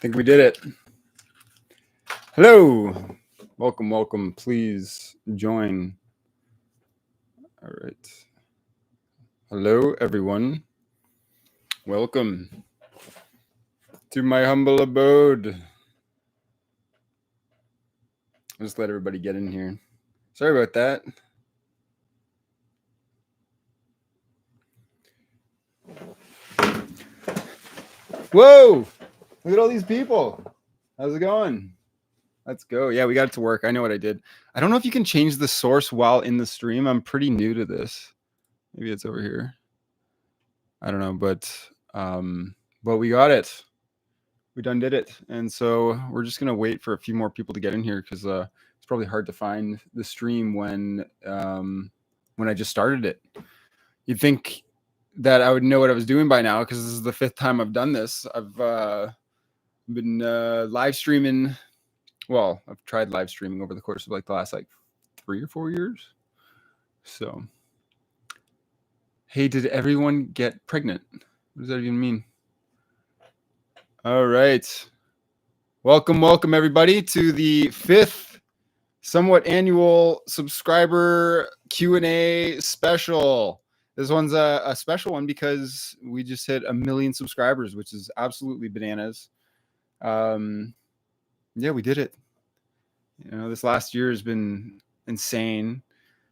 think we did it. Hello. Welcome. Please join. All right. Hello, everyone. Welcome to my humble abode. I'll just let everybody get in here. Sorry about that. Whoa! Look at all these people. How's it going? Let's go. Yeah, we got it to work. I know what I did. I don't know if you can change the source while in the stream. I'm pretty new to this. Maybe it's over here. I don't know, but we got it. We done did it. And so we're just gonna wait for a few more people to get in here because it's probably hard to find the stream when I just started it. You'd think that I would know what I was doing by now because this is the 5th time I've done this. I've been live streaming. Well, I've tried live streaming over the course of like the last 3 or 4 years. So, hey, did everyone get pregnant? What does that even mean? All right. Welcome everybody to the 5th somewhat annual subscriber Q&A special. This one's a special one because we just hit 1 million subscribers, which is absolutely bananas. Yeah, we did it. You know, this last year has been insane.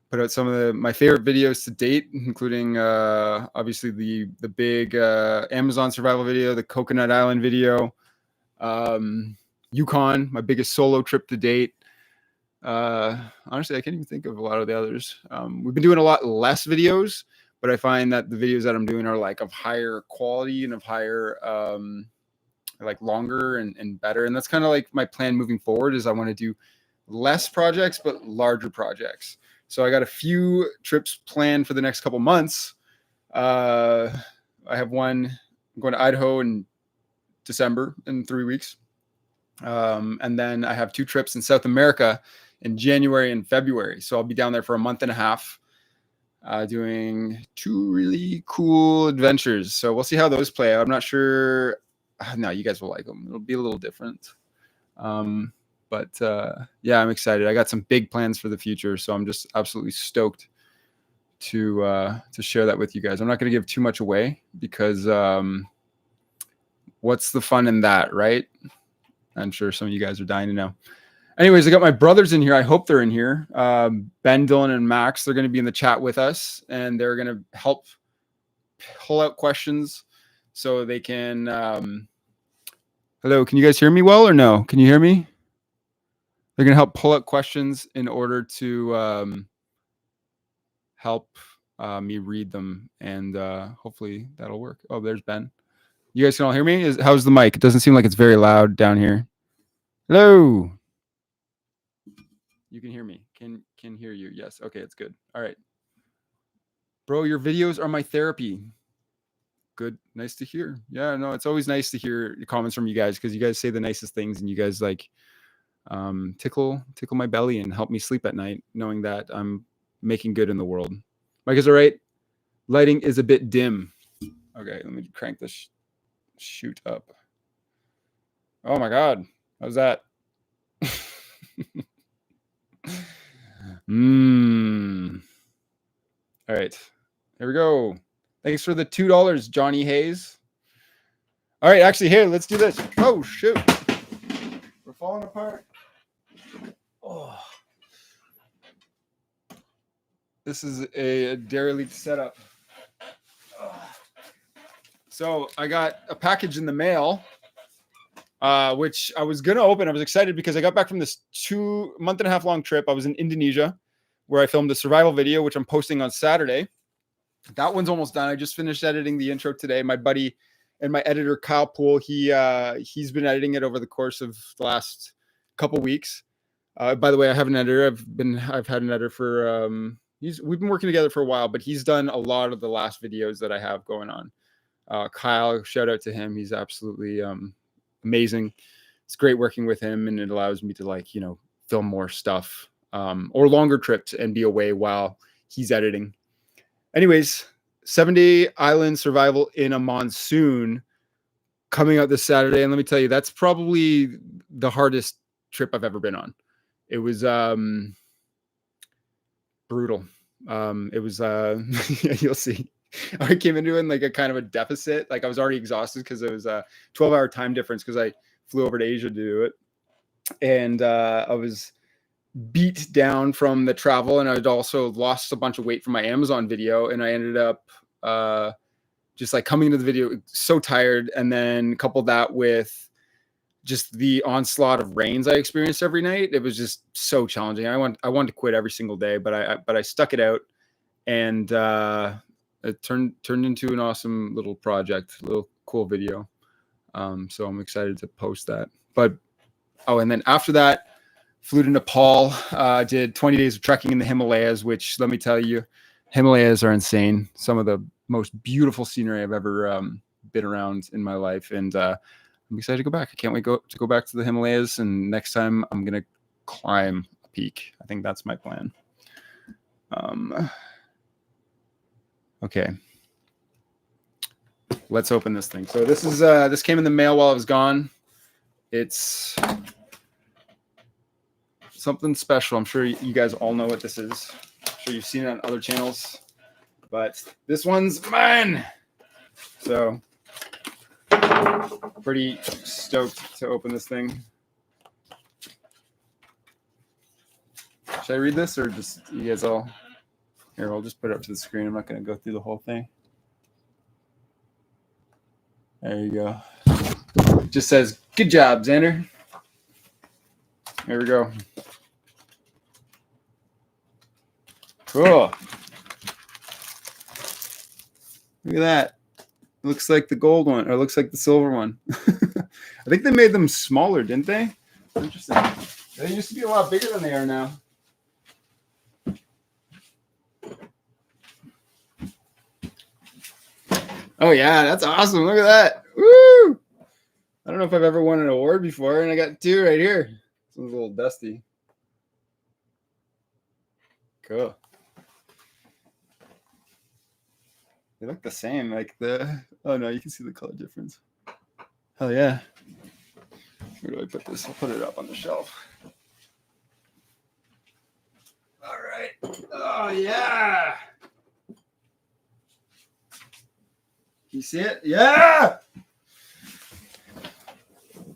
Put out some of my favorite videos to date, including obviously the big Amazon survival video, the Coconut Island video, Yukon, my biggest solo trip to date. Honestly, I can't even think of a lot of the others. We've been doing a lot less videos, but I find that the videos that I'm doing are of higher quality and of higher longer and better. And that's kind of my plan moving forward is I want to do less projects but larger projects. So I got a few trips planned for the next couple months. I have one. I'm going to Idaho in December in 3 weeks. And then I have 2 trips in South America in January and February. So I'll be down there for a month and a half doing 2 really cool adventures. So we'll see how those play out. I'm not sure. No, you guys will like them. It'll be a little different. But yeah, I'm excited. I got some big plans for the future, so I'm just absolutely stoked to share that with you guys. I'm not going to give too much away because what's the fun in that, right? I'm sure some of you guys are dying to know. Anyways, I got my brothers in here. I hope they're in here. Ben, Dylan, and Max. They're going to be in the chat with us, and they're going to help pull out questions so they can. Hello, can you guys hear me well or no? Can you hear me? They're going to help pull up questions in order to help me read them, and hopefully that'll work. Oh, there's Ben. You guys can all hear me? How's the mic? It doesn't seem like it's very loud down here. Hello. You can hear me. Can hear you. Yes. Okay, it's good. All right. Bro, your videos are my therapy. Good. Nice to hear. Yeah, no, it's always nice to hear comments from you guys because you guys say the nicest things and you guys tickle my belly and help me sleep at night knowing that I'm making good in the world. Mike is all right. Lighting is a bit dim. Okay, let me crank this shoot up. Oh my god, how's that? All right, here we go. Thanks for the $2, Johnny Hayes. All right, actually, here, let's do this. Oh shoot, we're falling apart. Oh, this is a derelict setup. So I got a package in the mail, which I was gonna open. I was excited because I got back from this 2 month and a half long trip. I was in Indonesia, where I filmed a survival video, which I'm posting on Saturday. That one's almost done. I just finished editing the intro today. My buddy and my editor Kyle Poole, he's been editing it over the course of the last couple weeks. By the way, I have an editor. I've had an editor for we've been working together for a while, but he's done a lot of the last videos that I have going on. Kyle, shout out to him. He's absolutely amazing. It's great working with him, and it allows me to film more stuff or longer trips and be away while he's editing. Anyways, 7-day island survival in a monsoon coming out this Saturday. And let me tell you, that's probably the hardest trip I've ever been on. It was brutal. It was yeah, you'll see. I came into it in like a kind of a deficit. Like I was already exhausted because it was a 12-hour time difference because I flew over to Asia to do it. And I was beat down from the travel, and I'd also lost a bunch of weight from my Amazon video, and I ended up just like coming into the video so tired, and then coupled that with just the onslaught of rains I experienced every night. It was just so challenging. I wanted to quit every single day, but I stuck it out, and it turned into an awesome little project, a little cool video. So I'm excited to post that. But and then after that, flew to Nepal, did 20 days of trekking in the Himalayas, which, let me tell you, Himalayas are insane. Some of the most beautiful scenery I've ever been around in my life. And I'm excited to go back. I can't wait to go back to the Himalayas. And next time I'm going to climb a peak. I think that's my plan. Okay. Let's open this thing. So this is this came in the mail while I was gone. It's something special. I'm sure you guys all know what this is. I'm sure you've seen it on other channels, but this one's mine. So pretty stoked to open this thing. Should I read this, or just you guys all? Here, I'll just put it up to the screen. I'm not going to go through the whole thing. There you go. It just says, "Good job, Xander." Here we go. Cool. Look at that. It looks like the gold one, or it looks like the silver one. I think they made them smaller, didn't they? Interesting. They used to be a lot bigger than they are now. Oh yeah, that's awesome. Look at that. Woo! I don't know if I've ever won an award before, and I got two right here. This one's a little dusty. Cool. They look the same, like oh no, you can see the color difference. Hell yeah. Where do I put this? I'll put it up on the shelf. All right. Oh yeah. You see it? Yeah.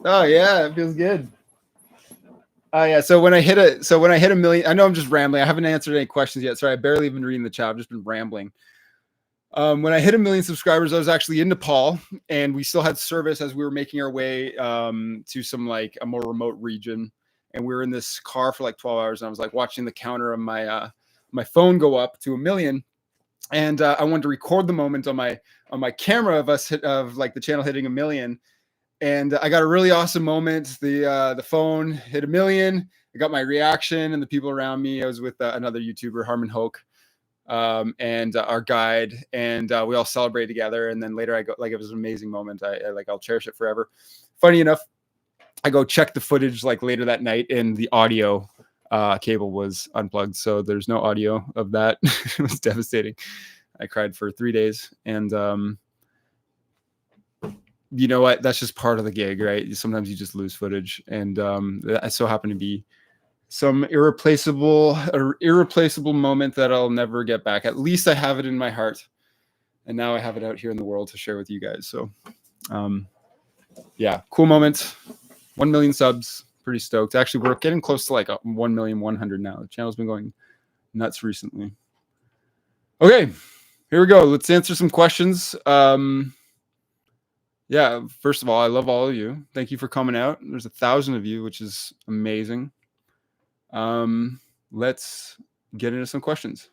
Oh yeah, it feels good. Oh yeah. So when I hit a million, I know I'm just rambling. I haven't answered any questions yet. Sorry, I barely even reading the chat. I've just been rambling. When I hit 1 million subscribers, I was actually in Nepal, and we still had service as we were making our way to some like a more remote region. And we were in this car for like 12 hours, and I was like watching the counter on my phone go up to 1 million. And I wanted to record the moment on my camera of like the channel hitting 1 million. And I got a really awesome moment. The phone hit 1 million. I got my reaction and the people around me. I was with another YouTuber, Harmon Hoke, and our guide, and we all celebrated together. And then later I go, like, it was an amazing moment. I'll cherish it forever. Funny enough, I go check the footage like later that night, and the audio cable was unplugged, so there's no audio of that. It was devastating. I cried for 3 days, and you know what? That's just part of the gig, right? Sometimes you just lose footage, and I so happen to be some irreplaceable moment that I'll never get back. At least I have it in my heart, and now I have it out here in the world to share with you guys. So, yeah, cool moment. 1 million subs. Pretty stoked. Actually, we're getting close to like 1,100,000 now. The channel's been going nuts recently. Okay, here we go. Let's answer some questions. Yeah, first of all, I love all of you. Thank you for coming out. There's 1,000 of you, which is amazing. Let's get into some questions.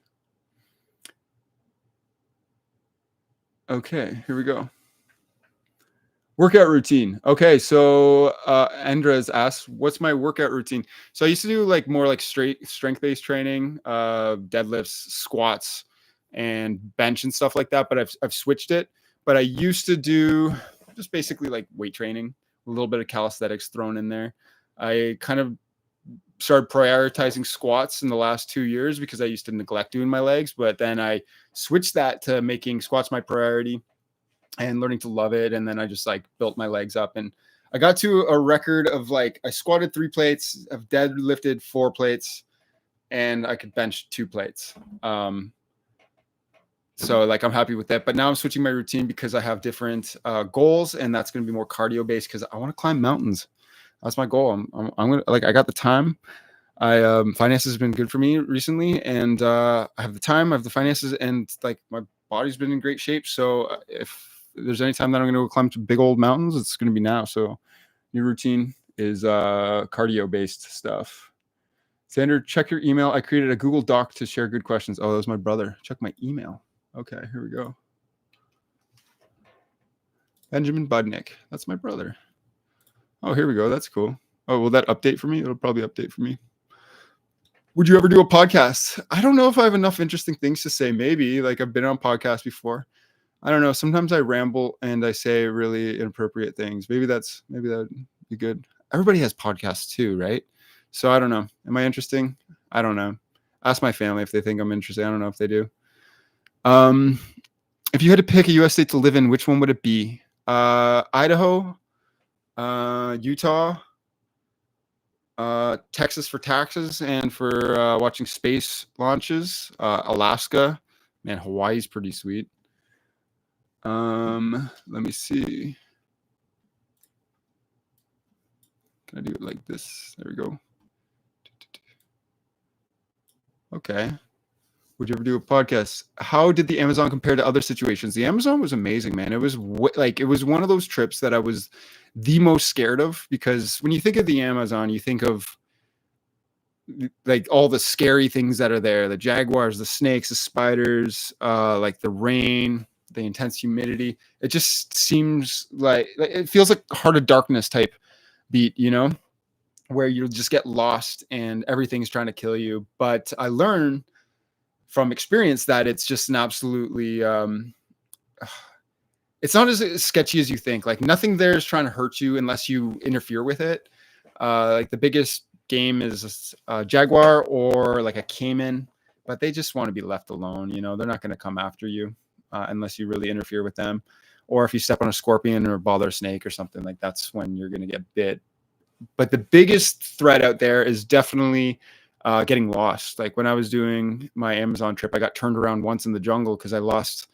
Okay, here we go. Workout routine. Okay, so Andres asks, what's my workout routine? So I used to do like more like straight strength-based training, deadlifts, squats, and bench and stuff like that, but I've switched it. But I used to do just basically like weight training, a little bit of calisthenics thrown in there. I kind of started prioritizing squats in the last 2 years because I used to neglect doing my legs, but then I switched that to making squats my priority. and learning to love it. And then I just like built my legs up, and I got to a record of like, I squatted 3 plates, I've deadlifted 4 plates, and I could bench 2 plates. So like, I'm happy with that. But now I'm switching my routine because I have different goals, and that's going to be more cardio based because I want to climb mountains. That's my goal. I'm going to, like, I got the time. Finances have been good for me recently, and I have the time, I have the finances, and like my body's been in great shape. So if there's any time that I'm going to go climb some big old mountains, it's going to be now. So new routine is cardio based stuff. Xander, check your email. I created a Google Doc to share good questions. Oh, that was my brother. Check my email. Okay, here we go. Benjamin Budnick. That's my brother. Oh, here we go. That's cool. Oh, will that update for me? It'll probably update for me. Would you ever do a podcast? I don't know if I have enough interesting things to say. Maybe. Like, I've been on podcasts before. I don't know. Sometimes I ramble and I say really inappropriate things. Maybe that'd be good. Everybody has podcasts too, right? So I don't know. Am I interesting? I don't know. Ask my family if they think I'm interesting. I don't know if they do. If you had to pick a U.S. state to live in, which one would it be? Idaho, Utah, Texas for taxes and for watching space launches, Alaska. Man, Hawaii's pretty sweet. Let me see. Can I do it like this? There we go. Okay. Would you ever do a podcast? How did the Amazon compare to other situations? The Amazon was amazing, man. It was like, it was one of those trips that I was the most scared of, because when you think of the Amazon, you think of like all the scary things that are there, the jaguars, the snakes, the spiders, like the rain, the intense humidity. It just seems like it feels like Heart of Darkness type beat, you know, where you'll just get lost and everything's trying to kill you. But I learned from experience that it's just an absolutely it's not as sketchy as you think. Like, nothing there is trying to hurt you unless you interfere with it. Like, the biggest game is a jaguar or like a caiman, but they just want to be left alone. You know, they're not going to come after you unless you really interfere with them. Or if you step on a scorpion or bother a snake or something, like, that's when you're going to get bit. But the biggest threat out there is definitely getting lost. Like, when I was doing my Amazon trip, I got turned around once in the jungle because I lost,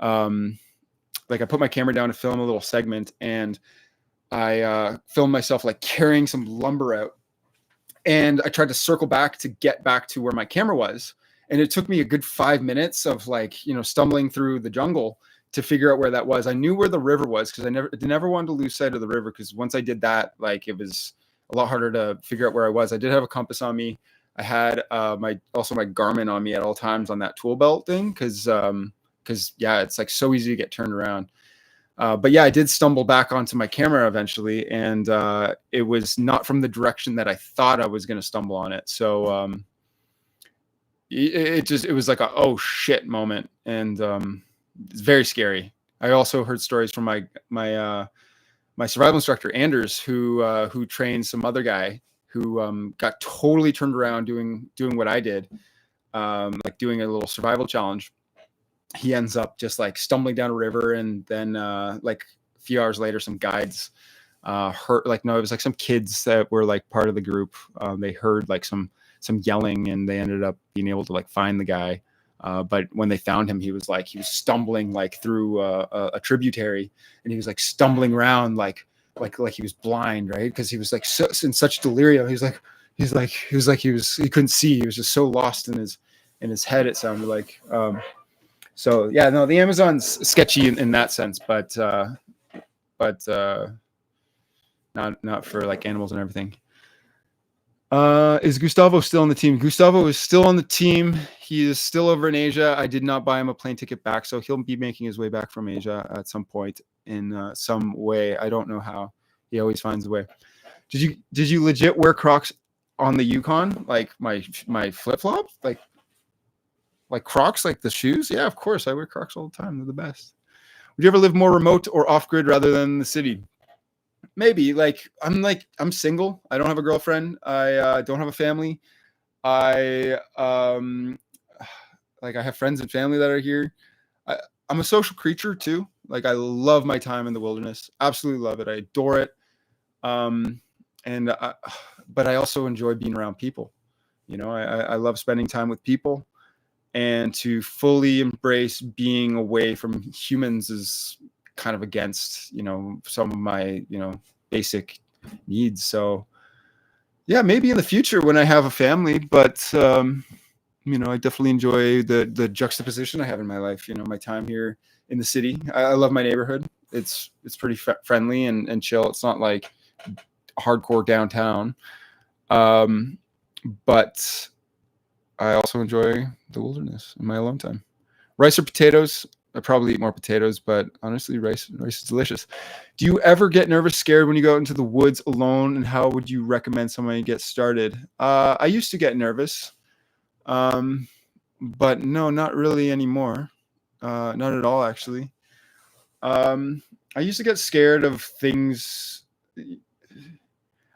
like, I put my camera down to film a little segment, and I filmed myself like carrying some lumber out, and I tried to circle back to get back to where my camera was. And it took me a good 5 minutes of, like, you know, stumbling through the jungle to figure out where that was. I knew where the river was because I never wanted to lose sight of the river, because once I did that, like, it was a lot harder to figure out where I was. I did have a compass on me. I had my Garmin on me at all times on that tool belt thing, because yeah, it's like so easy to get turned around. But yeah, I did stumble back onto my camera eventually, and it was not from the direction that I thought I was going to stumble on it. So it was like a oh shit moment, and it's very scary. I also heard stories from my survival instructor Anders, who trained some other guy who got totally turned around doing what I did, like doing a little survival challenge. He ends up just like stumbling down a river, and then like a few hours later, some guides heard, like, no, it was like some kids that were like part of the group. They heard like some yelling, and they ended up being able to like find the guy. But when they found him, he was stumbling like through a tributary, and he was like stumbling around like he was blind, right? Because he was like in such delirium. He couldn't see. He was just so lost in his head, it sounded like. So yeah, no, the Amazon's sketchy in that sense, but not for like animals and everything. Is Gustavo still on the team? Gustavo is still on the team. He is still over in Asia. I did not buy him a plane ticket back, so he'll be making his way back from Asia at some point in some way. I don't know how. He always finds a way. Did you legit wear Crocs on the Yukon? Like my flip-flop? Like Crocs, like the shoes? Yeah, of course. I wear Crocs all the time. They're the best. Would you ever live more remote or off-grid rather than the city? Maybe. I'm single. I don't have a girlfriend. I don't have a family. I have friends and family that are here. I'm a social creature too. Like I love my time in the wilderness. Absolutely love it. I adore it. But I also enjoy being around people. You know, I love spending time with people, and to fully embrace being away from humans is kind of against, you know, some of my, you know, basic needs. So yeah, maybe in the future when I have a family, but you know, I definitely enjoy the juxtaposition I have in my life. You know, my time here in the city. I love my neighborhood. It's pretty friendly and chill. It's not like hardcore downtown. But I also enjoy the wilderness in my alone time. Rice or potatoes? I probably eat more potatoes, but honestly, rice is delicious. Do you ever get nervous, scared when you go out into the woods alone? And how would you recommend somebody get started? I used to get nervous, but no, not really anymore. Not at all, actually. I used to get scared of things.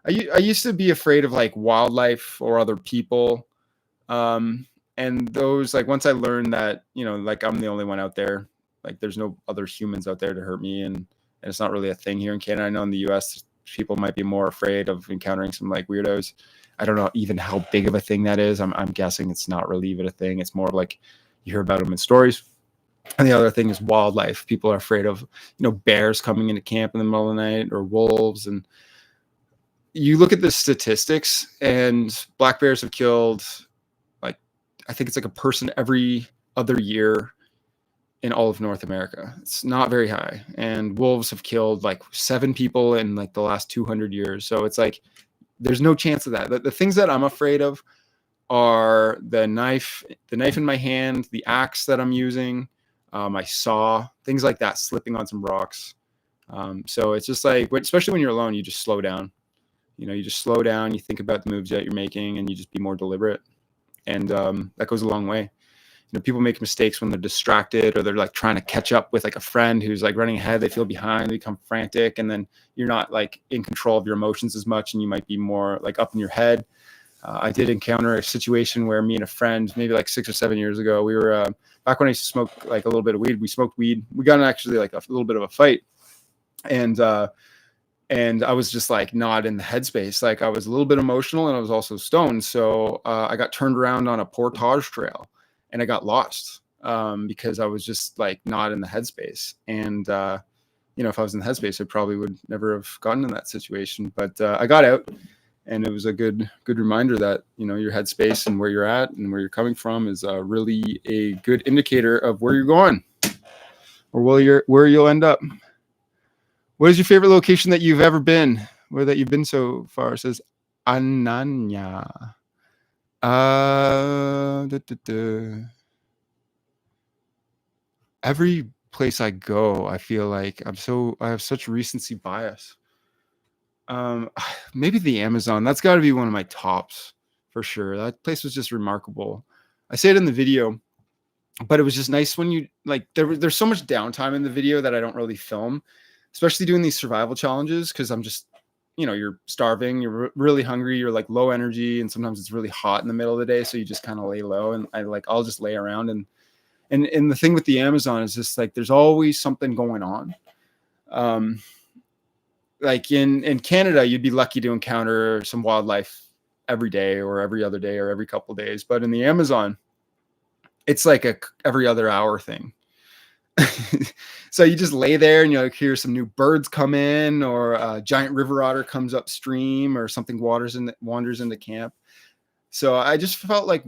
I used to be afraid of like wildlife or other people. Um, and those, like, once I learned that, you know, like I'm the only one out there, like there's no other humans out there to hurt me, and it's not really a thing here in Canada. I know in the US people might be more afraid of encountering some like weirdos. I don't know even how big of a thing that is. I'm guessing it's not really even a thing. It's more like you hear about them in stories. And the other thing is wildlife. People are afraid of, you know, bears coming into camp in the middle of the night, or wolves. And you look at the statistics, and black bears have killed, like, I think it's like a person every other year in all of North America. It's not very high. And wolves have killed like 7 people in like the last 200 years. So it's like there's no chance of that. The things that I'm afraid of are the knife in my hand, the axe that I'm using, my saw, things like that, slipping on some rocks. So it's just like, especially when you're alone, you just slow down. You know, you just slow down, you think about the moves that you're making, and you just be more deliberate. And that goes a long way. You know, people make mistakes when they're distracted, or they're like trying to catch up with like a friend who's like running ahead. They feel behind, they become frantic, and then you're not like in control of your emotions as much, and you might be more like up in your head. I did encounter a situation where me and a friend, maybe like 6 or 7 years ago, we were back when I used to smoke like a little bit of weed. We smoked weed. We got in actually like a little bit of a fight, and I was just like not in the headspace. Like I was a little bit emotional, and I was also stoned. So I got turned around on a portage trail, and I got lost because I was just like not in the headspace. And you know, if I was in the headspace, I probably would never have gotten in that situation. But I got out, and it was a good reminder that, you know, your headspace and where you're at and where you're coming from is really a good indicator of where you're going, or where you'll end up. What is your favorite location that you've ever been, or that you've been so far? It says Ananya. Da, da, da. Every place I go, I feel like I have such recency bias. Maybe the Amazon. That's got to be one of my tops for sure. That place was just remarkable. I say it in the video, but it was just nice when you like there's so much downtime in the video that I don't really film, especially doing these survival challenges, because I'm just, you know, you're starving, you're really hungry, you're like low energy, and sometimes it's really hot in the middle of the day, so you just kind of lay low. And I'll just lay around, and the thing with the Amazon is just like there's always something going on. Like in Canada, you'd be lucky to encounter some wildlife every day or every other day or every couple of days, but in the Amazon, it's like a every other hour thing. So you just lay there, and you like hear some new birds come in, or a giant river otter comes upstream, or something wanders into camp. So I just felt like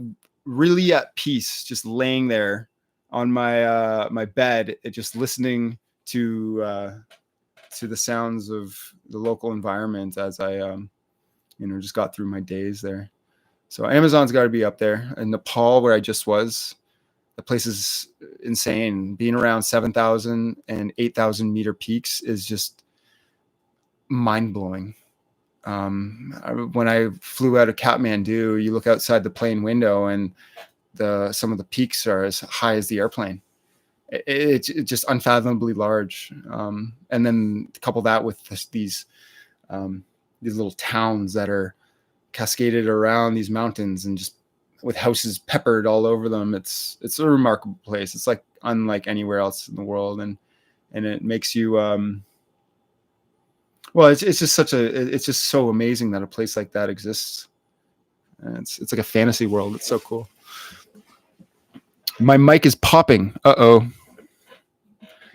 really at peace, just laying there on my my bed, just listening to the sounds of the local environment as I you know, just got through my days there. So Amazon's got to be up there. In Nepal, where I just was, the place is insane. Being around 7,000 and 8,000 meter peaks is just mind blowing. When I flew out of Kathmandu, you look outside the plane window, and some of the peaks are as high as the airplane. It's just unfathomably large. And then couple that with these little towns that are cascaded around these mountains, and just with houses peppered all over them. It's a remarkable place. It's like unlike anywhere else in the world. And and it makes you, well, it's just so amazing that a place like that exists. And it's like a fantasy world. It's so cool. My mic is popping. Uh-oh.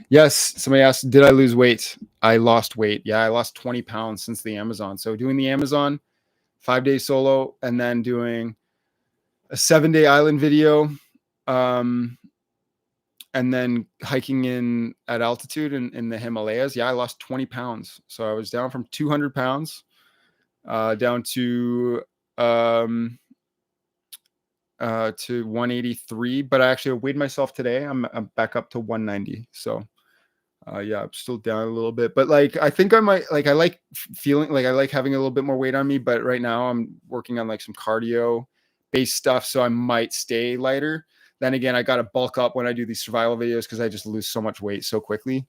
Yes, somebody asked, did I lose weight? I lost weight. Yeah, I lost 20 pounds since the Amazon. So doing the Amazon, 5-day solo, and then doing a 7-day island video, and then hiking in at altitude in the Himalayas. Yeah, I lost 20 pounds. So I was down from 200 pounds down to 183, but I actually weighed myself today. I'm back up to 190. So yeah, I'm still down a little bit, but like, I think I might, like, I like feeling like I like having a little bit more weight on me, but right now I'm working on like some cardio based stuff. So I might stay lighter. Then again, I got to bulk up when I do these survival videos, because I just lose so much weight so quickly.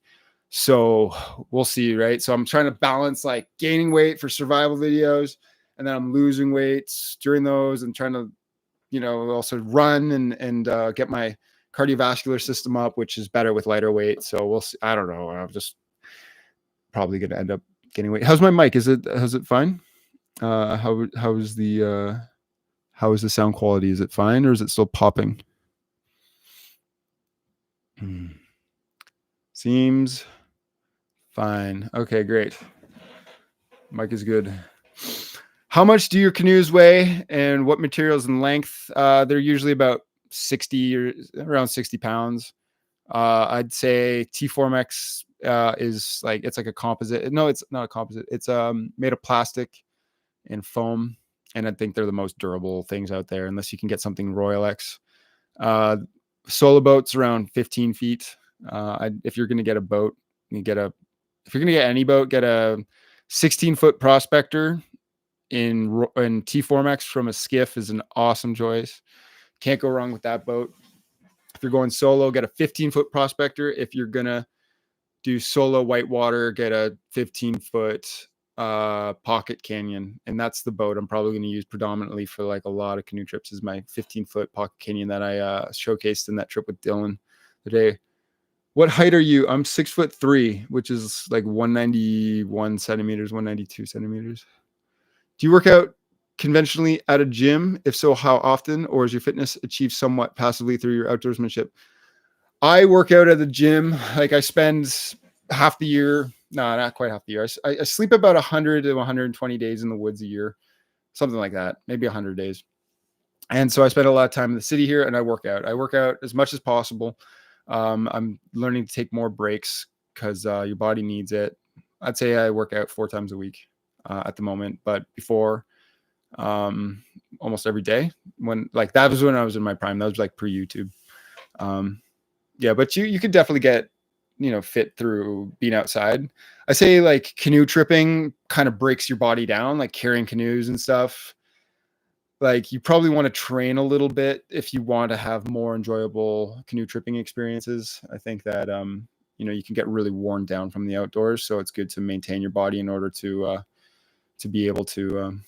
So we'll see. Right. So I'm trying to balance like gaining weight for survival videos, and then I'm losing weights during those, and trying to, also run and get my cardiovascular system up, which is better with lighter weight. So we'll see. I don't know. I'm just probably going to end up getting weight. How's my mic? Is it fine? How is the sound quality? Is it fine, or is it still popping? Seems fine. Okay, great. Mic is good. How much do your canoes weigh, and what materials and length? They're usually about 60 or around 60 pounds. I'd say T-Formex is like, it's like a composite. No, it's not a composite. It's made of plastic and foam, and I think they're the most durable things out there, unless you can get something Royal X. Solo boats around 15 feet. If you're going to get a boat, if you're going to get any boat, get a 16-foot Prospector in T-Formex from a skiff is an awesome choice. Can't go wrong with that boat. If you're going solo, get a 15-foot Prospector. If you're going to do solo whitewater, get a 15-foot Pocket Canyon. And that's the boat I'm probably going to use predominantly for like a lot of canoe trips, is my 15-foot Pocket Canyon that I showcased in that trip with Dylan today. What height are you? I'm 6'3", which is like 191 centimeters, 192 centimeters. Do you work out conventionally at a gym? If so, how often? Or is your fitness achieved somewhat passively through your outdoorsmanship? I work out at the gym. Like, I spend half the year, no, not quite half the year. I sleep about 100 to 120 days in the woods a year, something like that, maybe 100 days. And so I spend a lot of time in the city here, and I work out. I work out as much as possible. I'm learning to take more breaks, because your body needs it. I'd say I work out 4 times a week at the moment, but before, almost every day. When, like, that was when I was in my prime. That was like pre-YouTube. Yeah, but you could definitely get, fit through being outside. I say like canoe tripping kind of breaks your body down, like carrying canoes and stuff. Like, you probably want to train a little bit if you want to have more enjoyable canoe tripping experiences. I think that, you can get really worn down from the outdoors. So it's good to maintain your body in order to be able to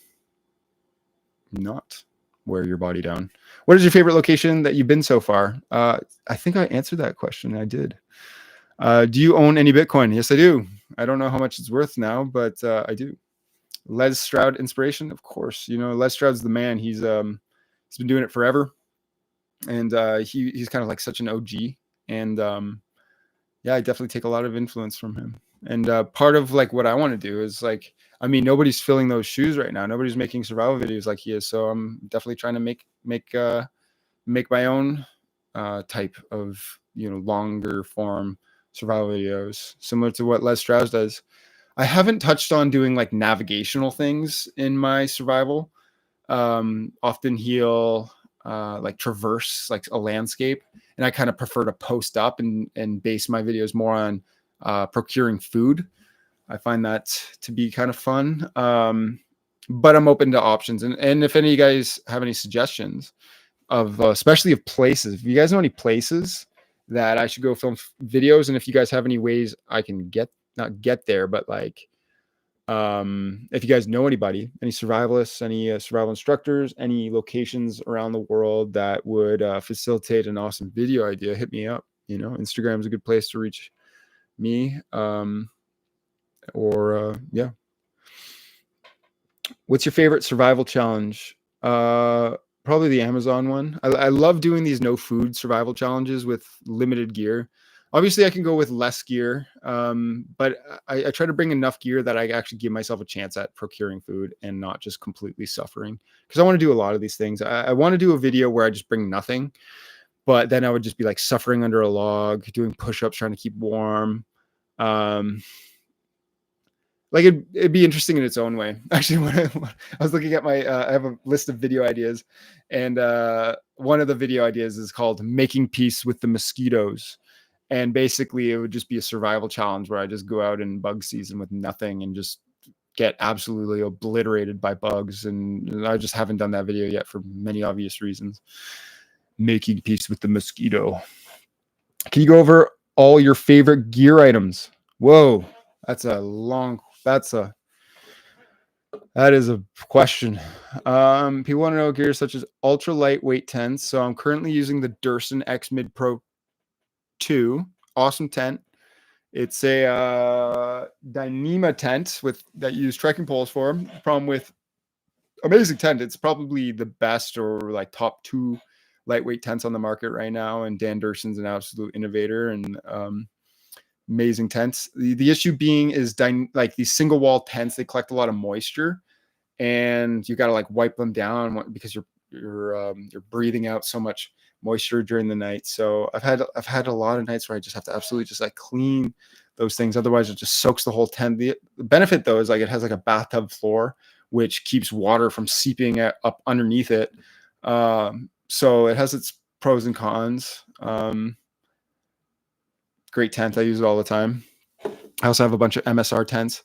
not wear your body down. What is your favorite location that you've been so far? I think I answered that question. I did. Do you own any Bitcoin? Yes, I do. I don't know how much it's worth now, but I do. Les Stroud inspiration, of course. Les Stroud's the man. He's been doing it forever, and he's kind of like such an OG. And yeah, I definitely take a lot of influence from him. And part of like what I want to do is like, I mean, nobody's filling those shoes right now. Nobody's making survival videos like he is. So I'm definitely trying to make my own type of longer form survival videos, similar to what Les Strauss does. I haven't touched on doing like navigational things in my survival. Often he'll like traverse like a landscape, and I kind of prefer to post up and base my videos more on procuring food. I find that to be kind of fun. But I'm open to options. And if any of you guys have any suggestions of, especially of places, if you guys know any places that I should go film videos, and if you guys have any ways I can not get there, but like, if you guys know anybody, any survivalists, any survival instructors, any locations around the world that would facilitate an awesome video idea, hit me up. Instagram is a good place to reach me. Yeah. What's your favorite survival challenge? Probably the Amazon one. I love doing these no food survival challenges with limited gear. Obviously, I can go with less gear, but I try to bring enough gear that I actually give myself a chance at procuring food and not just completely suffering. Because I want to do a lot of these things. I want to do a video where I just bring nothing, but then I would just be like suffering under a log, doing push-ups, trying to keep warm. Um, like it'd be interesting in its own way. Actually, when I was looking at my, I have a list of video ideas, and one of the video ideas is called "Making Peace with the Mosquitoes," and basically it would just be a survival challenge where I just go out in bug season with nothing and just get absolutely obliterated by bugs. And I just haven't done that video yet for many obvious reasons. Making peace with the mosquito. Can you go over all your favorite gear items? Whoa, that is a question. People want to know gear such as ultra lightweight tents. So I'm currently using the Durson X Mid Pro 2. Awesome tent. It's a Dyneema tent that you use trekking poles for. Problem with amazing tent. It's probably the best or like top 2 lightweight tents on the market right now. And Dan Durson's an absolute innovator and amazing tents. The issue being is like these single wall tents, they collect a lot of moisture, and you got to like wipe them down because you're breathing out so much moisture during the night. So I've had a lot of nights where I just have to absolutely just like clean those things. Otherwise, it just soaks the whole tent. The benefit though is like it has like a bathtub floor, which keeps water from seeping up underneath it. So it has its pros and cons. Great tent. I use it all the time. I also have a bunch of MSR tents.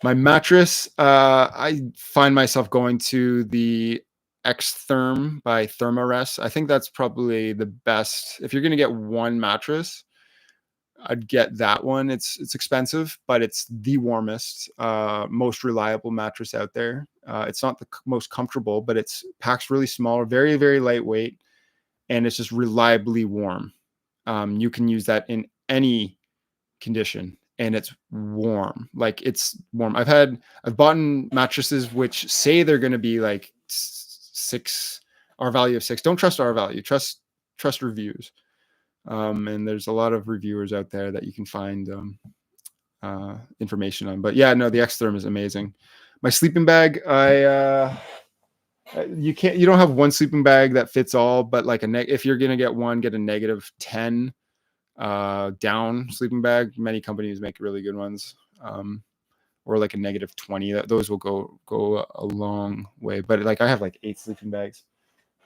My mattress, I find myself going to the X-Therm by Thermarest. I think that's probably the best. If you're going to get one mattress, I'd get that one. It's expensive, but it's the warmest, most reliable mattress out there. It's not the most comfortable, but it's packs really small, very, very lightweight, and it's just reliably warm. You can use that in any condition and it's warm. Like it's warm. I've bought mattresses which say they're going to be like 6, R value of 6. Don't trust R value, trust reviews. And there's a lot of reviewers out there that you can find information on. But yeah, no, the X-Therm is amazing. My sleeping bag, you don't have one sleeping bag that fits all, but like if you're going to get one, get a -10 down sleeping bag. Many companies make really good ones, or like a -20. Those will go a long way. But like I have like 8 sleeping bags,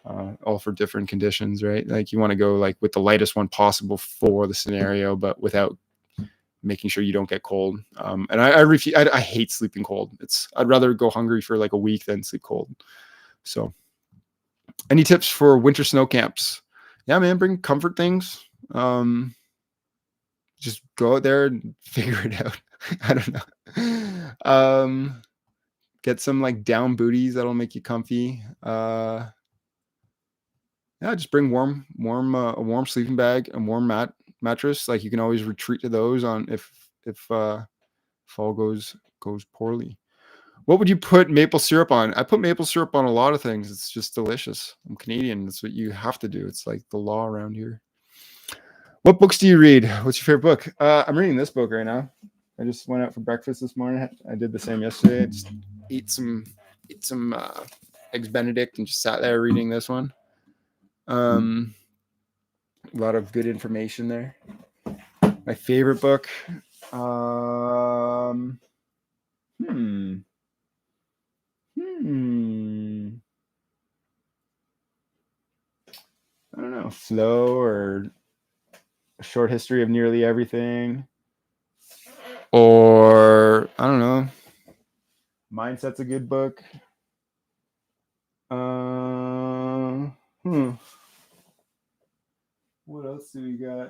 all for different conditions, right? Like you want to go like with the lightest one possible for the scenario, but without making sure you don't get cold. And I hate sleeping cold. I'd rather go hungry for like a week than sleep cold. So, any tips for winter snow camps? Yeah, man, bring comfort things. Just go out there and figure it out. I don't know. Get some like down booties that'll make you comfy. Yeah, just bring a warm sleeping bag, a warm mattress. Like you can always retreat to those on if fall goes poorly. What would you put maple syrup on? I put maple syrup on a lot of things. It's just delicious. I'm Canadian. That's what you have to do. It's like the law around here. What books do you read? What's your favorite book? I'm reading this book right now. I just went out for breakfast this morning. I did the same yesterday. I just ate some eggs Benedict and just sat there reading this one. A lot of good information there. My favorite book. I don't know, Flow or A Short History of Nearly Everything, or I don't know, Mindset's a good book. What else do we got?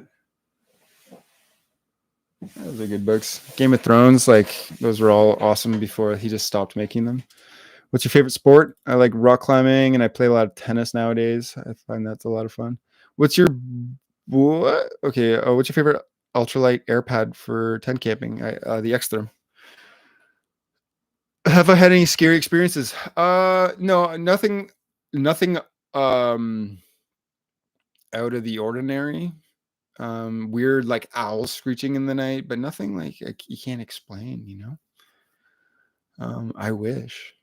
Those are good books. Game of Thrones, like those were all awesome before he just stopped making them. What's your favorite sport? I like rock climbing and I play a lot of tennis nowadays. I find that's a lot of fun. What's your favorite ultralight air pad for tent camping, the X-Therm. Have I had any scary experiences? No, nothing out of the ordinary. Weird like owls screeching in the night, but nothing like you can't explain, you know. I wish,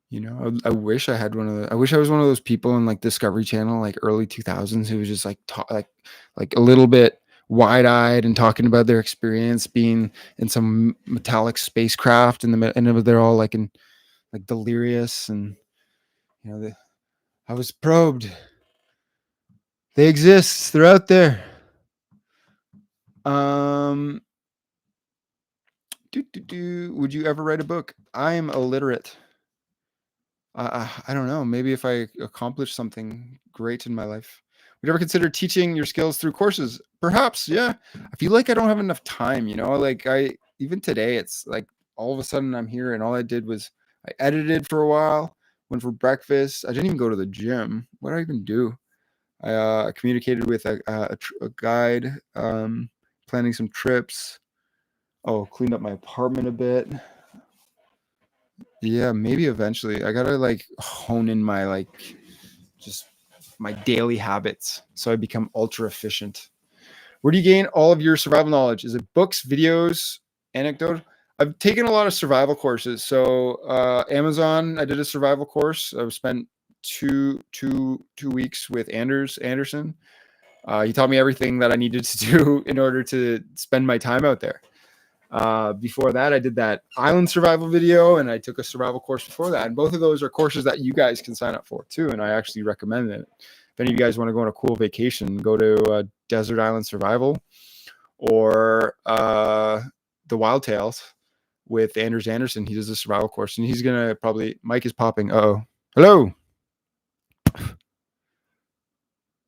you know, I wish I had one of the. I wish I was one of those people in like Discovery Channel, like early 2000s, who was just like like a little bit wide-eyed and talking about their experience being in some metallic spacecraft in the and they're all like in like delirious, and you know, I was probed. They exist. They're out there. Would you ever write a book? I am illiterate. I don't know. Maybe if I accomplish something great in my life. Would you ever consider teaching your skills through courses? Perhaps, yeah. I feel like I don't have enough time, you know? Like even today, it's like all of a sudden I'm here and all I did was I edited for a while, went for breakfast. I didn't even go to the gym. What did I even do? I communicated with a guide, planning some trips. Oh, cleaned up my apartment a bit. Yeah, maybe eventually. I gotta like hone in my like just my daily habits so I become ultra efficient. Where do you gain all of your survival knowledge? Is it books, videos, anecdote? I've taken a lot of survival courses. So Amazon, I did a survival course. I've spent two weeks with Anderson. He taught me everything that I needed to do in order to spend my time out there. Before that, I did that island survival video, and I took a survival course before that. And both of those are courses that you guys can sign up for too. And I actually recommend it. If any of you guys want to go on a cool vacation, go to Desert Island Survival or the Wild Tales with Anders Anderson. He does a survival course, and he's gonna probably. Mike is popping. Hello.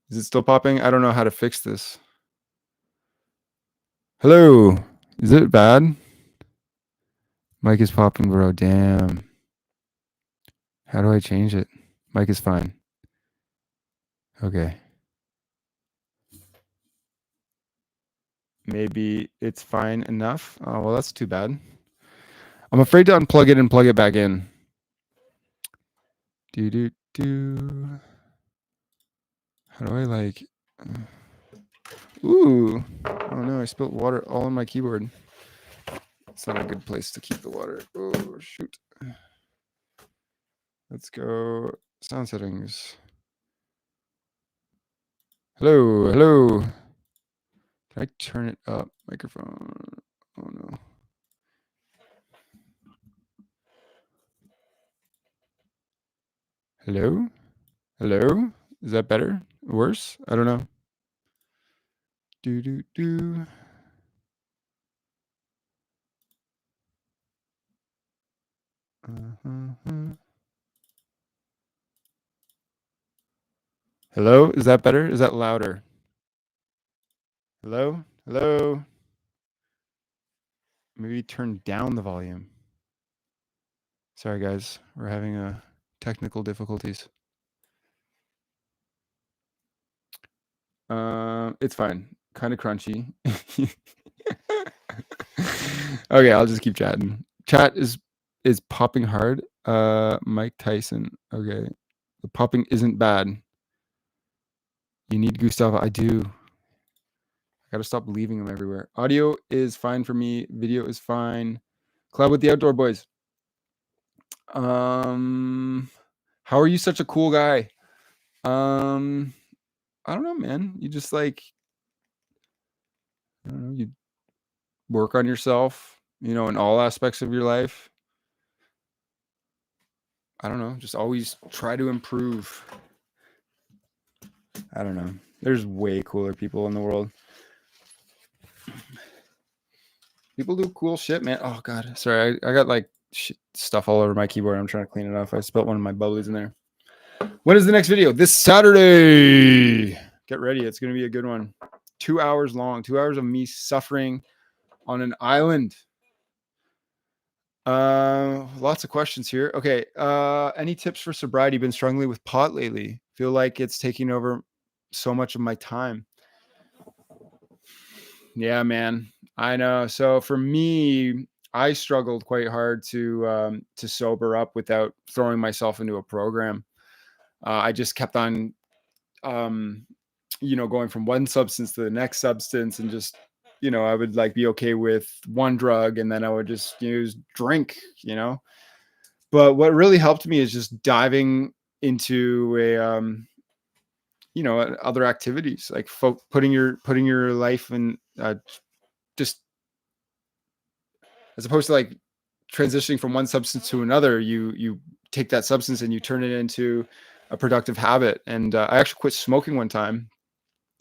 Is it still popping? I don't know how to fix this. Hello. Is it bad? Mic is popping, bro. Damn. How do I change it? Mic is fine. Okay. Maybe it's fine enough. Oh, well, that's too bad. I'm afraid to unplug it and plug it back in. Do. How do I like... Ooh. Oh, no. I spilled water all on my keyboard. It's not a good place to keep the water. Oh, shoot. Let's go sound settings. Hello. Hello. Can I turn it up? Microphone. Oh, no. Hello? Hello? Is that better? Worse? I don't know. Do. Hello? Is that better? Is that louder? Hello? Hello? Maybe turn down the volume. Sorry, guys. We're having technical difficulties. It's fine. Kind of crunchy. Okay, I'll just keep chatting. Chat is popping hard. Mike Tyson. Okay. The popping isn't bad. You need Gustav. I do. I gotta stop leaving them everywhere. Audio is fine for me. Video is fine. Collab with the Outdoor Boys. How are you such a cool guy? I don't know, man. You just like, I don't know, you work on yourself, you know, in all aspects of your life. I don't know, just always try to improve. I don't know. There's way cooler people in the world. People do cool shit, man. Oh God, sorry. I got like stuff all over my keyboard. I'm trying to clean it off. I spilled one of my bubblies in there. When is the next video? This Saturday. Get ready. It's going to be a good one. 2 hours long. 2 hours of me suffering on an island. Lots of questions here. Okay. Any tips for sobriety? Been struggling with pot lately. Feel like it's taking over so much of my time. Yeah, man. I know. So for me, I struggled quite hard to sober up without throwing myself into a program. I just kept on, um, going from one substance to the next substance, and just, I would like be okay with one drug, and then I would just use drink. But what really helped me is just diving into other activities, like putting your life in, just as opposed to like transitioning from one substance to another. You take that substance and you turn it into a productive habit. And I actually quit smoking one time,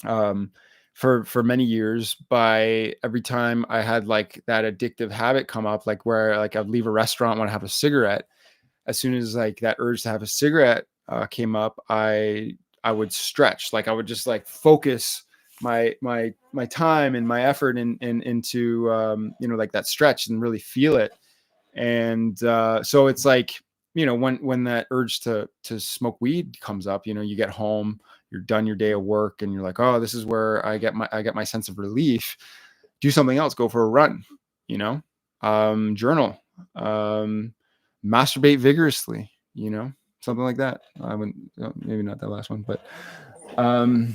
um, for many years, by every time I had like that addictive habit come up, like where like I'd leave a restaurant, want to have a cigarette. As soon as like that urge to have a cigarette came up, I would stretch. Like I would just like focus my time and my effort into like that stretch, and really feel it. And so it's like, when that urge to smoke weed comes up, you get home, you're done your day of work, and you're like, oh, this is where I get my sense of relief. Do something else, go for a run, journal, masturbate vigorously, something like that. I wouldn't, maybe not that last one, but um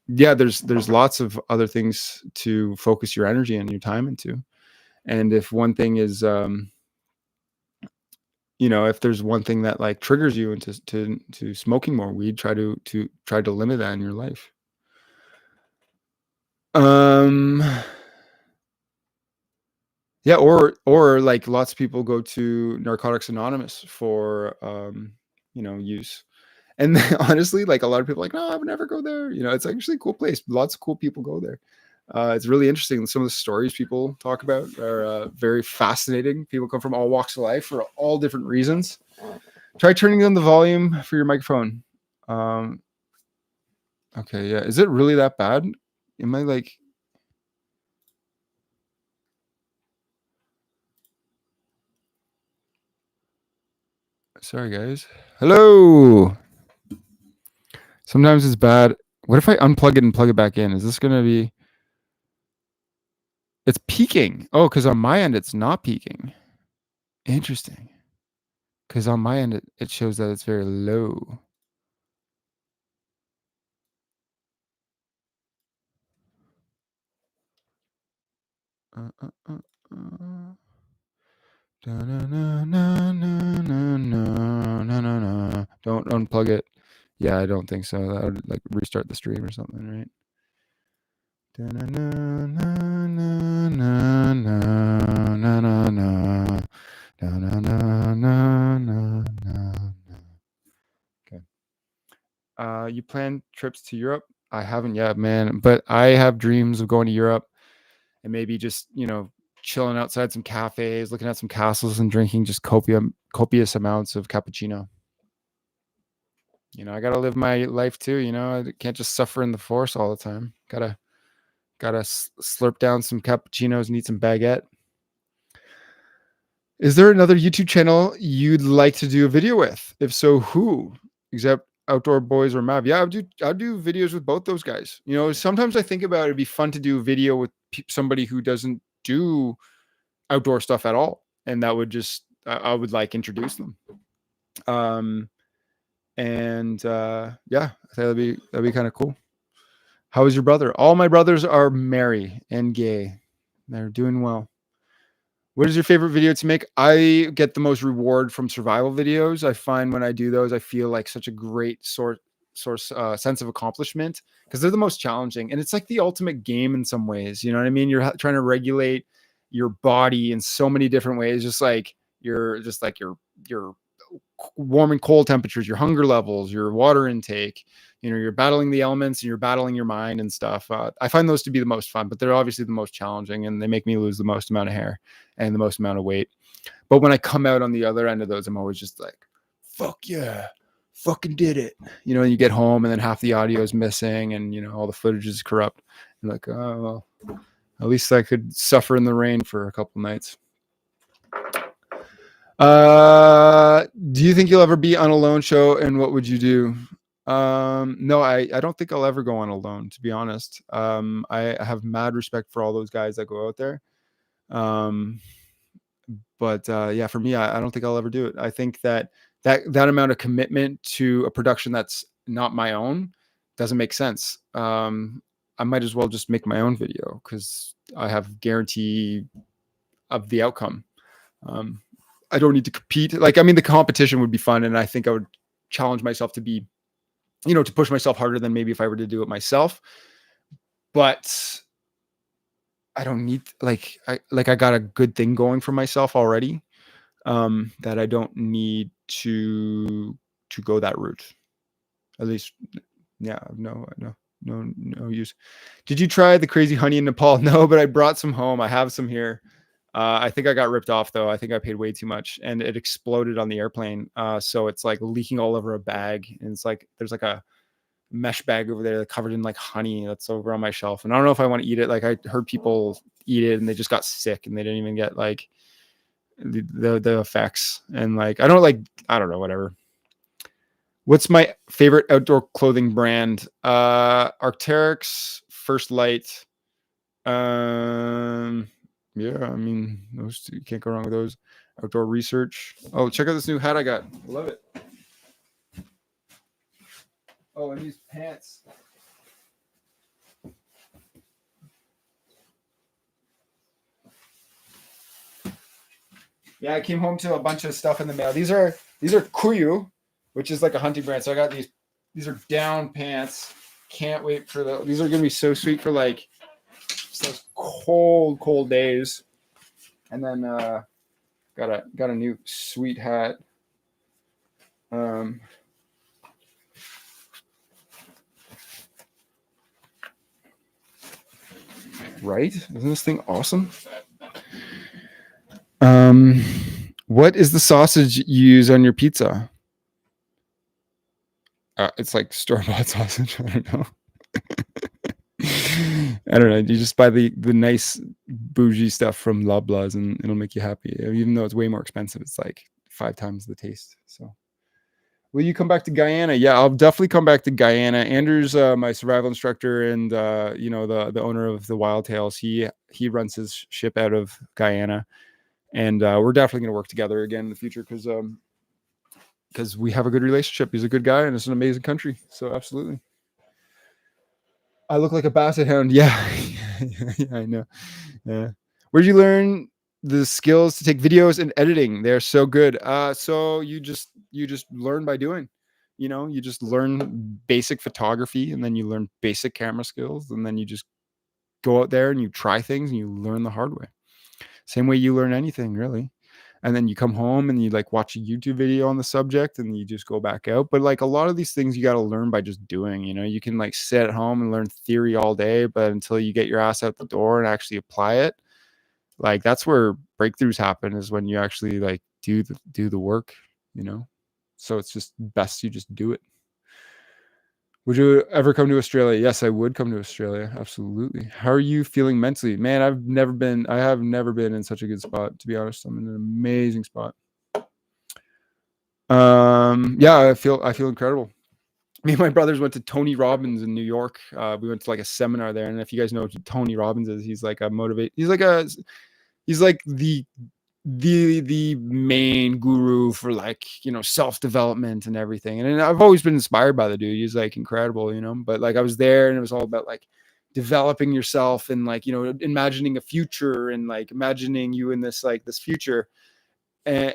yeah, there's lots of other things to focus your energy and your time into. And if one thing is, if there's one thing that like triggers you into to smoking more weed, try to limit that in your life. um yeah, or like lots of people go to Narcotics Anonymous for use. And then, honestly, like a lot of people are like, no, I would never go there. It's actually a cool place. Lots of cool people go there. It's really interesting. Some of the stories people talk about are very fascinating. People come from all walks of life for all different reasons. Try turning down the volume for your microphone. Um, okay, yeah. Is it really that bad? Am I like... Sorry, guys. Hello. Sometimes it's bad. What if I unplug it and plug it back in? Is this going to be... It's peaking. Oh, because on my end, it's not peaking. Interesting. Because on my end, it shows that it's very low. Don't unplug it. Yeah, I don't think so. That would like restart the stream or something, right? Okay. You plan trips to Europe? I haven't yet, man, but I have dreams of going to Europe and maybe just, chilling outside some cafes, looking at some castles, and drinking just copious amounts of cappuccino. I gotta live my life too. I can't just suffer in the forest all the time. Gotta slurp down some cappuccinos and eat some baguette. Is there another YouTube channel you'd like to do a video with? If so, who? Except Outdoor Boys or Mav? Yeah, I'll do videos with both those guys. Sometimes I think about it'd be fun to do a video with somebody who doesn't do outdoor stuff at all, and that would just I would like introduce them. And yeah, that'd be kind of cool. How is your brother? All my brothers are merry and gay. They're doing well. What is your favorite video to make? I get the most reward from survival videos. I find when I do those, I feel like such a great sense of accomplishment, because they're the most challenging, and it's like the ultimate game in some ways. You know what I mean? You're trying to regulate your body in so many different ways, just like your warm and cold temperatures, your hunger levels, your water intake. You're battling the elements and you're battling your mind and stuff. I find those to be the most fun, but they're obviously the most challenging, and they make me lose the most amount of hair and the most amount of weight. But when I come out on the other end of those, I'm always just like, fuck yeah, fucking did it. And you get home and then half the audio is missing, and all the footage is corrupt. You're like, oh, well, at least I could suffer in the rain for a couple nights. Do you think you'll ever be on a lone show, and what would you do? No, I don't think I'll ever go on alone, to be honest. I have mad respect for all those guys that go out there. But yeah, for me, I don't think I'll ever do it. I think that amount of commitment to a production that's not my own doesn't make sense. I might as well just make my own video because I have guarantee of the outcome. Um, I don't need to compete. Like, I mean, the competition would be fun, and I think I would challenge myself to be, to push myself harder than maybe if I were to do it myself. But I don't need I got a good thing going for myself already, that I don't need to go that route. At least, yeah, no use. Did you try the crazy honey in Nepal? No, but I brought some home. I have some here. I think I got ripped off though. I think I paid way too much, and it exploded on the airplane. So it's like leaking all over a bag, and it's like there's like a mesh bag over there covered in like honey that's over on my shelf, and I don't know if I want to eat it. Like I heard people eat it and they just got sick, and they didn't even get like the effects, and like I don't know, whatever. What's my favorite outdoor clothing brand? Arc'teryx, First Light. Yeah, I mean, those two, you can't go wrong with those. Outdoor Research. Oh, check out this new hat I got. Love it. Oh, and these pants. Yeah, I came home to a bunch of stuff in the mail. These are Kuyu, which is like a hunting brand. So I got these. These are down pants. Can't wait for these are gonna be so sweet for like those cold days. And then got a new sweet hat. Right? Isn't this thing awesome? What is the sausage you use on your pizza? It's like store-bought sausage. I don't know. I don't know. You just buy the nice bougie stuff from Loblaws, and it'll make you happy. Even though it's way more expensive, it's like 5 times the taste. So, will you come back to Guyana? Yeah, I'll definitely come back to Guyana. Andrew's my survival instructor, and the owner of the Wild Tales. He runs his ship out of Guyana, and we're definitely going to work together again in the future because we have a good relationship. He's a good guy, and it's an amazing country. So absolutely. I look like a basset hound. Yeah, yeah, I know. Yeah. Where'd you learn the skills to take videos and editing? They're so good. So you just learn by doing. You just learn basic photography, and then you learn basic camera skills, and then you just go out there and you try things and you learn the hard way. Same way you learn anything, really. And then you come home and you like watch a YouTube video on the subject, and you just go back out. But like a lot of these things you got to learn by just doing. You can like sit at home and learn theory all day, but until you get your ass out the door and actually apply it, like that's where breakthroughs happen, is when you actually like do the work. So it's just best you just do it. Would you ever come to Australia? Yes, I would come to Australia. Absolutely. How are you feeling mentally? Man, I have never been in such a good spot, to be honest. I'm in an amazing spot. Yeah, I feel incredible. Me and my brothers went to Tony Robbins in New York. We went to like a seminar there. And if you guys know what Tony Robbins is, he's like the main guru for like self-development and everything, and I've always been inspired by the dude. He's like incredible, but like I was there and it was all about like developing yourself and like imagining a future and like imagining you in this future, and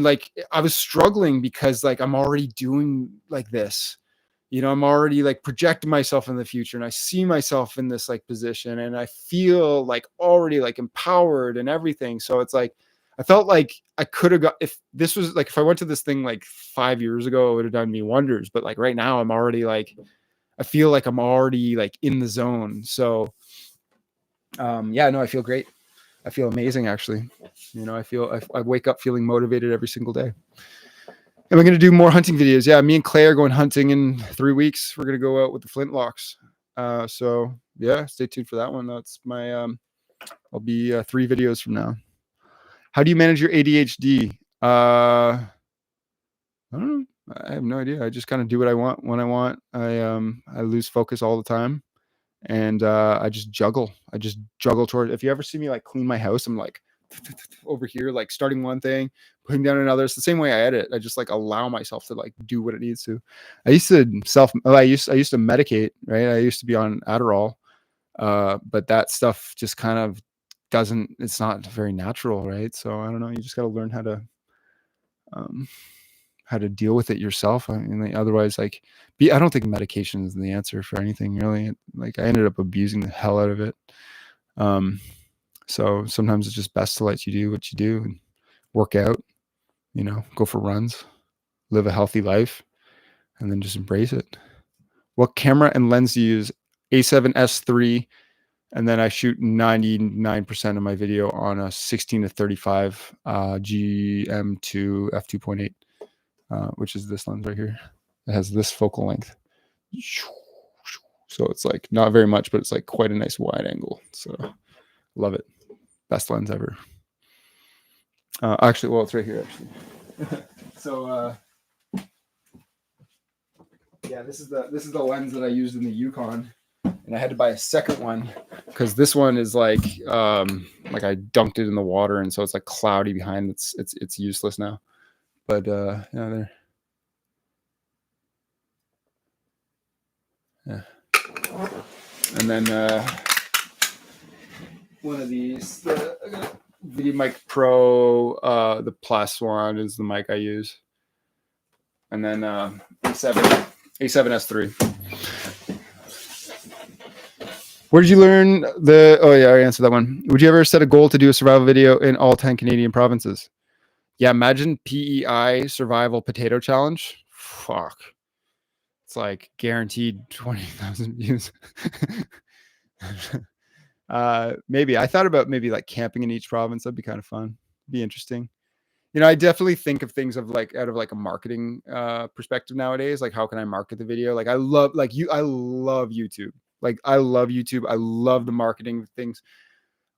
like I was struggling because like I'm already doing like this. I'm already like projecting myself in the future, and I see myself in this like position, and I feel like already like empowered and everything. So it's like, I felt like I could have got, if this was like, if I went to this thing like 5 years ago, it would have done me wonders. But like right now I'm already like, I feel like I'm already like in the zone. So yeah, no, I feel great. I feel amazing. Actually, I wake up feeling motivated every single day. And we're going to do more hunting videos. Yeah, me and Clay are going hunting in 3 weeks. We're going to go out with the flintlocks. So yeah, stay tuned for that one. That's my, I'll be 3 videos from now. How do you manage your ADHD? I don't know. I have no idea. I just kind of do what I want when I want. I lose focus all the time, and I just juggle. Toward. If you ever see me like clean my house, I'm like over here, like starting one thing, putting down another. It's the same way I edit. I just like allow myself to like do what it needs to. I used to I used to medicate, right? I used to be on Adderall, but that stuff just kind of doesn't. It's not very natural, right? So I don't know. You just got to learn how to deal with it yourself. I mean, like, otherwise, like, I don't think medication is the answer for anything really. Like, I ended up abusing the hell out of it. So sometimes it's just best to let you do what you do and work out, go for runs, live a healthy life, and then just embrace it. What camera and lens do you use? A7S3, and then I shoot 99% of my video on a 16-35 GM2 f2.8. Which is this lens right here. It has this focal length. So it's like not very much, but it's like quite a nice wide angle. So love it. Best lens ever. Actually, well, it's right here actually. So yeah, this is the lens that I used in the Yukon, and I had to buy a second one because this one is like I dunked it in the water, and so it's like cloudy behind. It's useless now. But yeah, there. Yeah. And then one of these, the VideoMic Pro, the Plus one is the mic I use. And then A7S3. Where did you learn oh yeah, I answered that one. Would you ever set a goal to do a survival video in all 10 Canadian provinces? Yeah, imagine PEI survival potato challenge. Fuck. It's like guaranteed 20,000 views. Maybe I thought about maybe like camping in each province. That'd be kind of fun. Be interesting. I definitely think of things of like out of like a marketing perspective nowadays. Like, how can I market the video? Like, I love YouTube. Like, I love YouTube. I love the marketing things.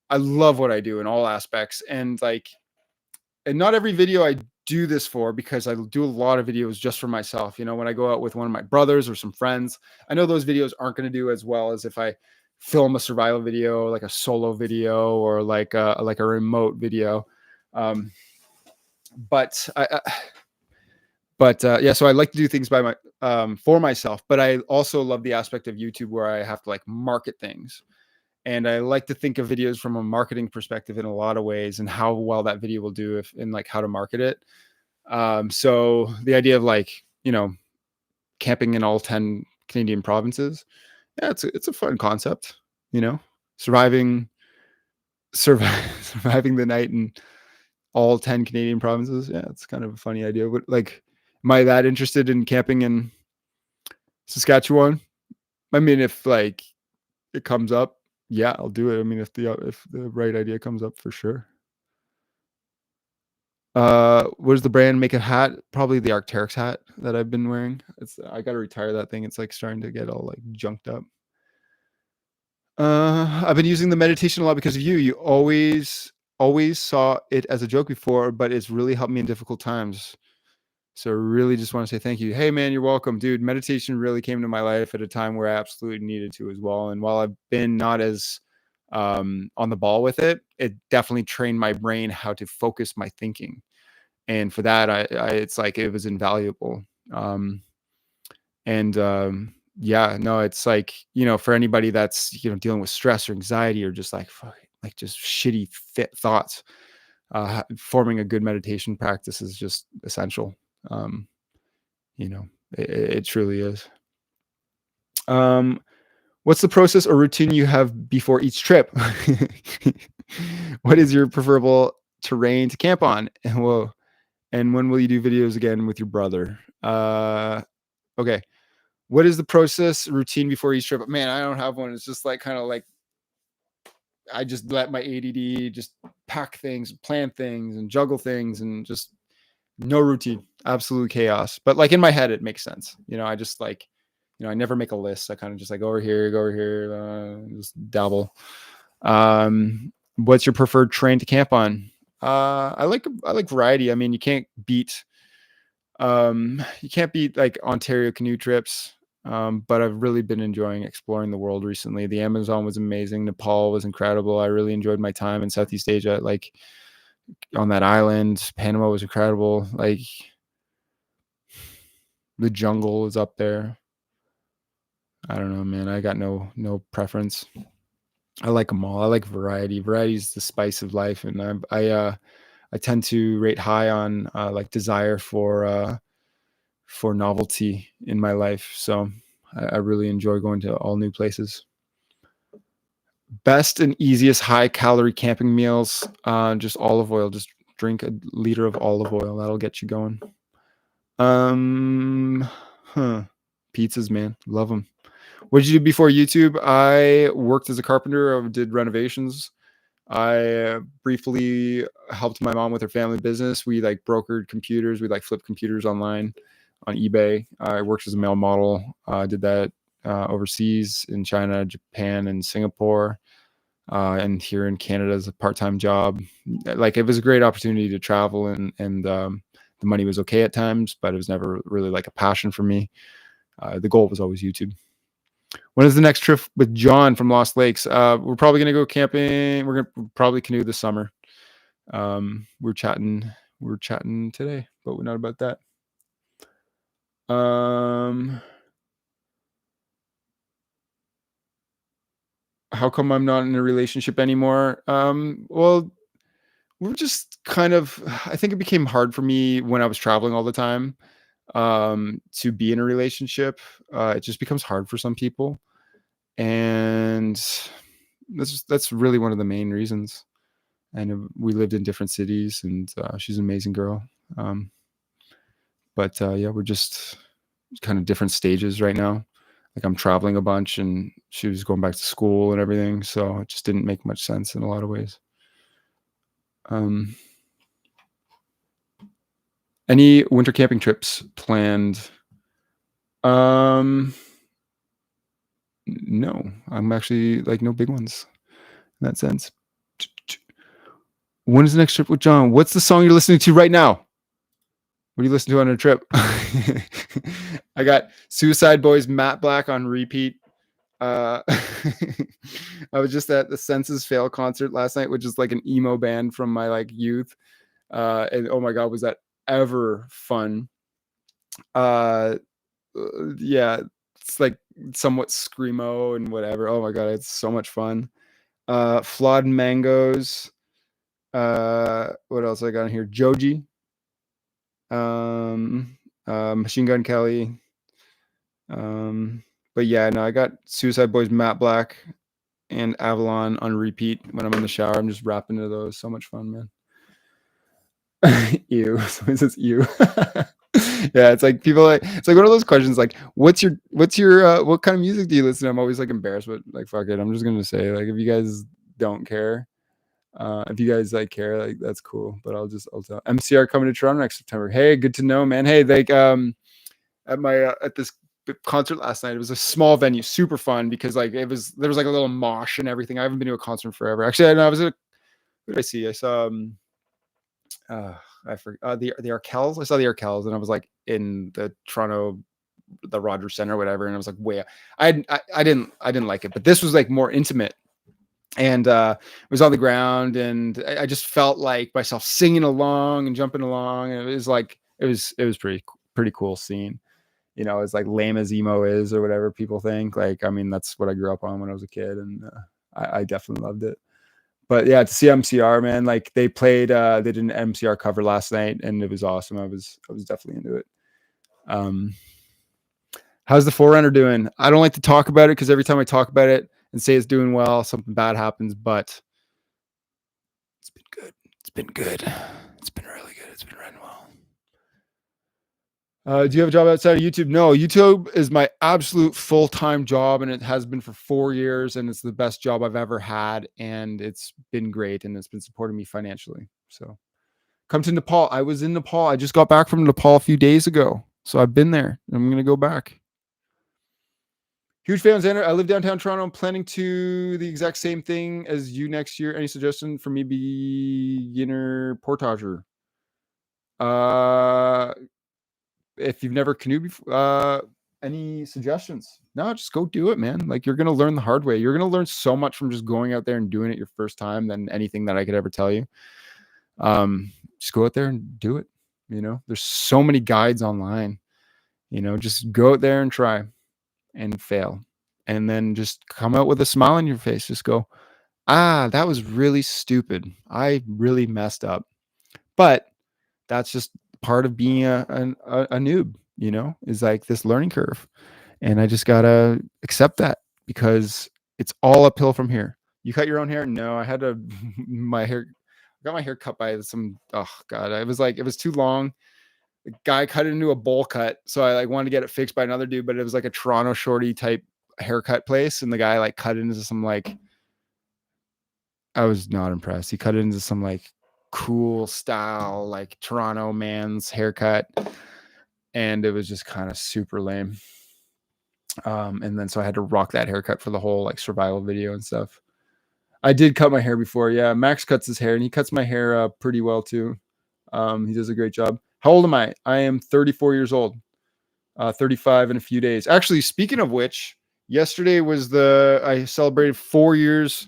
I love what I do in all aspects. And not every video I do this for, because I do a lot of videos just for myself. When I go out with one of my brothers or some friends, I know those videos aren't going to do as well as if I film a survival video, like a solo video, or like a remote video. But yeah, so I like to do things by for myself, but I also love the aspect of YouTube where I have to like market things. And I like to think of videos from a marketing perspective in a lot of ways, and how well that video will do and like how to market it. So the idea of camping in all 10 Canadian provinces, yeah, it's a fun concept, surviving the night in all 10 Canadian provinces. Yeah, it's kind of a funny idea. But like, am I that interested in camping in Saskatchewan? I mean, if like it comes up, yeah, I'll do it. I mean, if the right idea comes up, for sure. What does the brand make a hat? Probably the Arc'teryx hat that I've been wearing. I got to retire that thing. It's like starting to get all like junked up. I've been using the meditation a lot because of you. You always saw it as a joke before, but it's really helped me in difficult times. So really just want to say thank you. Hey man, you're welcome, dude. Meditation really came to my life at a time where I absolutely needed to as well. And while I've been not as on the ball with it, it definitely trained my brain how to focus my thinking. And for that, it's like it was invaluable. Yeah, no, it's like, for anybody that's, dealing with stress or anxiety or just like just shitty thoughts, forming a good meditation practice is just essential. It truly is. What's the process or routine you have before each trip? What is your preferable terrain to camp on? And when will you do videos again with your brother? Okay. What is the process routine before each trip? Man, I don't have one. It's just like kind of like I just let my ADD just pack things, plan things, and juggle things, and just no routine, absolute chaos. But like in my head, it makes sense. I just like, I never make a list. I kind of just like go over here, just dabble. What's your preferred terrain to camp on? I like variety. I mean, you can't beat You can't beat like Ontario canoe trips. But I've really been enjoying exploring the world recently. The Amazon was amazing. Nepal was incredible. I really enjoyed my time in Southeast Asia, like on that island. Panama was incredible. Like the jungle is up there. I don't know, man. I got no preference. I like them all. I like variety. Variety is the spice of life, and I tend to rate high on like desire for novelty in my life. So I really enjoy going to all new places. Best and easiest high calorie camping meals. Just olive oil. Just drink a liter of olive oil. That'll get you going. Huh. Pizzas, man. Love them. What did you do before YouTube? I worked as a carpenter. I did renovations. I briefly helped my mom with her family business. We like brokered computers. We like flipped computers online on eBay. I worked as a male model. Did that overseas in China, Japan, and Singapore, and here in Canada as a part-time job. Like it was a great opportunity to travel, and the money was okay at times, but it was never really like a passion for me. The goal was always YouTube. When is the next trip with John from Lost Lakes? We're probably going to go camping. We're going to probably canoe this summer. We're chatting today, but we're not about that. How come I'm not in a relationship anymore? Well, we're just kind of, I think it became hard for me when I was traveling all the time, to be in a relationship. It just becomes hard for some people. And that's really one of the main reasons. And we lived in different cities, and she's an amazing girl. But yeah, we're just kind of different stages right now. Like I'm traveling a bunch, and she was going back to school and everything, so it just didn't make much sense in a lot of ways. Any winter camping trips planned? No, I'm actually like no big ones in that sense. When is the next trip with John? What's the song you're listening to right now? What do you listen to on a trip? I got Suicide Boys, Matte Black on repeat. I was just at the Senses Fail concert last night, which is like an emo band from my like youth. And oh my God, was that ever fun. Yeah, it's like somewhat screamo and whatever. Oh my God, it's so much fun. Flawed Mangoes. What else I got in here? Joji. Machine Gun Kelly. But yeah, no, I got Suicide Boys, Matte Black, and Avalon on repeat when I'm in the shower. I'm just rapping to those. So much fun, man. Ew. Someone says ew. Yeah, it's like people like it's like one of those questions like what's your what kind of music do you listen to? I'm always like embarrassed, but like fuck it. I'm just gonna say like if you guys don't care, if you guys like care, like that's cool. But I'll tell MCR coming to Toronto next September. Hey, good to know, man. Hey, like at my at this concert last night, it was a small venue, super fun because like there was like a little mosh and everything. I haven't been to a concert in forever. Actually, I was at who did I see? I saw I forgot the Arkells. I saw the Arkells, and I was like in the Toronto, the Rogers Center, or whatever, and I was like, way. I didn't like it, but this was like more intimate, and it was on the ground, and I just felt like myself singing along and jumping along, and it was like it was pretty cool scene. You know, as like lame as emo is or whatever people think. Like, I mean, that's what I grew up on when I was a kid, and I definitely loved it. But yeah, to see MCR, man, like they did an MCR cover last night, and it was awesome. I was definitely into it. How's the Forerunner doing? I don't like to talk about it because every time I talk about it and say it's doing well, something bad happens. But it's been good. It's been good. It's been really good. It's been running well. Do you have a job outside of YouTube? No, YouTube is my absolute full-time job, and it has been for 4 years, and it's the best job I've ever had, and it's been great, and it's been supporting me financially. So come to Nepal. I was in Nepal. I just got back from Nepal a few days ago. So I've been there. I'm going to go back. Huge fan, Xander. I live downtown Toronto. I'm planning to the exact same thing as you next year. Any suggestion for me, beginner portager? if you've never canoed before, any suggestions? No, just go do it, man. Like, you're gonna learn the hard way. You're gonna learn so much from just going out there and doing it your first time than anything that I could ever tell you. Just go out there and do it. You know, there's so many guides online. You know, just go out there and try and fail, and then just come out with a smile on your face. Just go, that was really stupid. I really messed up. But that's just part of being a noob, you know, is like this learning curve. And I just gotta accept that, because it's all uphill from here. You cut your own hair? No, I had to my hair got my hair cut by some, oh god, it was too long. The guy cut it into a bowl cut, so I like wanted to get it fixed by another dude, but it was like a Toronto shorty type haircut place, and the guy like cut it into some like, I was not impressed. He cut it into some like cool style, like Toronto man's haircut, and it was just kind of super lame. And then so I had to rock that haircut for the whole like survival video and stuff. I did cut my hair before. Yeah, Max cuts his hair, and he cuts my hair pretty well too. He does a great job. How old am I? I am 34 years old. 35 in a few days. Actually, speaking of which, yesterday was I celebrated 4 years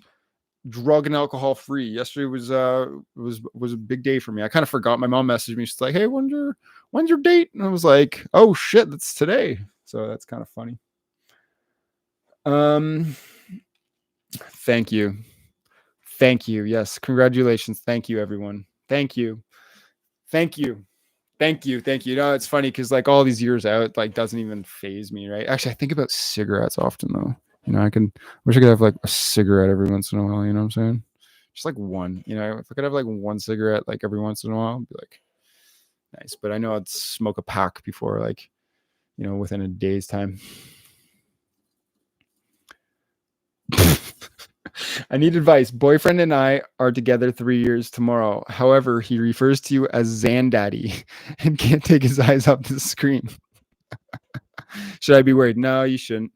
drug and alcohol free. Yesterday was a big day for me. I kind of forgot. My mom messaged me. She's like, "Hey, when's your date?" And I was like, "Oh shit, that's today." So that's kind of funny. Thank you. Yes, congratulations. Thank you, everyone. Thank you. No, it's funny because like all these years out, like doesn't even phase me, right? Actually, I think about cigarettes often though. You know, wish I could have like a cigarette every once in a while. You know what I'm saying? Just like one. You know, if I could have like one cigarette like every once in a while, I'd be like, nice. But I know I'd smoke a pack before, like, you know, within a day's time. I need advice. Boyfriend and I are together 3 years tomorrow. However, he refers to you as Zandaddy and can't take his eyes off the screen. Should I be worried? No, you shouldn't.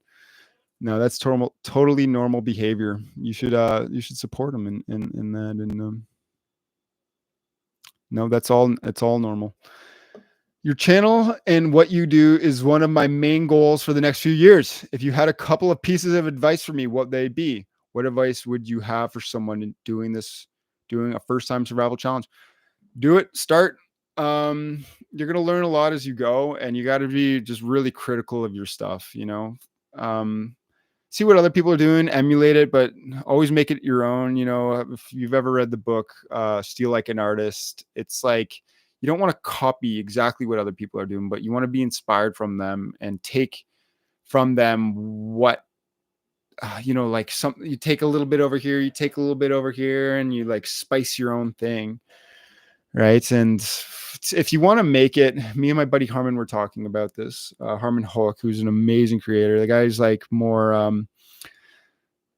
No, that's totally normal behavior. You should support him in that. And no, it's all normal. Your channel and what you do is one of my main goals for the next few years. If you had a couple of pieces of advice for me, what they'd be? What advice would you have for someone doing a first-time survival challenge? Do it. Start. You're going to learn a lot as you go, and you got to be just really critical of your stuff, you know. See what other people are doing, emulate it, but always make it your own. You know, if you've ever read the book Steal Like an Artist, it's like you don't want to copy exactly what other people are doing, but you want to be inspired from them and take from them what you know, like you take a little bit over here, you take a little bit over here, and you like spice your own thing, right? And if you want to make it, me and my buddy Harmon were talking about this. Harmon Hoek, who's an amazing creator. The guy's like more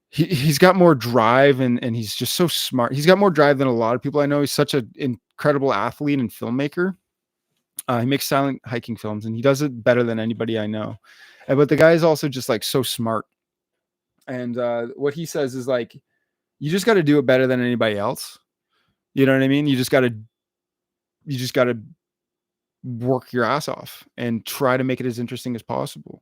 he's got more drive, and he's just so smart. He's got more drive than a lot of people I know. He's such an incredible athlete and filmmaker. He makes silent hiking films, and he does it better than anybody I know. But the guy is also just like so smart. And what he says is like, you just got to do it better than anybody else. You know what I mean? You just got to work your ass off and try to make it as interesting as possible.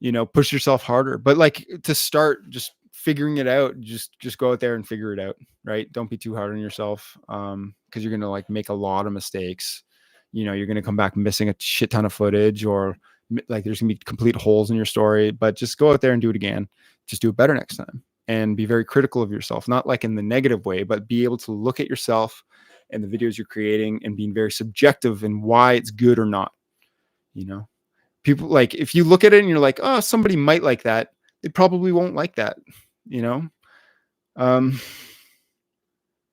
You know, push yourself harder. But like to start just figuring it out, just go out there and figure it out, right? Don't be too hard on yourself, because you're going to like make a lot of mistakes. You know, you're going to come back missing a shit ton of footage, or like there's gonna be complete holes in your story. But just go out there and do it again. Just do it better next time, and be very critical of yourself, not like in the negative way, but be able to look at yourself and the videos you're creating and being very subjective in why it's good or not. You know, people like, if you look at it and you're like, oh, somebody might like that, they probably won't like that. You know,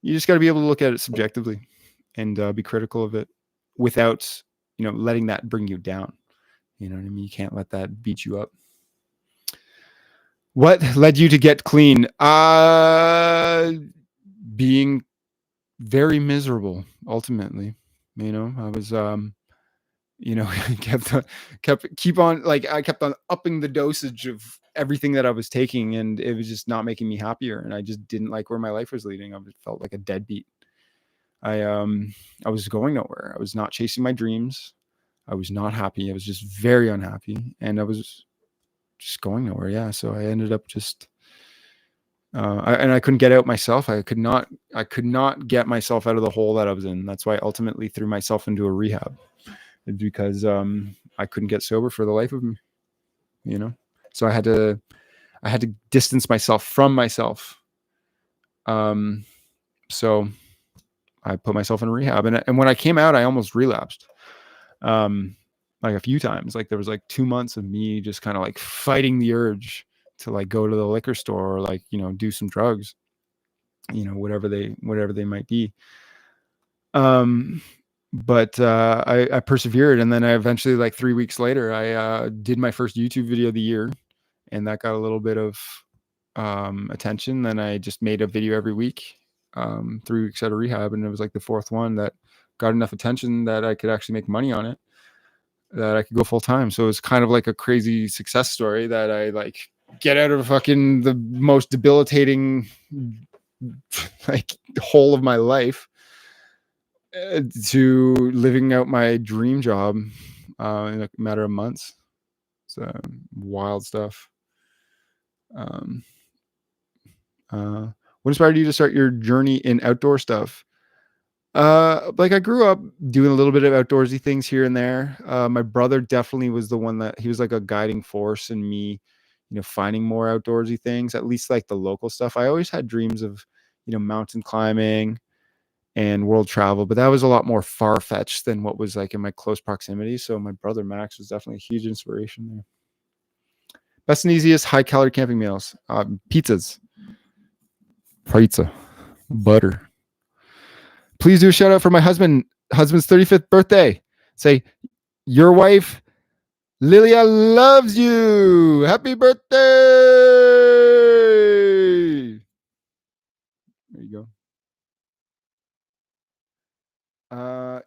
you just got to be able to look at it subjectively and be critical of it without, you know, letting that bring you down. You know what I mean? You can't let that beat you up. What led you to get clean? Being very miserable, ultimately. You know, I was, you know, kept on upping the dosage of everything that I was taking, and it was just not making me happier. And I just didn't like where my life was leading. I just felt like a deadbeat. I was going nowhere. I was not chasing my dreams. I was not happy. I was just very unhappy, and I was just going nowhere. Yeah. So I ended up just, and I couldn't get out myself. I could not get myself out of the hole that I was in. That's why I ultimately threw myself into a rehab, because I couldn't get sober for the life of me, you know? So I had to distance myself from myself. So I put myself in rehab, and when I came out, I almost relapsed. Like a few times. Like there was like 2 months of me just kind of like fighting the urge to like go to the liquor store or like, do some drugs, whatever they might be. But I persevered, and then I eventually, like 3 weeks later, I did my first YouTube video of the year, and that got a little bit of attention. Then I just made a video every week, 3 weeks out of rehab, and it was like the fourth one that got enough attention that I could actually make money on it, that I could go full time. So it was kind of like a crazy success story that I like get out of fucking the most debilitating like hole of my life, to living out my dream job in a matter of months. So wild stuff. What inspired you to start your journey in outdoor stuff? Like I grew up doing a little bit of outdoorsy things here and there. My brother definitely was the one that he was like a guiding force in me, finding more outdoorsy things, at least like the local stuff. I always had dreams of, mountain climbing and world travel, but that was a lot more far-fetched than what was like in my close proximity. So my brother Max was definitely a huge inspiration there. Best and easiest high-calorie camping meals: pizzas, pizza, butter. Please do a shout out for my husband's 35th birthday. Say, your wife Lilia loves you. Happy birthday. There you go.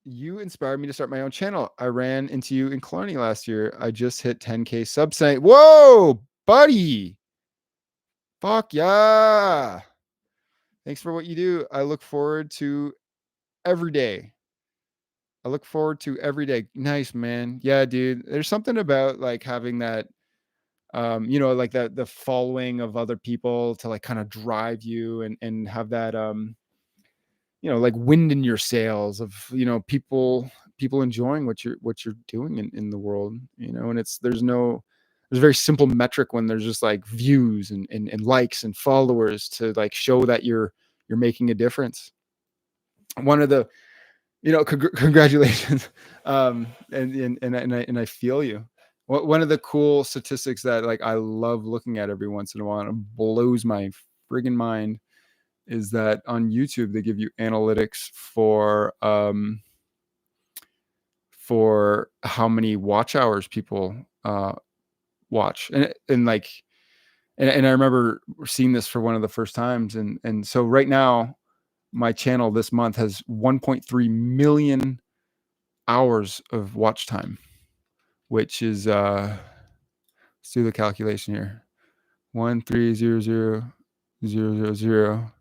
You inspired me to start my own channel. I ran into you in Killarney last year. I just hit 10K subs tonight. Whoa, buddy. Fuck yeah. Thanks for what you do. I look forward to every day. Nice, man. Yeah, dude. There's something about like having that, like that, the following of other people to like kind of drive you and have that, like wind in your sails of, people enjoying what you're doing in the world, and there's a very simple metric when there's just like views and likes and followers to like show that you're making a difference. One of the, congratulations. And I feel you. One of the cool statistics that like I love looking at every once in a while, and it blows my friggin' mind, is that on YouTube they give you analytics for how many watch hours people watch, and I remember seeing this for one of the first times, and so right now my channel this month has 1.3 million hours of watch time, which is let's do the calculation here. 1300000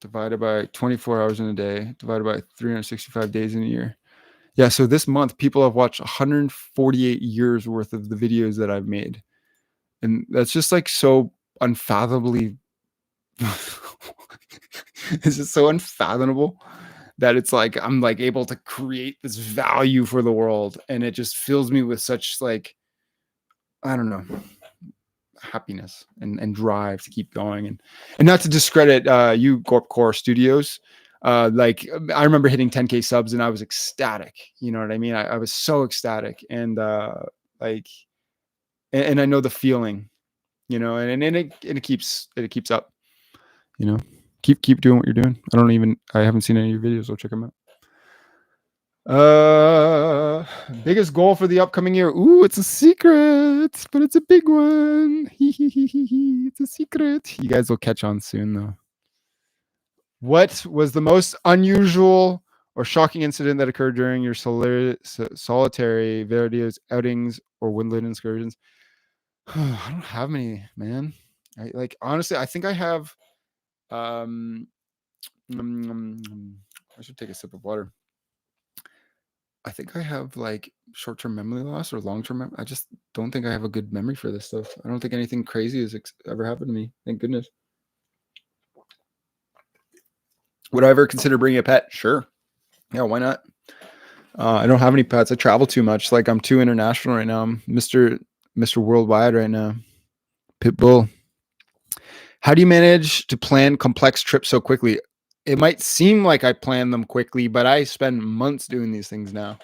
divided by 24 hours in a day, divided by 365 days in a year. Yeah, so this month people have watched 148 years worth of the videos that I've made, and that's just like so unfathomably it's just so unfathomable that it's like I'm like able to create this value for the world, and it just fills me with such like, I don't know, happiness and drive to keep going, and not to discredit you Gorp Core Studios. Like I remember hitting 10K subs and I was ecstatic. You know what I mean? I was so ecstatic, and like, and I know the feeling, and it keeps up. Keep doing what you're doing. I haven't seen any of your videos, so check them out. Biggest goal for the upcoming year. Ooh, it's a secret, but it's a big one. It's a secret. You guys will catch on soon, though. What was the most unusual or shocking incident that occurred during your solitary videos, outings, or woodland excursions? I don't have many, man. Honestly, I think I have I should take a sip of water. I think I have like short-term memory loss or long-term memory. I just don't think I have a good memory for this stuff. I don't think anything crazy has ever happened to me. Thank goodness. Would I ever consider bringing a pet? Sure. Yeah, why not? I don't have any pets. I travel too much. Like I'm too international right now. I'm Mr. Worldwide right now. Pitbull. How do you manage to plan complex trips so quickly? It might seem like I plan them quickly, but I spend months doing these things now.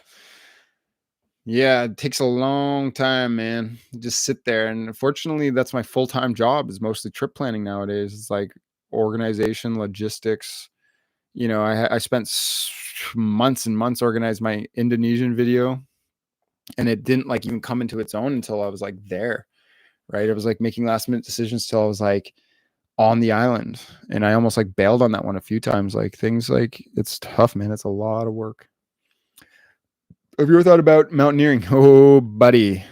Yeah, it takes a long time, man. Just sit there. And unfortunately, that's my full-time job is mostly trip planning nowadays. It's like organization, logistics. I spent months and months organizing my Indonesian video, and it didn't like even come into its own until I was like there, right? I was like making last minute decisions till I was like on the island, and I almost like bailed on that one a few times. Like things like it's tough, man. It's a lot of work. Have you ever thought about mountaineering? Oh, buddy.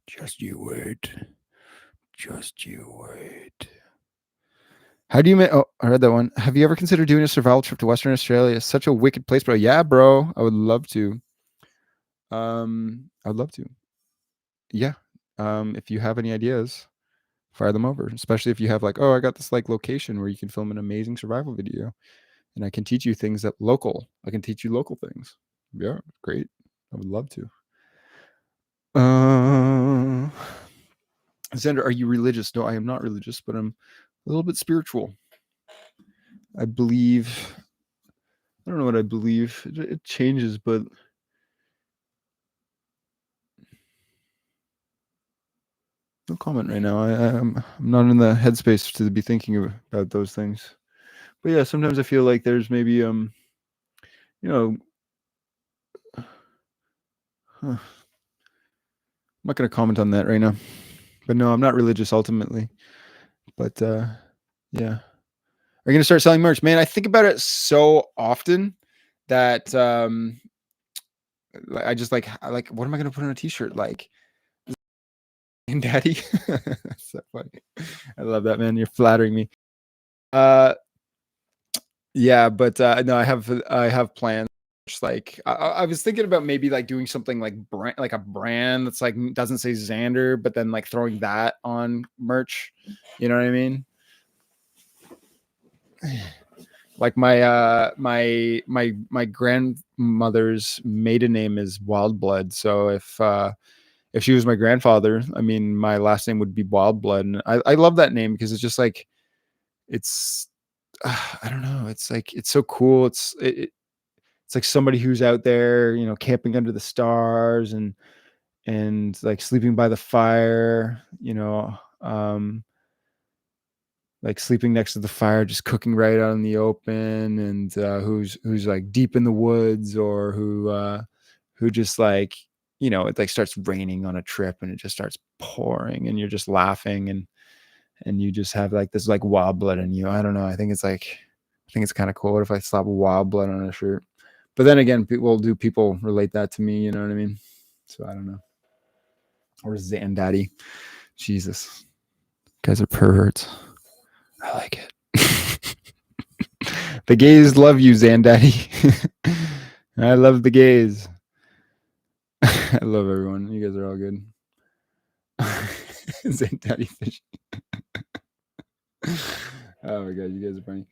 Just you wait. Just you wait. How do you oh, I read that one. Have you ever considered doing a survival trip to Western Australia? It's such a wicked place, bro. Yeah, bro. I would love to. I'd love to. Yeah. If you have any ideas, fire them over. Especially if you have like, oh, I got this like location where you can film an amazing survival video, and I can teach you things that local. I can teach you local things. Yeah, great. I would love to. Xander, are you religious? No, I am not religious, but I'm a little bit spiritual. I believe. I don't know what I believe. It changes, but no comment right now. I'm not in the headspace to be thinking about those things. But yeah, sometimes I feel like there's maybe huh. I'm not going to comment on that right now. But no, I'm not religious ultimately. But yeah. Are you going to start selling merch? Man, I think about it so often that I just like what am I going to put on a t-shirt? Like Daddy. That's so funny. I love that, man. You're flattering me. Yeah, but no, I have plans. Just like I was thinking about maybe like doing something like a brand that's like doesn't say Xander, but then like throwing that on merch. You know what I mean? Like my grandmother's maiden name is Wildblood. So if she was my grandfather, I mean, my last name would be Wildblood, and I love that name because it's just like it's I don't know, it's like it's so cool. It's like somebody who's out there, camping under the stars and like sleeping by the fire, like sleeping next to the fire, just cooking right out in the open, and who's like deep in the woods, or who just like, it like starts raining on a trip and it just starts pouring and you're just laughing and you just have like this like wild blood in you. I don't know. I think it's kind of cool if I slap wild blood on a shirt. But then again, people relate that to me, you know what I mean? So I don't know. Or Xandaddy. Jesus. Guys are perverts. I like it. The gays love you, Xandaddy. I love the gays. I love everyone. You guys are all good. Xandaddy fish. Oh my god, you guys are funny.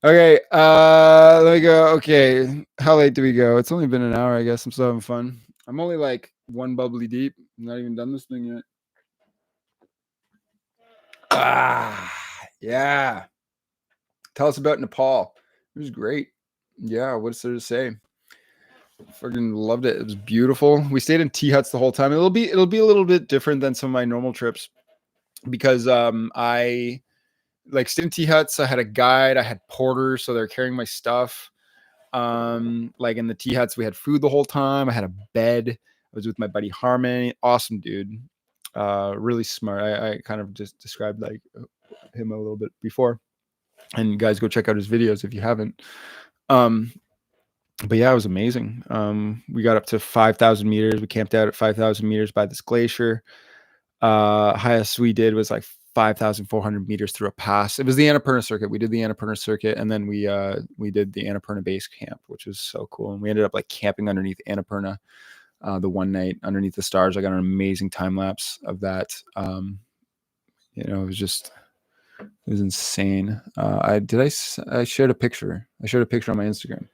Okay, let me go. Okay, how late do we go? It's only been an hour, I guess. I'm still having fun. I'm only like one bubbly deep. I'm not even done this thing yet. Yeah. Tell us about Nepal. It was great. Yeah, what's there to say? Fucking loved it. It was beautiful. We stayed in tea huts the whole time. It'll be a little bit different than some of my normal trips because I like stayed in tea huts. I had a guide. I had porters, so they're carrying my stuff. Like in the tea huts, we had food the whole time. I had a bed. I was with my buddy Harmon. Awesome dude. Really smart. I kind of just described like him a little bit before. And you guys go check out his videos if you haven't. But yeah, it was amazing. We got up to 5,000 meters. We camped out at 5,000 meters by this glacier. Highest we did was like 5,400 meters through a pass. It was the Annapurna circuit. We did the Annapurna circuit, and then we did the Annapurna base camp, which was so cool. And we ended up like camping underneath Annapurna the one night underneath the stars. I got an amazing time lapse of that. It was insane. I shared a picture. I shared a picture on my Instagram.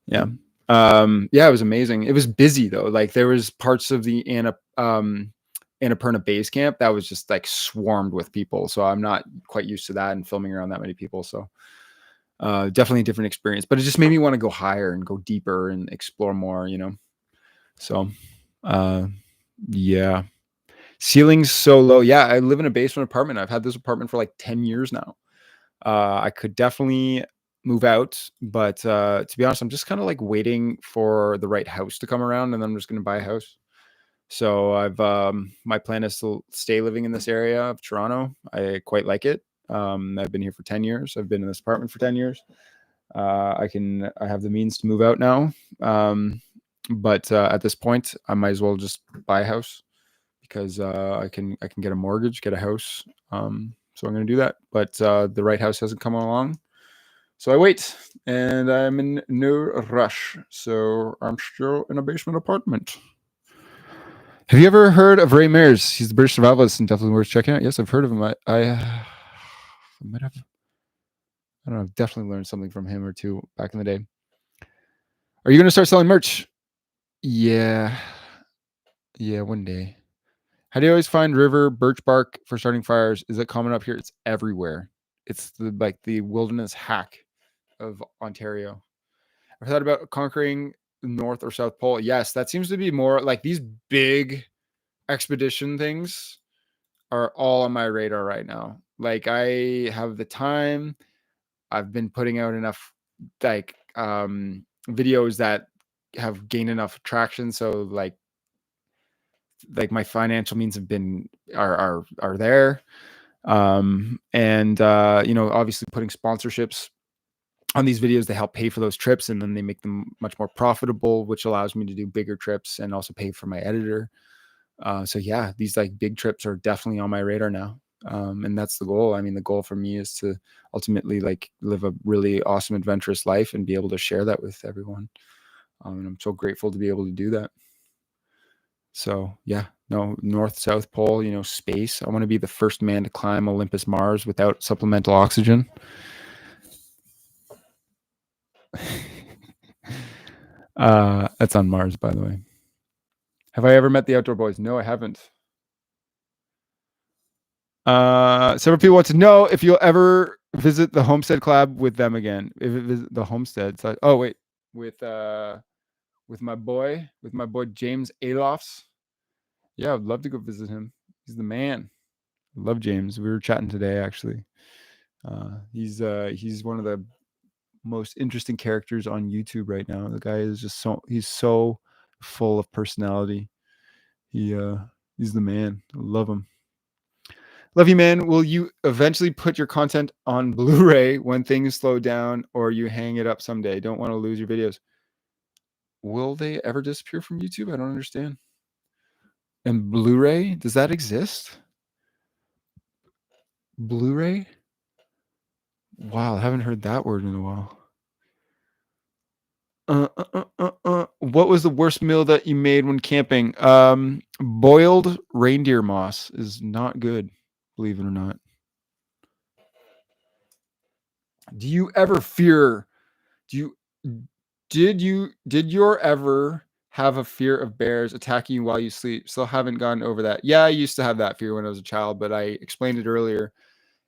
Yeah. It was amazing. It was busy though. Like there was parts of the Annapurna base camp that was just like swarmed with people. So I'm not quite used to that and filming around that many people. So definitely a different experience, but it just made me want to go higher and go deeper and explore more, So yeah. Ceiling's so low. Yeah, I live in a basement apartment. I've had this apartment for like 10 years now. I could definitely move out, but to be honest, I'm just kind of like waiting for the right house to come around, and then I'm just going to buy a house. So my plan is to stay living in this area of Toronto. I quite like it. I've been here for 10 years. I've been in this apartment for 10 years. I have the means to move out now. But at this point, I might as well just buy a house because I can get a mortgage, get a house. So I'm going to do that. But the right house hasn't come along. So I wait, and I'm in no rush. So I'm still in a basement apartment. Have you ever heard of Ray Mears? He's the British survivalist and definitely worth checking out. Yes, I've heard of him. I might have. I don't know. I've definitely learned something from him or two back in the day. Are you going to start selling merch? Yeah. Yeah, one day. How do you always find river birch bark for starting fires? Is it common up here? It's everywhere. It's the wilderness hack of Ontario. I've thought about conquering the North or South Pole. Yes, that seems to be more like these big expedition things are all on my radar right now. Like I have the time. I've been putting out enough like videos that have gained enough traction. So like my financial means have been are there. And obviously putting sponsorships on these videos, they help pay for those trips, and then they make them much more profitable, which allows me to do bigger trips and also pay for my editor. So yeah, these like big trips are definitely on my radar now. And that's the goal. I mean, the goal for me is to ultimately like live a really awesome, adventurous life and be able to share that with everyone. And I'm so grateful to be able to do that. So yeah, no, North, South Pole, space. I want to be the first man to climb Olympus Mars without supplemental oxygen. That's on Mars, by the way. Have I ever met the Outdoor Boys? No, I haven't. Several people want to know if you'll ever visit the Homestead Club with them again. If it visit the Homestead, so, with my boy James Alofs. Yeah, I'd love to go visit him. He's the man. I love James. We were chatting today, actually. He's one of the most interesting characters on YouTube right now. The guy is just he's so full of personality. He's the man. I love him. Love you, man. Will you eventually put your content on Blu-ray when things slow down, or you hang it up someday? Don't want to lose your videos. Will they ever disappear from YouTube? I don't understand. And Blu-ray, does that exist? Blu-ray? Wow, I haven't heard that word in a while. What was the worst meal that you made when camping? Boiled reindeer moss is not good, believe it or not. Do you ever fear? Did you ever have a fear of bears attacking you while you sleep? Still haven't gotten over that. Yeah, I used to have that fear when I was a child, but I explained it earlier.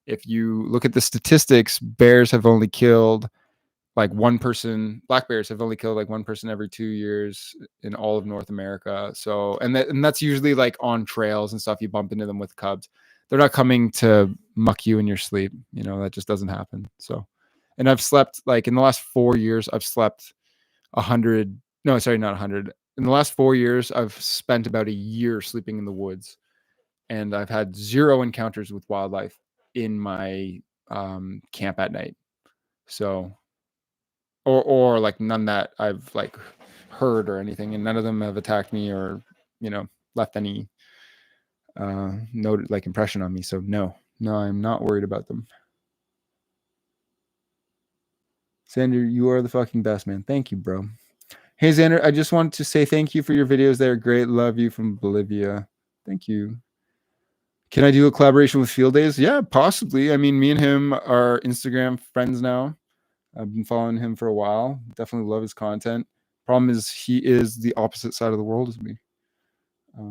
If you look at the statistics, bears have only killed like one person. Black bears have only killed like one person every 2 years in all of North America. So, and that's usually like on trails and stuff. You bump into them with cubs. They're not coming to muck you in your sleep. That just doesn't happen. So, and I've slept like in the last 4 years, I've slept 100. No, sorry, not 100. In the last 4 years, I've spent about a year sleeping in the woods, and I've had 0 encounters with wildlife in my camp at night. So, or like none that I've like heard or anything, and none of them have attacked me or left any note like impression on me. So no, No, I'm not worried about them. Xander, you are the fucking best, man. Thank you, bro. Hey, Xander, I just wanted to say thank you for your videos. They're great. Love you from Bolivia. Thank you. Can I do a collaboration with Field Days? Yeah, possibly. I mean, me and him are Instagram friends now. I've been following him for a while. Definitely love his content. Problem is, he is the opposite side of the world as me.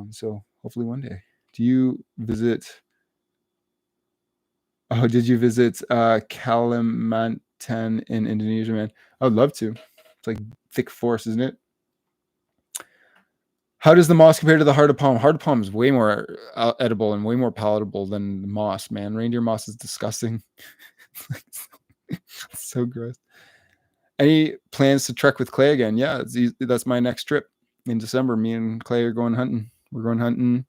So hopefully one day. Do you visit? Oh, did you visit Kalimantan in Indonesia, man? I would love to. It's like thick forest, isn't it? How does the moss compare to the heart of palm? Heart of palm is way more edible and way more palatable than the moss, man. Reindeer moss is disgusting. So gross. Any plans to trek with Clay again? Yeah, that's my next trip in December. Me and Clay are going hunting. We're going hunting.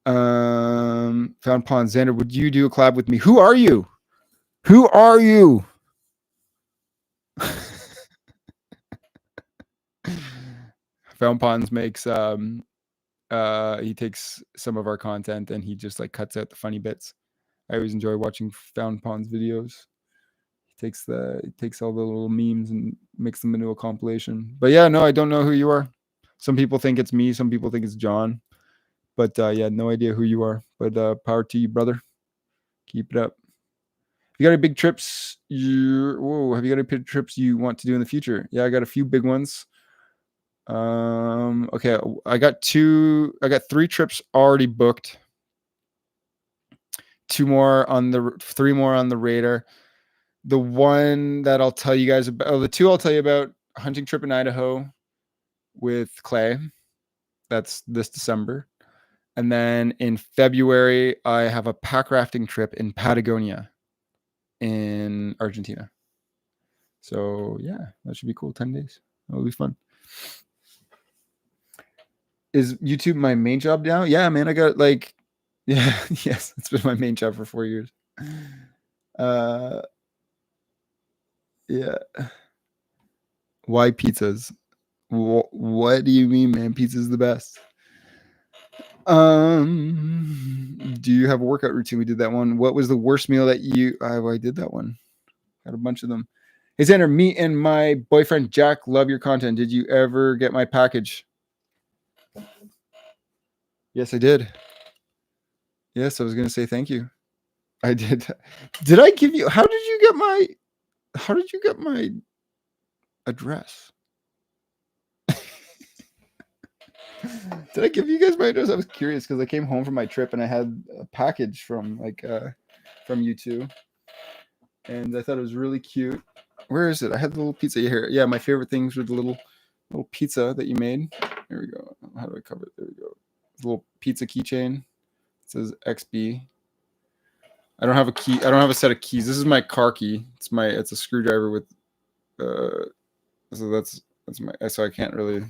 Found Pond. Xander, would you do a collab with me? Who are you? Who are you? Found Ponds makes he takes some of our content and he just like cuts out the funny bits. I always enjoy watching Found Ponds videos. He takes all the little memes and makes them into a compilation. But yeah, no, I don't know who you are. Some people think it's me, some people think it's John. But yeah, no idea who you are. But power to you, brother. Keep it up. You got any big trips? Have you got any big trips you want to do in the future? Yeah, I got a few big ones. Okay, I got 3 trips already booked. 3 more on the radar. The one that I'll tell you guys about, the 2 I'll tell you about: hunting trip in Idaho with Clay. That's this December. And then in February, I have a pack rafting trip in Patagonia in Argentina. So yeah, that should be cool. 10 days. That'll be fun. Is YouTube my main job now? Yeah, man, I got like, yeah, yes, it's been my main job for 4 years. Yeah. Why pizzas? What do you mean, man? Pizza's the best. Do you have a workout routine? We did that one. What was the worst meal that you? I did that one. Got a bunch of them. Hey, Xander, me and my boyfriend Jack love your content. Did you ever get my package? Yes, I did. Yes, I was going to say thank you. I did. Did I give you? How did you get my address? Did I give you guys my address? I was curious because I came home from my trip and I had a package from from you two, and I thought it was really cute. Where is it? I had the little pizza here. Yeah, my favorite things were the little pizza that you made. There we go. How do I cover it? There we go. The little pizza keychain. It says XB. I don't have a key. I don't have a set of keys. This is my car key. It's a screwdriver with so that's my, so I can't really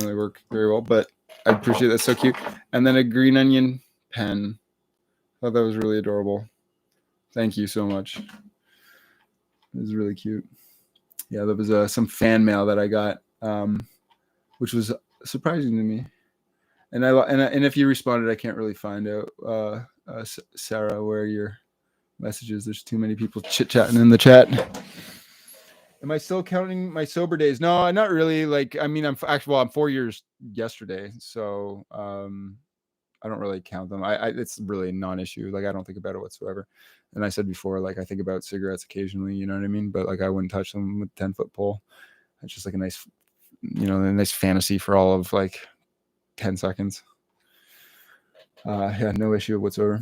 work very well, but I appreciate that. It's so cute. And then a green onion pen. I thought that was really adorable. Thank you so much. It was really cute. Yeah, that was some fan mail that I got, which was surprising to me. And if you responded, I can't really find out, Sarah, where your message is. There's too many people chit-chatting in the chat. Am I still counting my sober days? No, not really. Like, I mean, I'm 4 years yesterday, so I don't really count them. It's really a non-issue. Like, I don't think about it whatsoever. And I said before, like, I think about cigarettes occasionally, you know what I mean? But like, I wouldn't touch them with a 10-foot pole. It's just like a nice fantasy for all of like 10 seconds. Yeah, no issue whatsoever.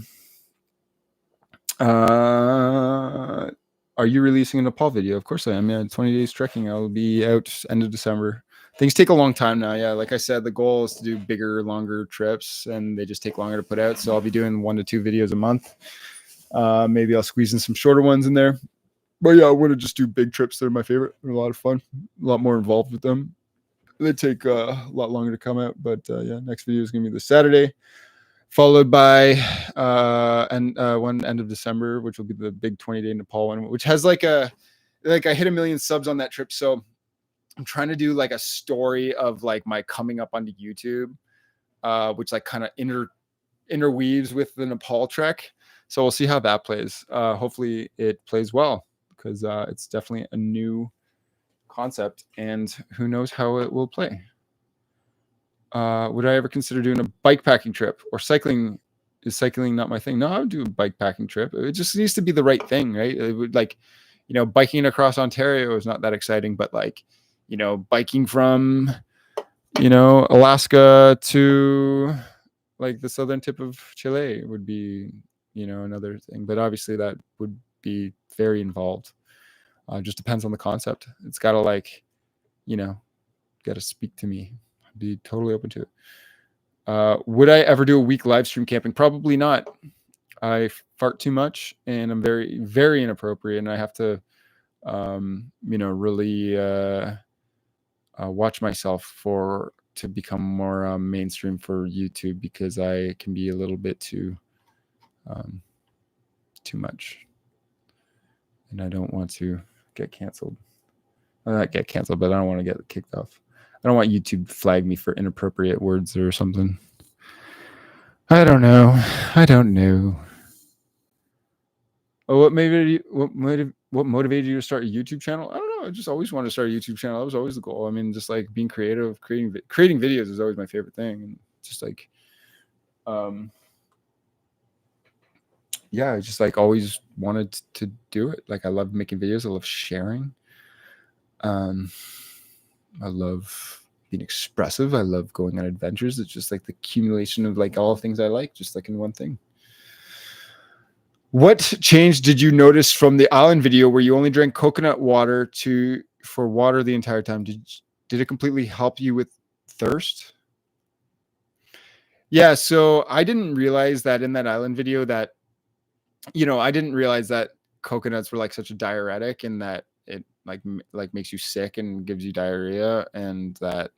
Are you releasing a Nepal video? Of course I am. Yeah, 20 days trekking. I'll be out end of December. Things take a long time now. Yeah, like I said, the goal is to do bigger, longer trips, and they just take longer to put out. So I'll be doing 1 to 2 videos a month. Maybe I'll squeeze in some shorter ones in there. But yeah, I want to just do big trips. They're my favorite. They're a lot of fun. A lot more involved with them. They take a lot longer to come out. But yeah, next video is going to be this Saturday, followed by one end of December, which will be the big 20-day Nepal one, which has I hit 1 million subs on that trip. So I'm trying to do like a story of like my coming up onto YouTube, which like kind of interweaves with the Nepal trek. So we'll see how that plays. Hopefully it plays well, because it's definitely a new concept, and who knows how it will play. Would I ever consider doing a bike packing trip, or cycling? Is cycling not my thing? No, I would do a bike packing trip. It just needs to be the right thing, right? It would, like, biking across Ontario is not that exciting, but like, biking from, Alaska to like the southern tip of Chile would be, another thing. But obviously that would be very involved. Just depends on the concept. It's got to got to speak to me. I'd be totally open to it. Would I ever do a week live stream camping? Probably not. I fart too much, and I'm very, very inappropriate, and I have to, really watch myself to become more mainstream for YouTube, because I can be a little bit too much, and I don't want to get canceled. Well, not get canceled, but I don't want to get kicked off. I don't want YouTube to flag me for inappropriate words or something. I don't know. Oh, what motivated you to start a YouTube channel? I don't know. I just always wanted to start a YouTube channel. That was always the goal. I mean, just like being creative, creating videos is always my favorite thing. And just like, yeah, I just like always wanted to do it. Like, I love making videos. I love sharing. I love being expressive. I love going on adventures. It's just like the accumulation of like all the things I like, just like in one thing. What change did you notice from the island video where you only drank coconut water for water the entire time? Did it completely help you with thirst? Yeah, so I didn't realize that in that island video that, I didn't realize that coconuts were like such a diuretic, and that it like makes you sick and gives you diarrhea, and that.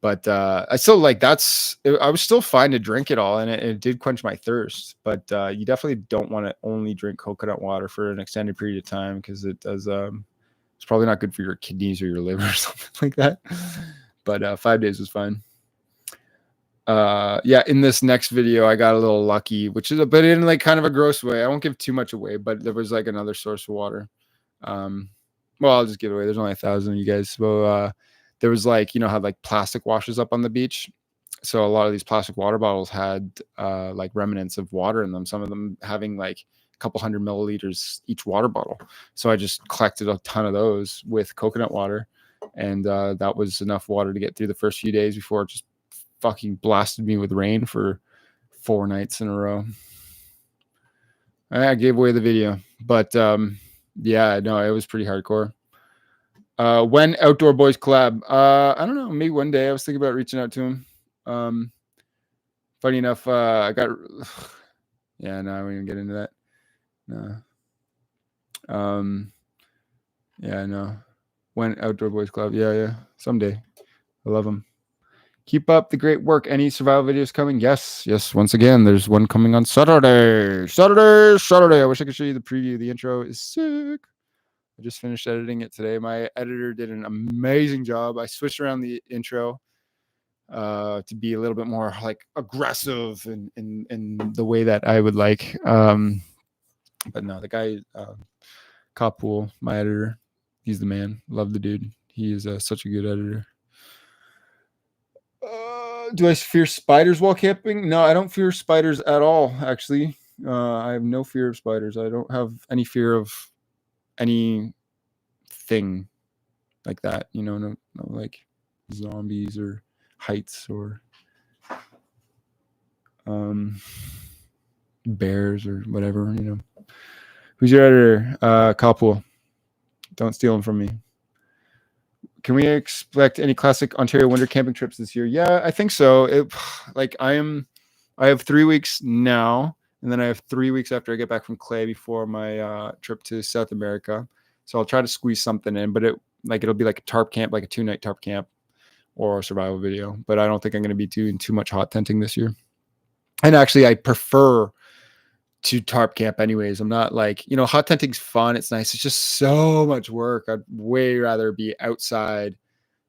But I still like I was still fine to drink it all, and it did quench my thirst. But you definitely don't want to only drink coconut water for an extended period of time, because it does. It's probably not good for your kidneys or your liver or something like that. But 5 days was fine. Yeah, in this next video, I got a little lucky, but in like kind of a gross way. I won't give too much away, but there was like another source of water. Well, I'll just give it away. There's only 1,000 of you guys. So there was like, had like plastic washes up on the beach. So a lot of these plastic water bottles had like remnants of water in them. Some of them having like a couple 100 milliliters each water bottle. So I just collected a ton of those with coconut water. And that was enough water to get through the first few days before it just fucking blasted me with rain for 4 nights in a row. I gave away the video, but yeah, no, it was pretty hardcore. When Outdoor Boys collab? I don't know. Maybe one day. I was thinking about reaching out to him. Funny enough, I got. Yeah, no, I won't even get into that. No. Yeah, no. When Outdoor Boys collab? Yeah. Someday. I love him. Keep up the great work. Any survival videos coming? Yes. Once again, there's one coming on Saturday. I wish I could show you the preview. The intro is sick. I just finished editing it today. My editor did an amazing job. I switched around the intro to be a little bit more like aggressive in the way that I would like. But no, the guy, Kapool, my editor, he's the man. Love the dude. He is such a good editor. Do I fear spiders while camping? No, I don't fear spiders at all, actually. I have no fear of spiders. I don't have any fear of anything like that. No like zombies or heights or bears or whatever. Who's your editor? Kapool. Don't steal them from me. Can we expect any classic Ontario winter camping trips this year? Yeah, I think so. I have 3 weeks now, and then I have 3 weeks after I get back from Clay before my trip to South America. So I'll try to squeeze something in, but it'll be like a tarp camp, like a 2-night tarp camp or a survival video. But I don't think I'm going to be doing too much hot tenting this year. And actually, I prefer to tarp camp anyways. I'm not like, hot tenting's fun. It's nice. It's just so much work. I'd way rather be outside,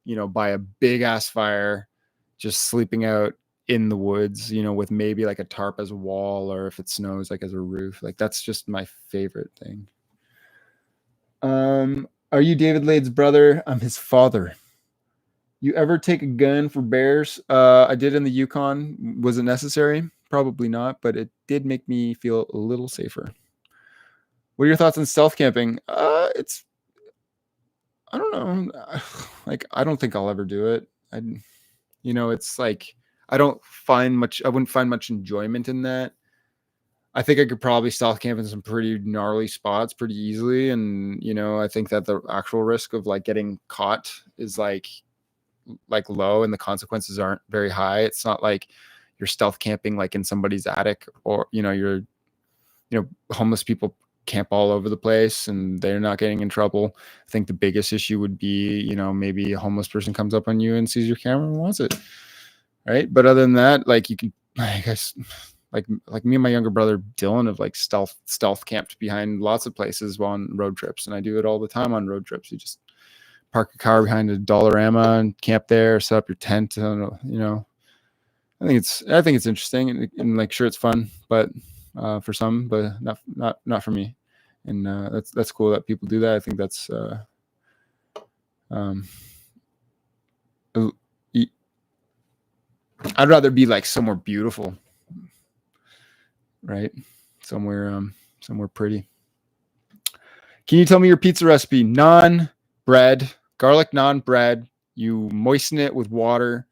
by a big ass fire, just sleeping out in the woods, you know, with maybe like a tarp as a wall, or if it snows, like as a roof. Like that's just my favorite thing. Are you David Lade's brother? I'm his father. You ever take a gun for bears? I did in the Yukon. Was it necessary? Probably not, but it did make me feel a little safer. What are your thoughts on stealth camping? It's, I don't know. Like, I don't think I'll ever do it. You know, it's like, I wouldn't find much enjoyment in that. I think I could probably stealth camp in some pretty gnarly spots pretty easily. And, you know, I think that the actual risk of like getting caught is like low, and the consequences aren't very high. It's not like you're stealth camping like in somebody's attic, or, you know, homeless people camp all over the place and they're not getting in trouble. I think the biggest issue would be, you know, maybe a homeless person comes up on you and sees your camera and wants it. Right. But other than that, like you can, I guess, like me and my younger brother Dylan have like stealth camped behind lots of places while on road trips, and I do it all the time on road trips. You just park a car behind a Dollarama and camp there, set up your tent. I don't know, you know, I think it's interesting, and like, sure, it's fun, but for some, but not for me. And that's cool that people do that. I think that's I'd rather be like somewhere beautiful, right? Somewhere pretty. Can you tell me your pizza recipe? Naan bread, garlic naan bread. You moisten it with water,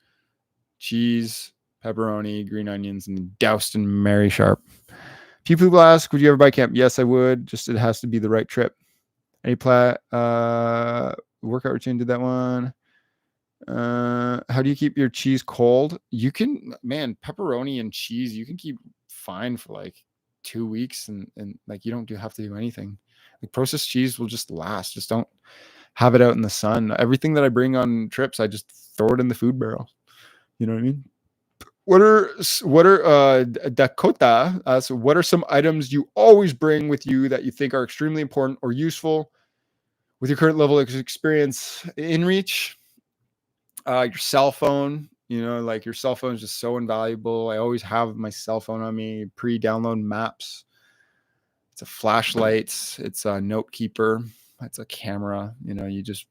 cheese, pepperoni, green onions, and doused in Mary Sharp. Few people ask, would you ever bike camp? Yes, I would. Just it has to be the right trip. Any workout routine? Did that one. How do you keep your cheese cold? You can, man, pepperoni and cheese, you can keep fine for like 2 weeks, and like you don't have to do anything. Like processed cheese will just last. Just don't have it out in the sun. Everything that I bring on trips, I just throw it in the food barrel. You know what I mean? What are Dakota? So what are some items you always bring with you that you think are extremely important or useful with your current level of experience? In reach, your cell phone. You know, like your cell phone is just so invaluable. I always have my cell phone on me. Pre-download maps. It's a flashlight. It's a note keeper. It's a camera. You know,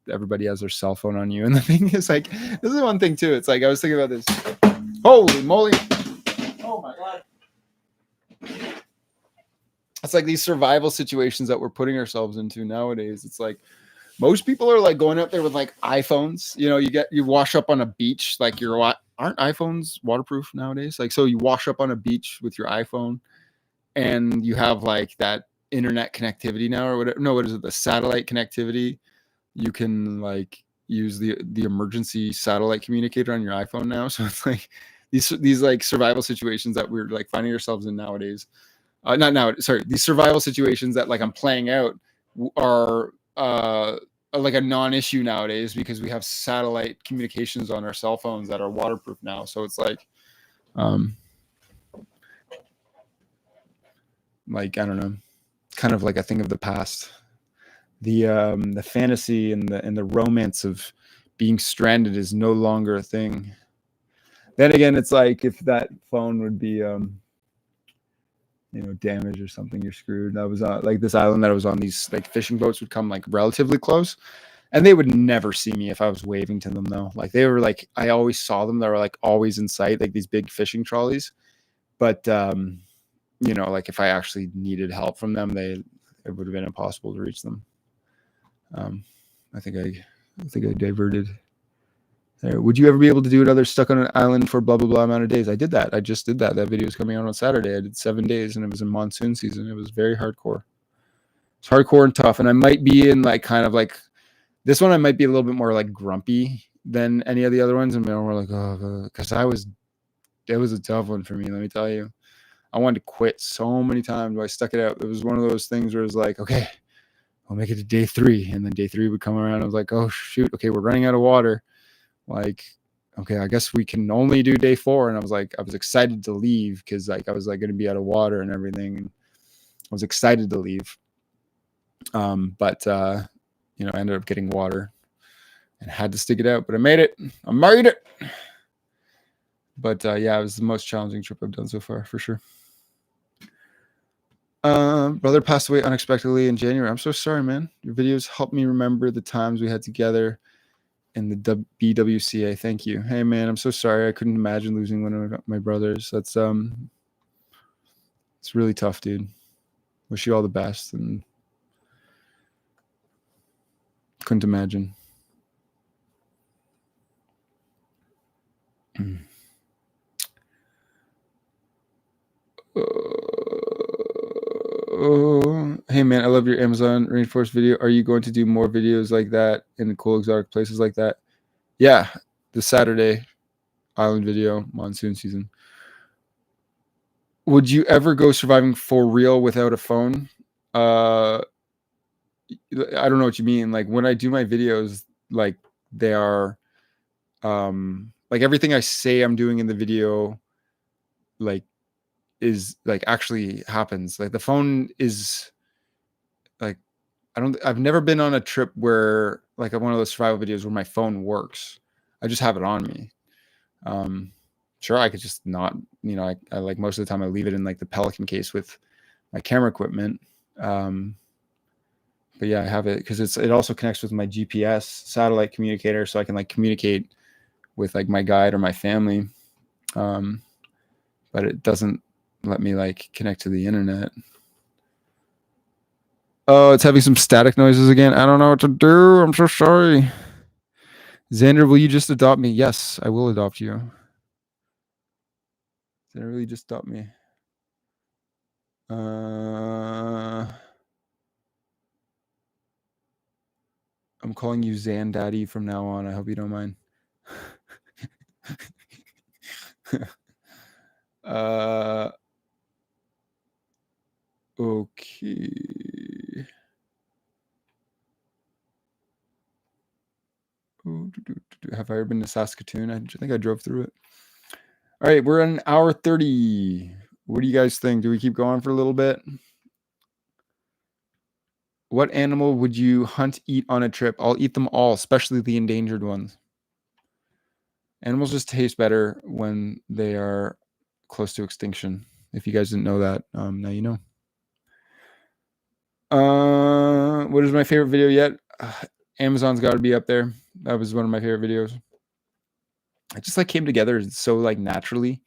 everybody has their cell phone on you. And the thing is, like, this is one thing too. It's like I was thinking about this. Holy moly. Oh my God. It's like these survival situations that we're putting ourselves into nowadays. It's like most people are like going out there with like iPhones. You know, you wash up on a beach, like aren't iPhones waterproof nowadays? Like, so you wash up on a beach with your iPhone and you have like that internet connectivity now, or whatever. No, what is it? The satellite connectivity. You can like use the emergency satellite communicator on your iPhone now. So it's like these like survival situations that we're like finding ourselves in nowadays. These survival situations that like I'm playing out are like a non-issue nowadays because we have satellite communications on our cell phones that are waterproof now. So it's like I don't know, kind of like a thing of the past. The fantasy and the romance of being stranded is no longer a thing. Then again, it's like if that phone would be damaged or something, you're screwed. That was like this island that I was on, these like fishing boats would come like relatively close, and they would never see me if I was waving to them though. Like they were like, I always saw them. They were like always in sight, like these big fishing trolleys. But like if I actually needed help from them, it would have been impossible to reach them. I think I diverted there. Would you ever be able to do another stuck on an island for blah blah blah amount of days? I did that. I just did that. That video is coming out on Saturday. I did 7 days, and it was in monsoon season. It was very hardcore. It's hardcore and tough. And I might be in like kind of like this one. I might be a little bit more like grumpy than any of the other ones, and more like, oh, because it was a tough one for me. Let me tell you, I wanted to quit so many times, but I stuck it out. It was one of those things where it was like, okay, I'll make it to day 3. And then day 3 would come around. I was like, oh, shoot. Okay, we're running out of water. Like, okay, I guess we can only do day 4. And I was excited to leave because like I was like going to be out of water and everything. And I was excited to leave. But I ended up getting water and had to stick it out. But I made it. I made it. But yeah, it was the most challenging trip I've done so far, for sure. Brother passed away unexpectedly in January. I'm so sorry, man. Your videos helped me remember the times we had together in the BWCA. Thank you. Hey, man, I'm so sorry. I couldn't imagine losing one of my brothers. That's it's really tough, dude. Wish you all the best, and couldn't imagine. Oh, hey man, I love your Amazon rainforest video. Are you going to do more videos like that in cool exotic places like that? Yeah, the Saturday island video, monsoon season. Would you ever go surviving for real without a phone? I don't know what you mean. Like when I do my videos, like they are like everything I say I'm doing in the video like is like actually happens. Like the phone is like I've never been on a trip where like one of those survival videos where my phone works. I just have it on me. Sure, I could just not, I like most of the time I leave it in like the Pelican case with my camera equipment. But yeah, I have it because it also connects with my GPS satellite communicator, so I can like communicate with like my guide or my family. But it doesn't let me like connect to the internet. Oh, it's having some static noises again. I don't know what to do. I'm so sorry. Xander, will you just adopt me? Yes, I will adopt you. Xander, will you just adopt me? I'm calling you Zan Daddy from now on. I hope you don't mind. Okay. Have I ever been to Saskatoon? I think I drove through it. All right, we're in hour 30. What do you guys think? Do we keep going for a little bit? What animal would you hunt, eat on a trip? I'll eat them all, especially the endangered ones. Animals just taste better when they are close to extinction. If you guys didn't know that, now you know. What is my favorite video yet? Amazon's got to be up there. That was one of my favorite videos. It just like came together so like naturally.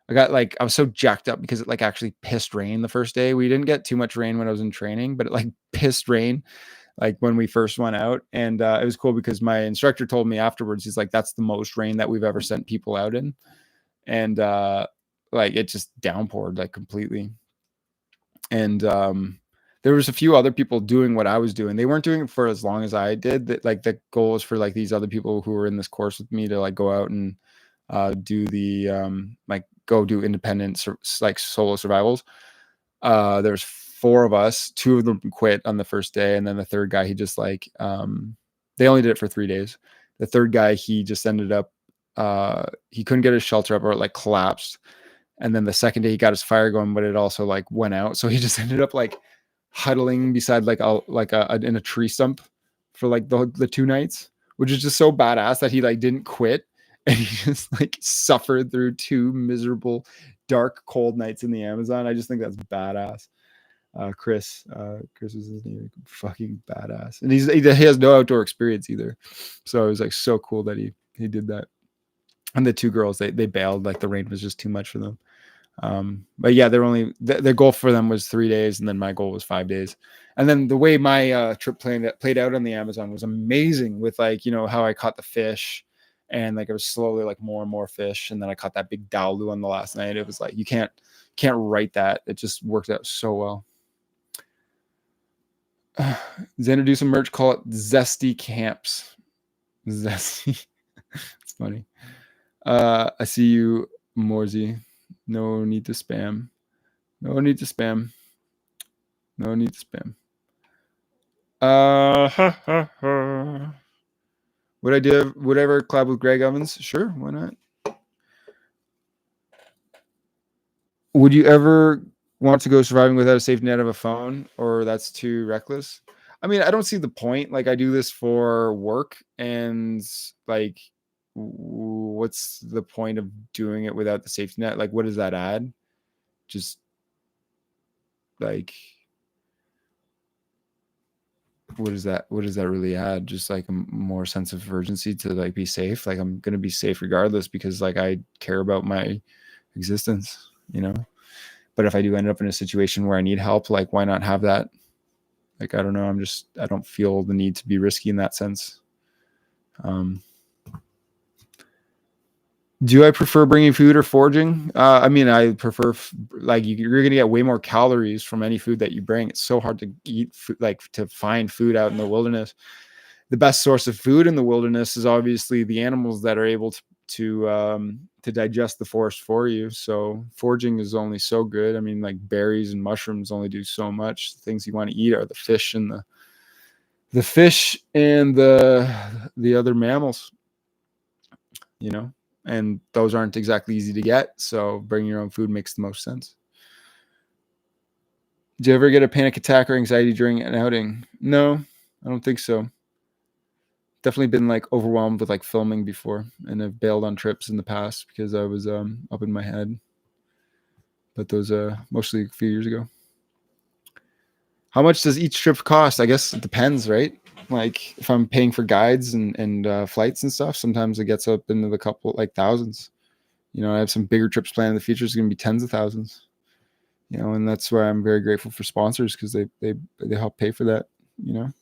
I was so jacked up because it like actually pissed rain the first day. We didn't get too much rain when I was in training, but it like pissed rain like when we first went out. And it was cool because my instructor told me afterwards, he's like, that's the most rain that we've ever sent people out in. And like it just downpoured like completely. And there was a few other people doing what I was doing. They weren't doing it for as long as I did. That like the goal was for like these other people who were in this course with me to like go out and do the like go do independent like solo survivals. There's 4 of us. 2 of them quit on the first day, and then the third guy, he just like they only did it for 3 days. The third guy, he just ended up he couldn't get his shelter up, or it like collapsed. And then the second day he got his fire going, but it also like went out. So he just ended up like huddling beside like a in a tree stump for like the 2 nights, which is just so badass that he like didn't quit. And he just like suffered through 2 miserable, dark, cold nights in the Amazon. I just think that's badass. Chris is his name. Fucking badass. And he has no outdoor experience either. So it was like so cool that he did that. And the 2 girls, they bailed, like the rain was just too much for them. But yeah, their goal for them was 3 days, and then my goal was 5 days. And then the way my trip played out on the Amazon was amazing, with like, how I caught the fish, and like it was slowly like more and more fish, and then I caught that big dalu on the last night. It was like you can't write that. It just worked out so well. Xander, do some merch, call it Zesty Camps. Zesty. It's funny. I see you, Morsey. No need to spam. No need to spam. No need to spam. Would I do whatever collab with Greg Evans? Sure, why not? Would you ever want to go surviving without a safety net of a phone, or that's too reckless? I mean, I don't see the point. Like, I do this for work, and like what's the point of doing it without the safety net? Like, what does that add? Just like, what does that really add? Just like a more sense of urgency to like be safe. Like, I'm going to be safe regardless because like I care about my existence, you know? But if I do end up in a situation where I need help, like, why not have that? Like, I don't know. I don't feel the need to be risky in that sense. Do I prefer bringing food or foraging? I mean, I prefer like you're gonna get way more calories from any food that you bring. It's so hard to eat food, like to find food out in the wilderness. The best source of food in the wilderness is obviously the animals that are able to digest the forest for you. So foraging is only so good. I mean, like berries and mushrooms only do so much. The things you want to eat are the fish and the other mammals, you know, and those aren't exactly easy to get. So bringing your own food makes the most sense. Do you ever get a panic attack or anxiety during an outing? No, I don't think so. Definitely been like overwhelmed with like filming before, and I've bailed on trips in the past because I was up in my head. But those mostly a few years ago. How much does each trip cost? I guess it depends, right? Like if I'm paying for guides and flights and stuff, sometimes it gets up into the couple like thousands. You know, I have some bigger trips planned in the future. It's going to be tens of thousands. You know, and that's why I'm very grateful for sponsors because they help pay for that. You know,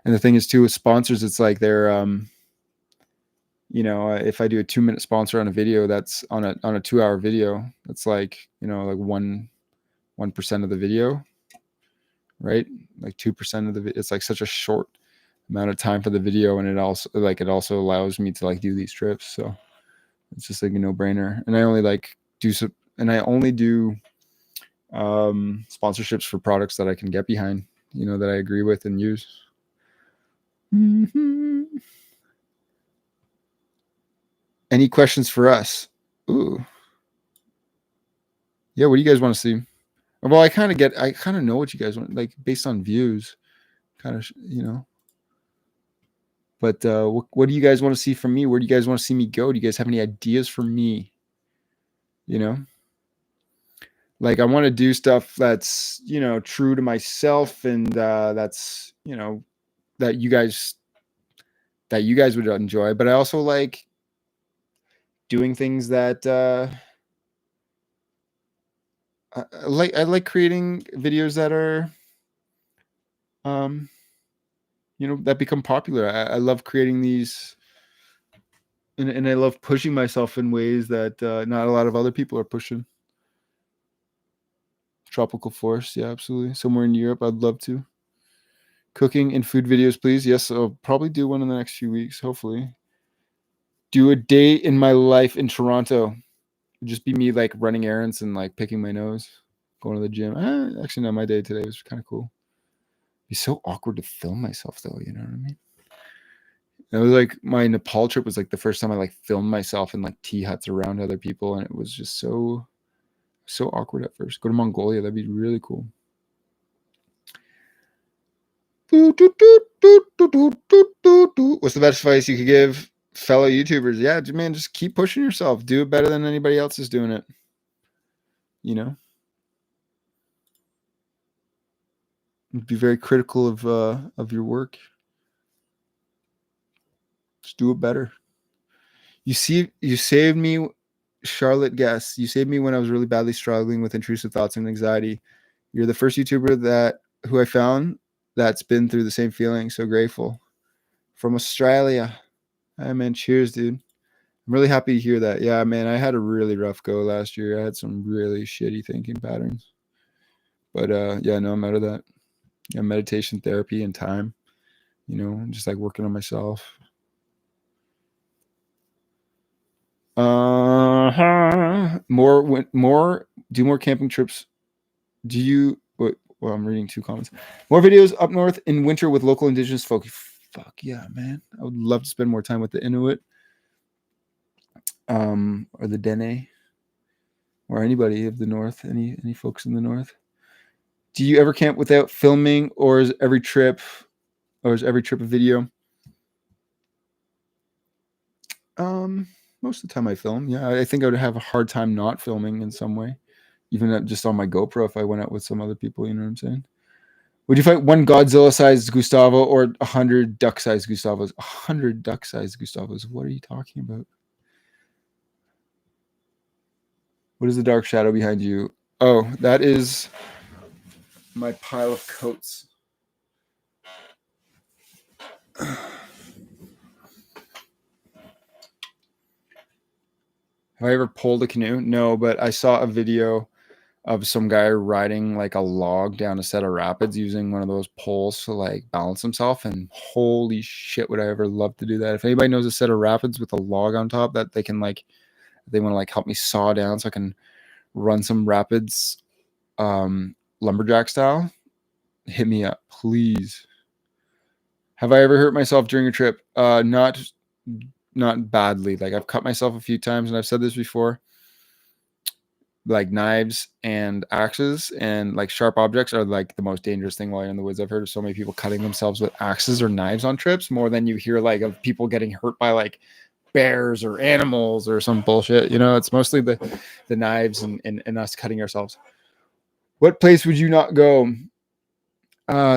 and the thing is too with sponsors, it's like they're you know, if I do a 2-minute sponsor on a video, that's on a 2-hour video. That's like, you know, like 1% of the video, right? Like 2% of the it's like such a short amount of time for the video, and it also allows me to like do these trips. So it's just like a no-brainer. And I only like do some, and I only do sponsorships for products that I can get behind, you know, that I agree with and use. Mm-hmm. Any questions for us? Ooh. Yeah, what do you guys want to see? Well, I kind of know what you guys want, like based on views, kind of, you know. But what do you guys want to see from me? Where do you guys want to see me go? Do you guys have any ideas for me? You know, like I want to do stuff that's, you know, true to myself, and that's, you know, that you guys would enjoy. But I also like doing things that I like creating videos that are you know, that become popular. I love creating these, and I love pushing myself in ways that not a lot of other people are pushing. Tropical forest, yeah, absolutely. Somewhere in Europe, I'd love to. Cooking and food videos, please. Yes, I'll probably do one in the next few weeks, hopefully. Do a day in my life in Toronto. It'd just be me like running errands and like picking my nose, going to the gym. Actually, no, my day today was kind of cool. It'd be so awkward to film myself though, you know what I mean? It was like my Nepal trip was like the first time I like filmed myself in like tea huts around other people, and it was just so awkward at first. Go to Mongolia, that'd be really cool. What's the best advice you could give fellow YouTubers? Yeah, man, just keep pushing yourself. Do it better than anybody else is doing it. You know, be very critical of your work. Just do it better. You saved me, Charlotte Guest. You saved me when I was really badly struggling with intrusive thoughts and anxiety. You're the first YouTuber who I found that's been through the same feeling. So grateful. From Australia. Hey man, cheers, dude. I'm really happy to hear that. Yeah, man, I had a really rough go last year. I had some really shitty thinking patterns. But yeah, no, I'm out of that. Yeah, meditation, therapy, and time. You know, just like working on myself. Do more camping trips. Do you? Well, I'm reading 2 comments. More videos up north in winter with local indigenous folk. Fuck yeah, man! I would love to spend more time with the Inuit, or the Dene, or anybody of the north. Any folks in the north. Do you ever camp without filming, or is every trip a video? Most of the time I film. Yeah, I think I would have a hard time not filming in some way, even just on my GoPro if I went out with some other people. You know what I'm saying? Would you fight one Godzilla-sized Gustavo or 100 duck-sized Gustavos? 100 duck-sized Gustavos. What are you talking about? What is the dark shadow behind you? Oh, that is my pile of coats. Have I ever pulled a canoe? No, but I saw a video of some guy riding like a log down a set of rapids using one of those poles to like balance himself. And holy shit, would I ever love to do that. If anybody knows a set of rapids with a log on top that they can like, they want to like help me saw down so I can run some rapids lumberjack style, hit me up, please. Have I ever hurt myself during a trip? Not badly. Like I've cut myself a few times, and I've said this before. Like knives and axes and like sharp objects are like the most dangerous thing while you're in the woods. I've heard of so many people cutting themselves with axes or knives on trips more than you hear like of people getting hurt by like bears or animals or some bullshit. You know, it's mostly the knives and us cutting ourselves. What place would you not go?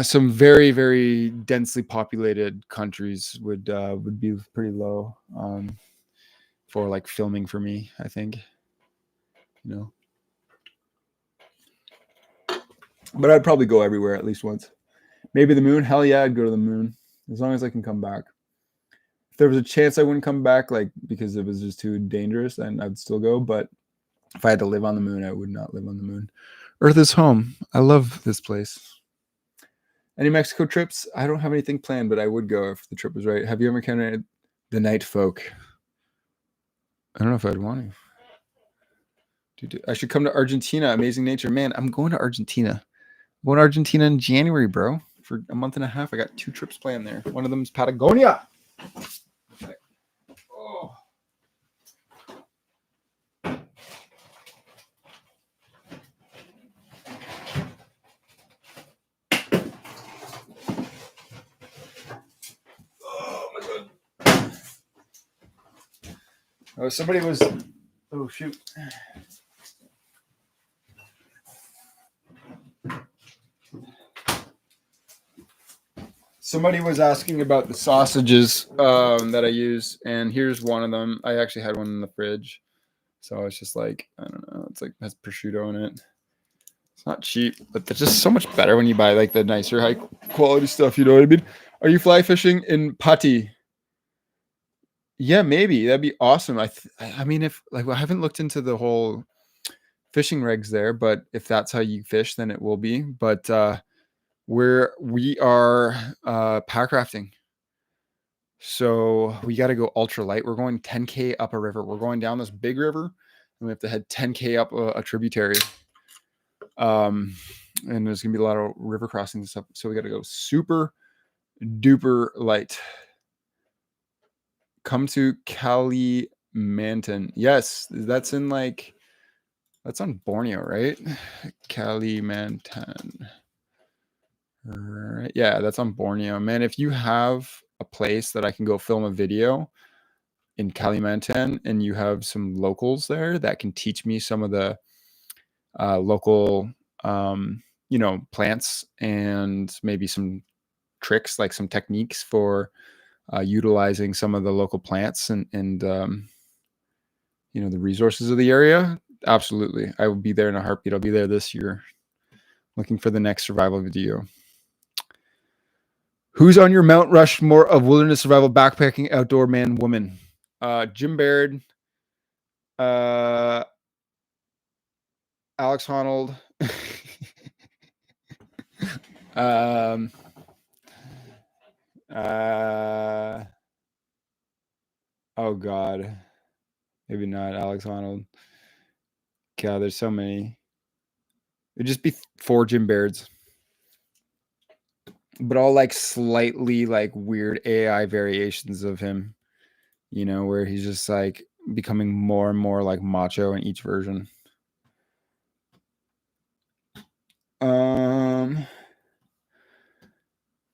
Some very, very densely populated countries would be pretty low for like filming for me, I think. You know. But I'd probably go everywhere at least once. Maybe the moon. Hell yeah, I'd go to the moon as long as I can come back. If there was a chance I wouldn't come back, like because it was just too dangerous, then I'd still go. But if I had to live on the moon, I would not live on the moon. Earth is home. I love this place. Any Mexico trips? I don't have anything planned, but I would go if the trip was right. Have you ever encountered the night folk? I don't know if I'd want to. I should come to Argentina. Amazing nature. Man, I'm going to Argentina. I'm going to Argentina in January, bro. For a month and a half. I got 2 trips planned there. One of them is Patagonia. Oh. Oh my god. Oh, somebody was. Oh shoot. Somebody was asking about the sausages that I use, and here's one of them. I actually had one in the fridge, so it's just like, I don't know, it's like has prosciutto in it. It's not cheap, but they're just so much better when you buy like the nicer, high quality stuff. You know what I mean? Are you fly fishing in Pati? Yeah, maybe that'd be awesome. I mean, if like, well, I haven't looked into the whole fishing regs there, but if that's how you fish, then it will be. But we are pack rafting. So we got to go ultra light. We're going 10K up a river. We're going down this big river, and we have to head 10K up a tributary. And there's gonna be a lot of river crossings and stuff. So we got to go super duper light. Come to Kalimantan. Yes, that's in like, that's on Borneo, right? Kalimantan. Right. Yeah, that's on Borneo. Man, if you have a place that I can go film a video in Kalimantan and you have some locals there that can teach me some of the local, plants and maybe some tricks, like some techniques for utilizing some of the local plants and the resources of the area. Absolutely. I will be there in a heartbeat. I'll be there this year looking for the next survival video. Who's on your Mount Rushmore of wilderness survival backpacking outdoor man woman? Jim Baird, Alex Honnold, oh god, maybe not Alex Honnold. God, there's so many. It'd just be 4 Jim Bairds, but all like slightly like weird AI variations of him, where he's just like becoming more and more like macho in each version.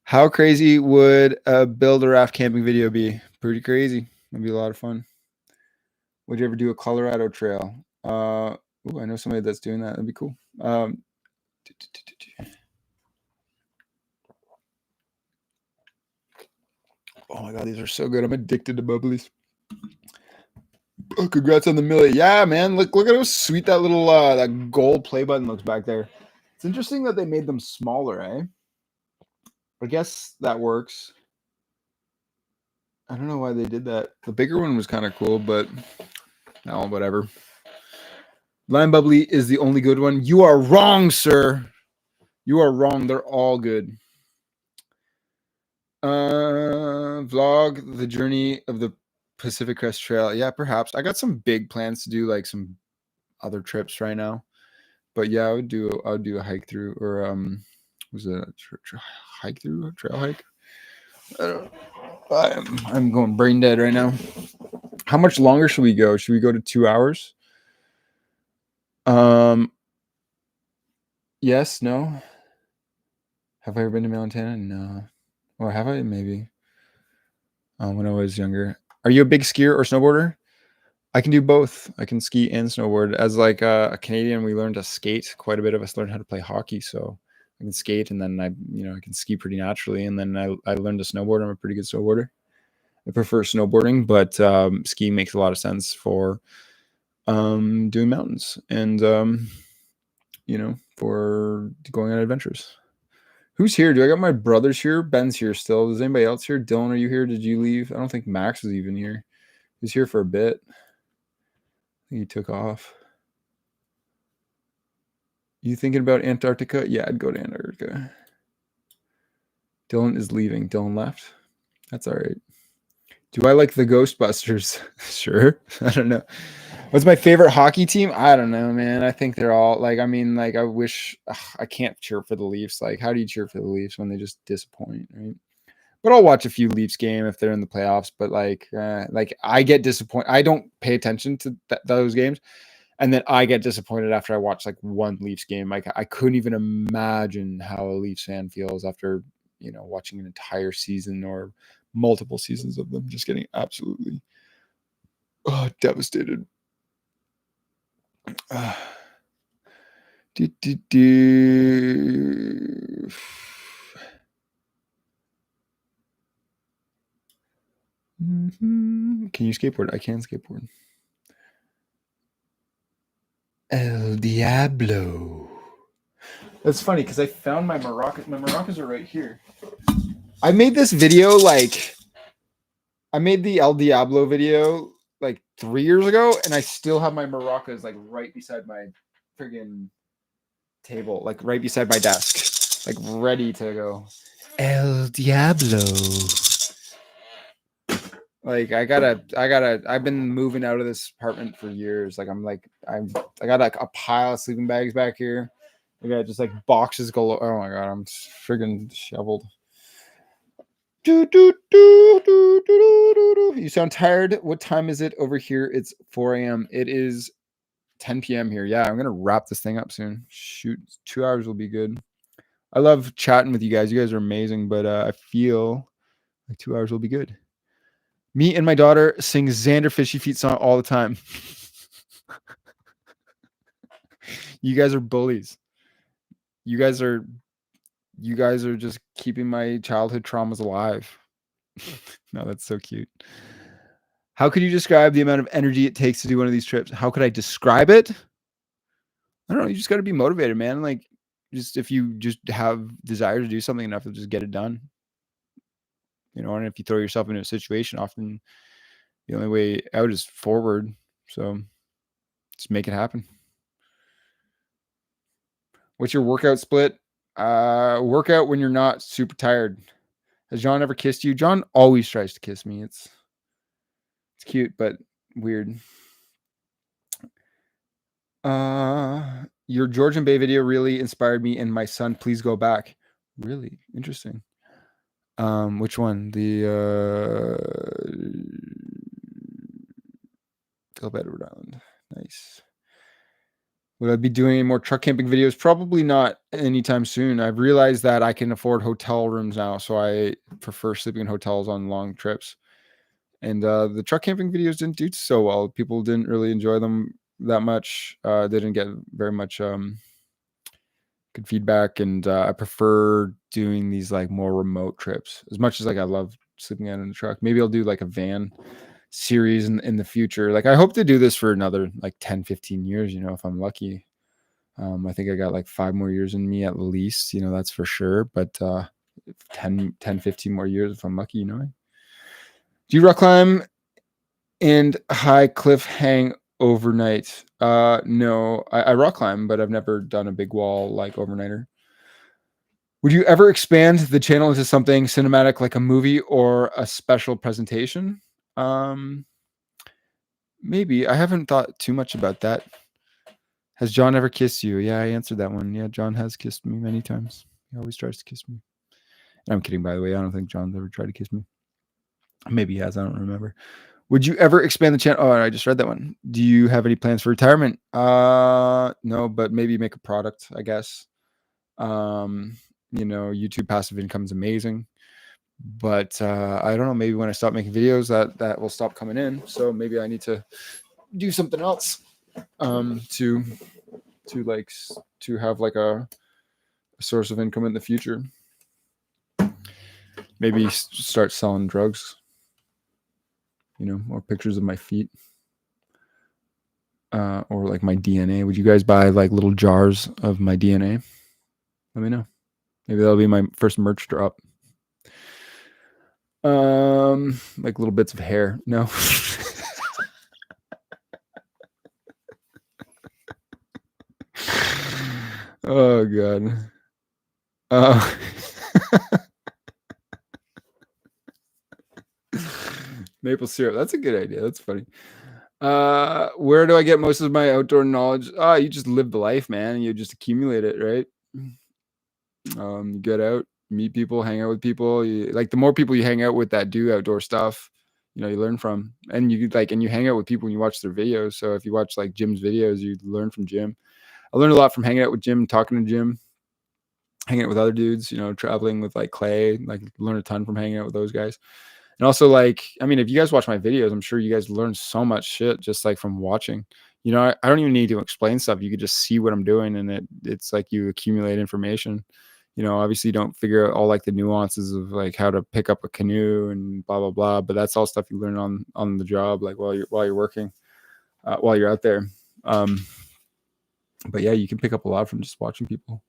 How crazy would a build a raft camping video be? Pretty crazy. It'd be a lot of fun. Would you ever do a Colorado trail? I know somebody that's doing that. That'd be cool. Oh my god, these are so good. I'm addicted to bubblies. Oh, congrats on the milli. Yeah, man. Look at how sweet that little that gold play button looks back there. It's interesting that they made them smaller, eh? I guess that works. I don't know why they did that. The bigger one was kind of cool, but no, whatever. Lime bubbly is the only good one. You are wrong, sir. You are wrong. They're all good. Vlog the journey of the Pacific Crest Trail. Yeah, perhaps. I got some big plans to do like some other trips right now. But yeah, I would do a hike through, or was it a hike through, a trail hike? I don't know. I'm going brain dead right now. How much longer should we go? Should we go to 2 hours? Yes, no. Have I ever been to Montana? No. Or have I? Maybe. When I was younger. Are you a big skier or snowboarder? I can do both. I can ski and snowboard. As like a Canadian, we learned to skate. Quite a bit of us learned how to play hockey, so I can skate, and then I can ski pretty naturally. And then I learned to snowboard. I'm a pretty good snowboarder. I prefer snowboarding, but skiing makes a lot of sense for doing mountains and for going on adventures. Who's here? Do I got my brothers here? Ben's here still. Is anybody else here? Dylan, are you here? Did you leave? I don't think Max was even here. He's here for a bit. I think he took off. You thinking about Antarctica? Yeah, I'd go to Antarctica. Dylan is leaving. Dylan left. That's all right. Do I like the Ghostbusters? Sure. I don't know. What's my favorite hockey team? I don't know, man. I think they're all like, I wish I can't cheer for the Leafs. Like, how do you cheer for the Leafs when they just disappoint, right? But I'll watch a few Leafs game if they're in the playoffs. But like I get disappointed. I don't pay attention to those games. And then I get disappointed after I watch like one Leafs game. Like I couldn't even imagine how a Leafs fan feels after, watching an entire season or multiple seasons of them just getting absolutely devastated. Can you skateboard? I can skateboard. El Diablo. That's funny because I found my maracas. My maracas are right here. I made this video I made the El Diablo video like 3 years ago, and I still have my maracas like right beside my friggin' table, like right beside my desk, like ready to go. El Diablo. Like I've been moving out of this apartment for years. Like I got like a pile of sleeping bags back here. I got just like boxes galore. Oh my god, I'm friggin' shoveled. You sound tired. What time is it over here? It's 4 a.m. It is 10 p.m. here. Yeah, I'm gonna wrap this thing up soon. Shoot, 2 hours will be good. I love chatting with you guys. You guys are amazing, but I feel like 2 hours will be good. Me and my daughter sing Xander Fishy Feet song all the time. You guys are bullies. You guys are just keeping my childhood traumas alive. No, that's so cute. How could you describe the amount of energy it takes to do one of these trips? How could I describe it? I don't know. You just got to be motivated, man. Like, just if you just have desire to do something enough, you'll just get it done. And if you throw yourself into a situation, often the only way out is forward. So just make it happen. What's your workout split? Workout when you're not super tired. Has John ever kissed you? John always tries to kiss me. It's cute, but weird. Your Georgian Bay video really inspired me and my son. Please go back. Really interesting. Which one? The Philip Edward Island. Nice. Would I be doing any more truck camping videos? Probably not anytime soon. I've realized that I can afford hotel rooms now, so I prefer sleeping in hotels on long trips. And the truck camping videos didn't do so well. People didn't really enjoy them that much. They didn't get very much good feedback, and I prefer doing these like more remote trips. As much as like I love sleeping out in the truck, maybe I'll do like a van series in the future. Like I hope to do this for another like 10-15 years, if I'm lucky. I think I got like 5 more years in me at least, that's for sure. But 10-15 more years if I'm lucky, Do you rock climb and high cliff hang overnight? No, I rock climb, but I've never done a big wall like overnighter. Would you ever expand the channel into something cinematic like a movie or a special presentation? Maybe. I haven't thought too much about that. Has John ever kissed you? Yeah, I answered that one. Yeah, John has kissed me many times. He always tries to kiss me. And I'm kidding, by the way. I don't think John's ever tried to kiss me. Maybe he has. I don't remember. Would you ever expand the channel? Oh, I just read that one. Do you have any plans for retirement? No, but maybe make a product, I guess. YouTube passive income is amazing. But I don't know, maybe when I stop making videos that will stop coming in. So maybe I need to do something else to have like a source of income in the future. Maybe start selling drugs, or pictures of my feet, or like my DNA. Would you guys buy like little jars of my DNA? Let me know. Maybe that'll be my first merch drop. Like little bits of hair. No. Oh god. Maple syrup. That's a good idea. That's funny. Where do I get most of my outdoor knowledge? You just live the life, man. You just accumulate it, right? You get out, meet people, hang out with people. The more people you hang out with that do outdoor stuff, you learn from. And you hang out with people and you watch their videos. So if you watch like Jim's videos, you learn from Jim. I learned a lot from hanging out with Jim, talking to Jim, hanging out with other dudes, traveling with like Clay, learn a ton from hanging out with those guys. And also if you guys watch my videos, I'm sure you guys learn so much shit just like from watching. I don't even need to explain stuff. You could just see what I'm doing, and it's like you accumulate information. Obviously you don't figure out all like the nuances of like how to pick up a canoe and blah blah blah, but that's all stuff you learn on the job, like while you're working, while you're out there. But yeah, you can pick up a lot from just watching people.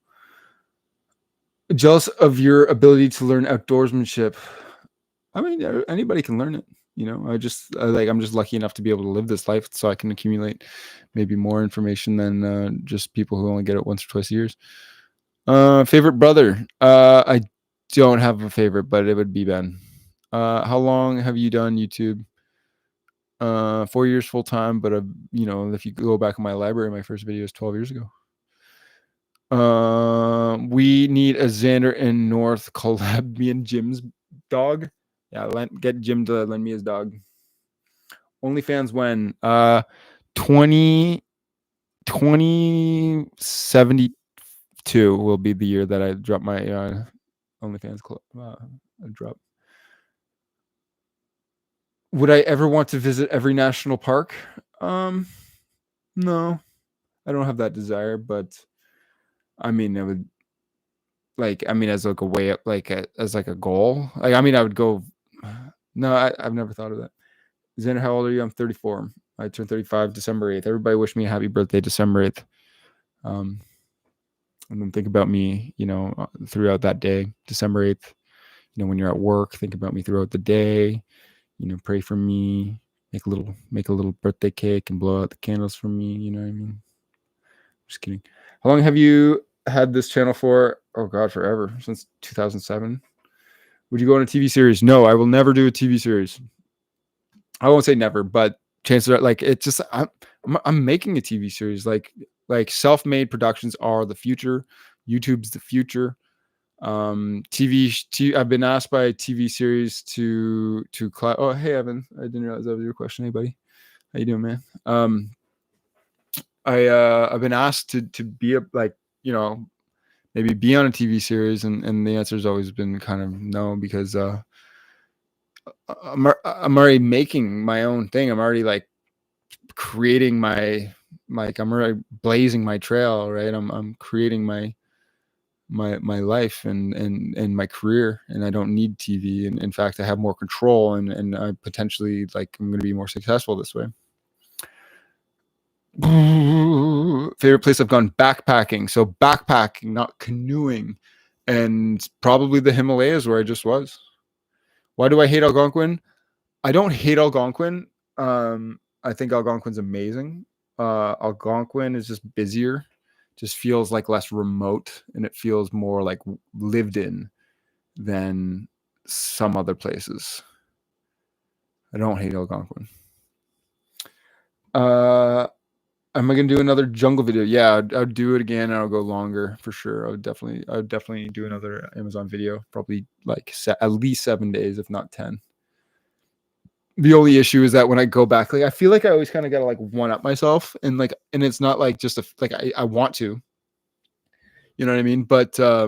Jealous of your ability to learn outdoorsmanship. I mean, anybody can learn it. I'm just lucky enough to be able to live this life, so I can accumulate maybe more information than just people who only get it once or twice a year. Favorite brother? I don't have a favorite, but it would be Ben. How long have you done YouTube? 4 years full time, but if you go back in my library, my first video is 12 years ago. We need a Xander and North collab. Me and Jim's dog. Yeah, get Jim to lend me his dog. OnlyFans when? 2072 will be the year that I drop my OnlyFans drop. Would I ever want to visit every national park? No, I don't have that desire, but I mean, I would as like a way up, as like a goal. I would go. No, I've never thought of that. Xander, how old are you? I'm 34. I turned 35 December 8th. Everybody wish me a happy birthday December 8th. And then think about me, throughout that day, December 8th. When you're at work, think about me throughout the day. Pray for me. Make a little birthday cake and blow out the candles for me. You know what I mean? Just kidding. How long have you had this channel for? Oh God, forever, since 2007. Would you go on a TV series? No, I will never do a TV series. I won't say never, but chances are, it's just I'm making a TV series. Like self-made productions are the future. YouTube's the future. I've been asked by a TV series to oh, hey Evan, I didn't realize that was your question. Hey buddy, how you doing, man? I've been asked to be maybe be on a TV series, and the answer has always been kind of no, because I'm already making my own thing. I'm already like creating I'm already blazing my trail, right? I'm creating my life and my career, and I don't need TV. And in fact, I have more control, and I potentially like I'm going to be more successful this way. Favorite place I've gone backpacking. So backpacking, not canoeing, and probably the Himalayas where I just was. Why do I hate Algonquin? I don't hate Algonquin. I think Algonquin's amazing. Algonquin is just busier, just feels like less remote, and it feels more like lived in than some other places. I don't hate Algonquin. Am I gonna do another jungle video? Yeah, I'll do it again, and I'll go longer for sure. I would definitely do another Amazon video, probably like at least 7 days, if not 10. The only issue is that when I go back, like I feel like I always kind of gotta like one up myself, and it's not like just like I want to, you know what I mean? But I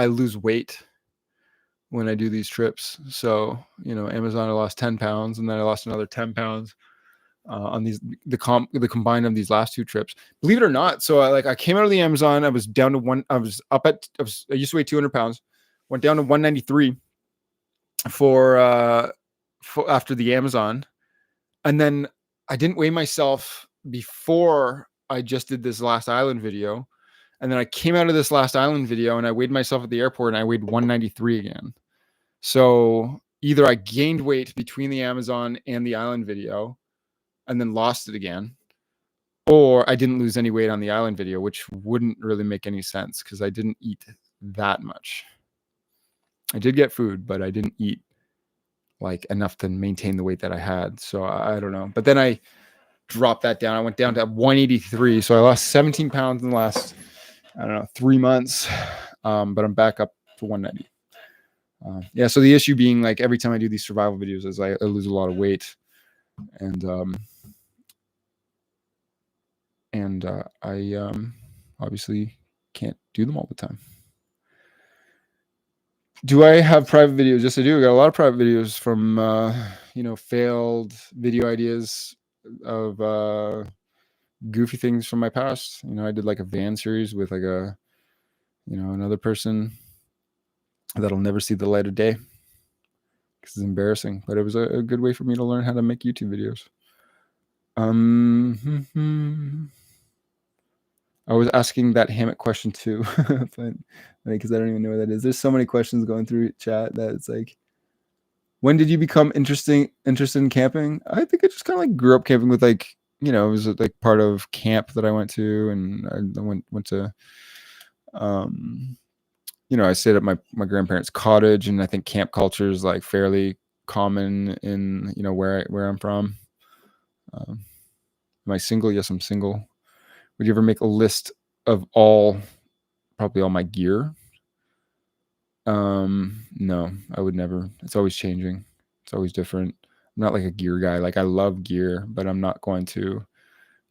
lose weight when I do these trips. So Amazon, I lost 10 pounds, and then I lost another 10 pounds on the combined of these last 2 trips. Believe it or not, so I came out of the Amazon. I was down to I used to weigh 200 pounds, went down to 193 for after the Amazon, and then I didn't weigh myself before I just did this last island video, and then I came out of this last island video and I weighed myself at the airport and I weighed 193 again. So either I gained weight between the Amazon and the island video and then lost it again, or I didn't lose any weight on the island video, which wouldn't really make any sense because I didn't eat that much. I did get food, but I didn't eat like enough to maintain the weight that I had. So I don't know. But then I dropped that down. I went down to 183. So I lost 17 pounds in the last, 3 months. But I'm back up to 190. Yeah. So the issue being like every time I do these survival videos is I lose a lot of weight, and I obviously can't do them all the time. Do I have private videos? Yes, I do. I got a lot of private videos from failed video ideas of goofy things from my past. I did like a van series with like another person that'll never see the light of day because it's embarrassing, but it was a good way for me to learn how to make YouTube videos. I was asking that hammock question too, but because I don't even know what that is. There's so many questions going through chat that it's like, when did you become interested in camping? I think I just kind of like grew up camping with it was like part of camp that I went to, and I went to, I stayed at my grandparents' cottage, and I think camp culture is like fairly common in where I'm from. Am I single? Yes, I'm single. Would you ever make a list of probably all my gear? No, I would never. It's always changing. It's always different. I'm not like a gear guy. Like I love gear, but I'm not going to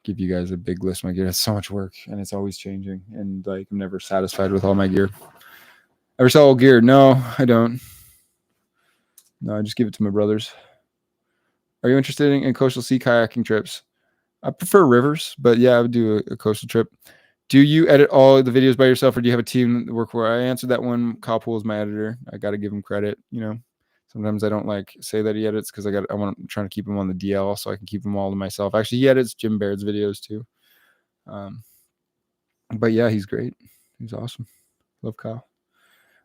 give you guys a big list of my gear. It's so much work and it's always changing. And like I'm never satisfied with all my gear. Ever sell old gear? No, I don't. No, I just give it to my brothers. Are you interested in coastal sea kayaking trips? I prefer rivers, but yeah, I would do a coastal trip. Do you edit all the videos by yourself, or do you have a team that work for? I answered that one. Kyle Poole is my editor. I got to give him credit. Sometimes I don't like say that he edits because I'm trying to keep him on the DL so I can keep them all to myself. Actually, he edits Jim Baird's videos too. But yeah, he's great. He's awesome. Love Kyle.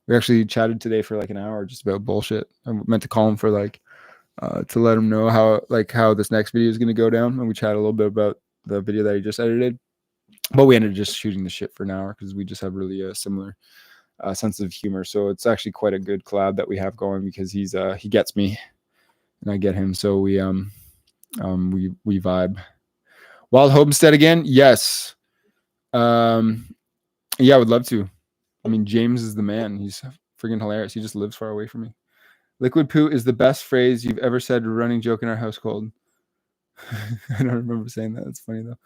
We actually chatted today for like an hour just about bullshit. I meant to call him for to let him know how this next video is going to go down. And we chatted a little bit about the video that he just edited. But we ended up just shooting the shit for an hour because we just have really a similar sense of humor. So it's actually quite a good collab that we have going because he gets me and I get him. So we vibe. Wild Homestead again? Yes. Yeah, I would love to. I mean, James is the man. He's freaking hilarious. He just lives far away from me. Liquid poo is the best phrase you've ever said, running joke in our household. I don't remember saying that. It's funny though.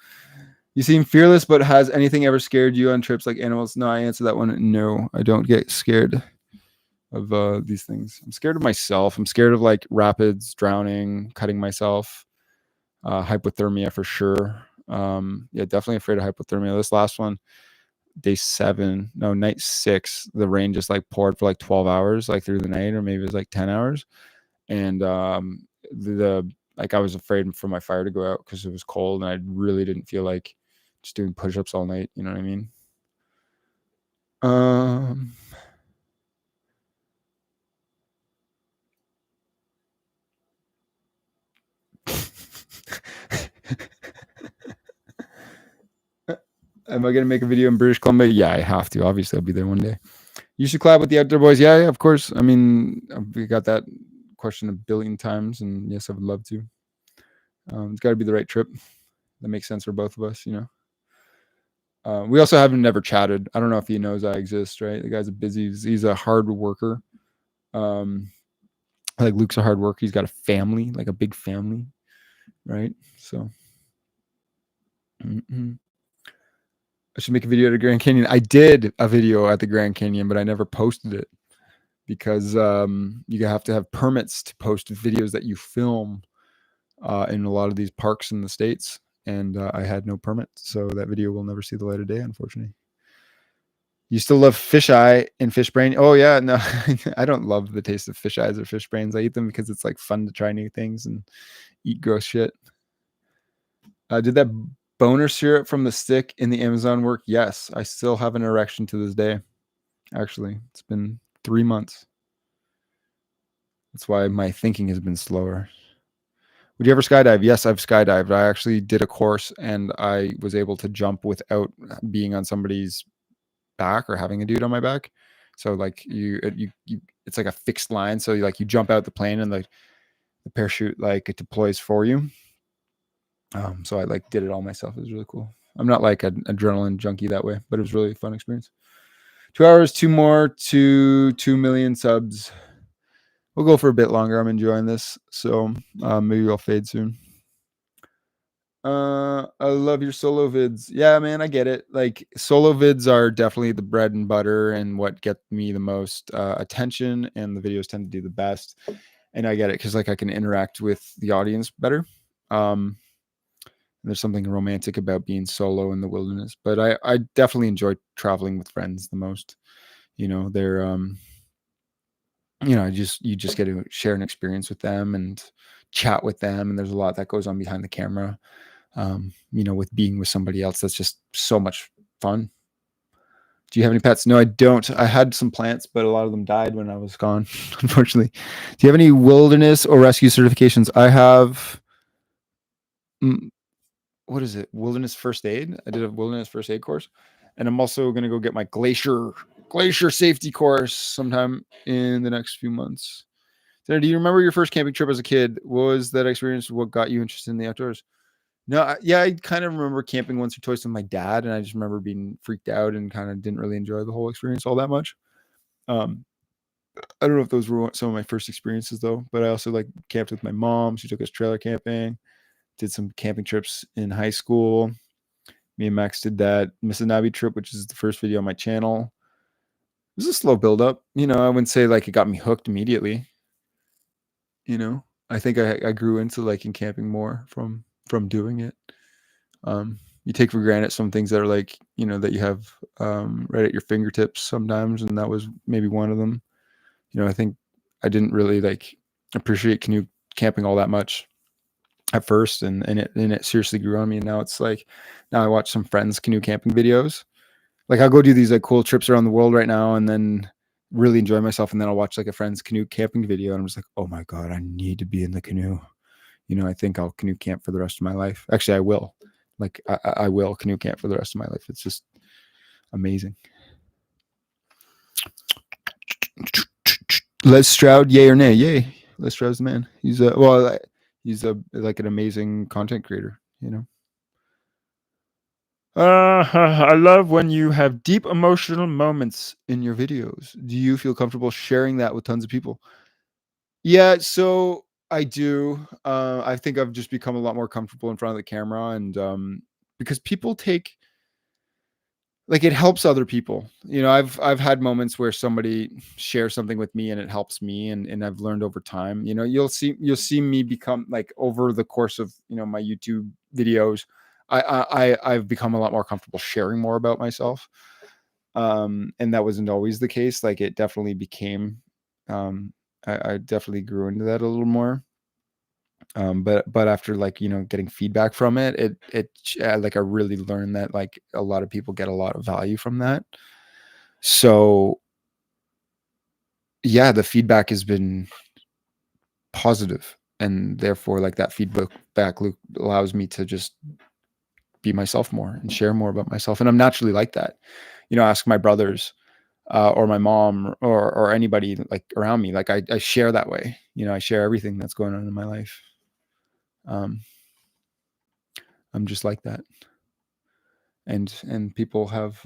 You seem fearless, but has anything ever scared you on trips like animals? No, I answer that one. No, I don't get scared of these things. I'm scared of myself. I'm scared of like rapids, drowning, cutting myself, hypothermia for sure. Yeah, definitely afraid of hypothermia. This last one, night 6, the rain just like poured for like 12 hours, like through the night, or maybe it was like 10 hours. And the like I was afraid for my fire to go out because it was cold, and I really didn't feel like just doing push-ups all night. You know what I mean? Am I gonna make a video in British Columbia? Yeah, I have to. Obviously, I'll be there one day. You should collab with the Outdoor Boys. Yeah, of course. I mean, we got that question a billion times, and yes, I would love to. It's got to be the right trip that makes sense for both of us, you know. We also haven't never chatted. I don't know if he knows I exist, right? The guy's he's a hard worker. Like Luke's a hard worker. He's got a family, like a big family, right? So I should make a video at the Grand Canyon. I did a video at the Grand Canyon, but I never posted it because you have to have permits to post videos that you film in a lot of these parks in the States. And I had no permit, so that video will never see the light of day, unfortunately. You still love fish eye and fish brain? Oh yeah, no, I don't love the taste of fish eyes or fish brains. I eat them because it's like fun to try new things and eat gross shit. Did that boner syrup from the stick in the Amazon work? Yes, I still have an erection to this day. Actually, it's been 3 months. That's why my thinking has been slower. Would you ever skydive? Yes, I've skydived. I actually did a course, and I was able to jump without being on somebody's back or having a dude on my back. So like you it's like a fixed line. So you jump out the plane, and the parachute like it deploys for you. So I like did it all myself. It was really cool. I'm not like an adrenaline junkie that way, but it was really a fun experience. 2 hours, 2 more to 2 million subs. We'll go for a bit longer. I'm enjoying this. So maybe I'll fade soon. I love your solo vids. Yeah, man, I get it. Like solo vids are definitely the bread and butter and what get me the most attention, and the videos tend to do the best. And I get it because like I can interact with the audience better. There's something romantic about being solo in the wilderness, but I definitely enjoy traveling with friends the most. You know, they're you know, you just get to share an experience with them and chat with them, and there's a lot that goes on behind the camera. You know, with being with somebody else, that's just so much fun. Do you have any pets? No, I don't. I had some plants, but a lot of them died when I was gone, unfortunately. Do you have any wilderness or rescue certifications? I have, what is it? Wilderness first aid. I did a wilderness first aid course, and I'm also going to go get my glacier safety course sometime in the next few months. Tanner, do you remember your first camping trip as a kid? What was that experience? What got you interested in the outdoors? No, yeah, I kind of remember camping once or twice with my dad, and I just remember being freaked out and kind of didn't really enjoy the whole experience all that much. I don't know if those were some of my first experiences though, but I also like camped with my mom. She took us trailer camping, did some camping trips in high school. Me and Max did that Mississinapi trip, which is the first video on my channel. It was a slow build up. You know, I wouldn't say like it got me hooked immediately. You know, I think I grew into liking camping more from doing it. You take for granted some things that are like, you know, that you have right at your fingertips sometimes, and that was maybe one of them. You know, I think I didn't really like appreciate canoe camping all that much at first, and it seriously grew on me. And now it's like, now I watch some friends canoe camping videos. Like I'll go do these like cool trips around the world right now, and then really enjoy myself, and then I'll watch like a friend's canoe camping video, and I'm just like, oh my god, I need to be in the canoe. You know, I think I'll canoe camp for the rest of my life. Actually, I will. Like I will canoe camp for the rest of my life. It's just amazing. Les Stroud, yay or nay? Yay. Les Stroud's the man. He's like an amazing content creator, you know. I love when you have deep emotional moments in your videos. Do you feel comfortable sharing that with tons of people? Yeah, so I do. I think I've just become a lot more comfortable in front of the camera, and because people take like it helps other people. You know, I've had moments where somebody shares something with me and it helps me, and I've learned over time. You know, you'll see me become like over the course of, you know, my YouTube videos. I've become a lot more comfortable sharing more about myself. And that wasn't always the case. Like it definitely became, I definitely grew into that a little more. But after, like, you know, getting feedback from it, like I really learned that like a lot of people get a lot of value from that. So yeah, the feedback has been positive, and therefore like that feedback back loop allows me to just be myself more and share more about myself. And I'm naturally like that. You know, ask my brothers, or my mom, or anybody like around me. Like I share that way. You know, I share everything that's going on in my life. Um, I'm just like that. And people have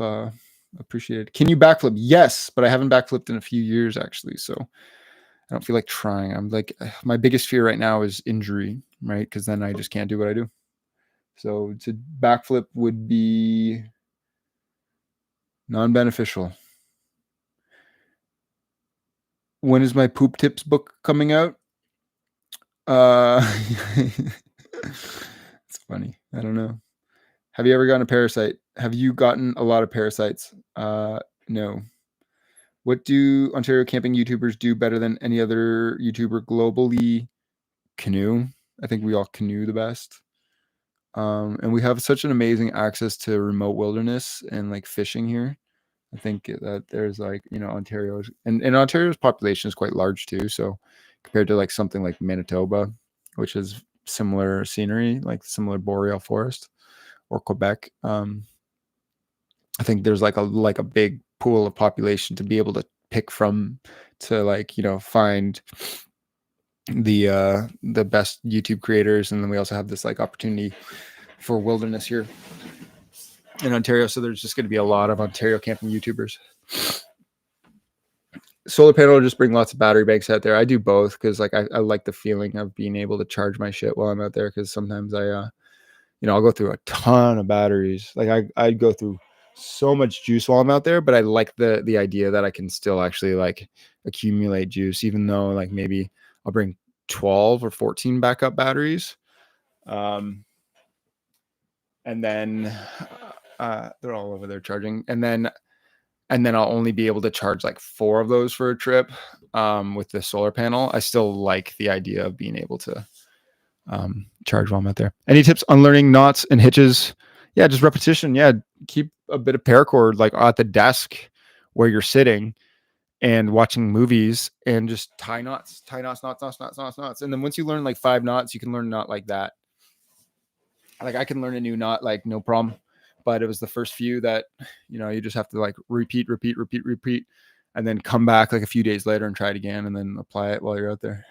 appreciated. Can you backflip? Yes, but I haven't backflipped in a few years actually, so I don't feel like trying. I'm like, my biggest fear right now is injury, right? Because then I just can't do what I do. So to backflip would be non-beneficial. When is my poop tips book coming out? uh it's funny, I don't know. Have you ever gotten a parasite? Have you gotten a lot of parasites? No. What do Ontario camping YouTubers do better than any other YouTuber globally? Canoe. I think we all canoe the best. And we have such an amazing access to remote wilderness and like fishing here. I think that there's like, you know, Ontario's, and Ontario's population is quite large too. So compared to like something like Manitoba, which is similar scenery, like similar boreal forest, or Quebec, I think there's like a big pool of population to be able to pick from, to like, you know, find the best YouTube creators. And then we also have this like opportunity for wilderness here in Ontario. So there's just going to be a lot of Ontario camping YouTubers. Solar panel will just bring lots of battery banks out there. I do both because like I like the feeling of being able to charge my shit while I'm out there, because sometimes you know, I'll go through a ton of batteries. Like I'd go through so much juice while I'm out there, but I like the idea that I can still actually like accumulate juice, even though like maybe I'll bring 12 or 14 backup batteries. And then they're all over there charging. And then I'll only be able to charge like 4 of those for a trip. With the solar panel, I still like the idea of being able to charge while I'm out there. Any tips on learning knots and hitches? Yeah, just repetition. Yeah, keep a bit of paracord like at the desk where you're sitting and watching movies, and just tie knots, knots. And then once you learn like 5 knots, you can learn a knot like that. Like I can learn a new knot like no problem, but it was the first few that, you know, you just have to like repeat, and then come back like a few days later and try it again, and then apply it while you're out there.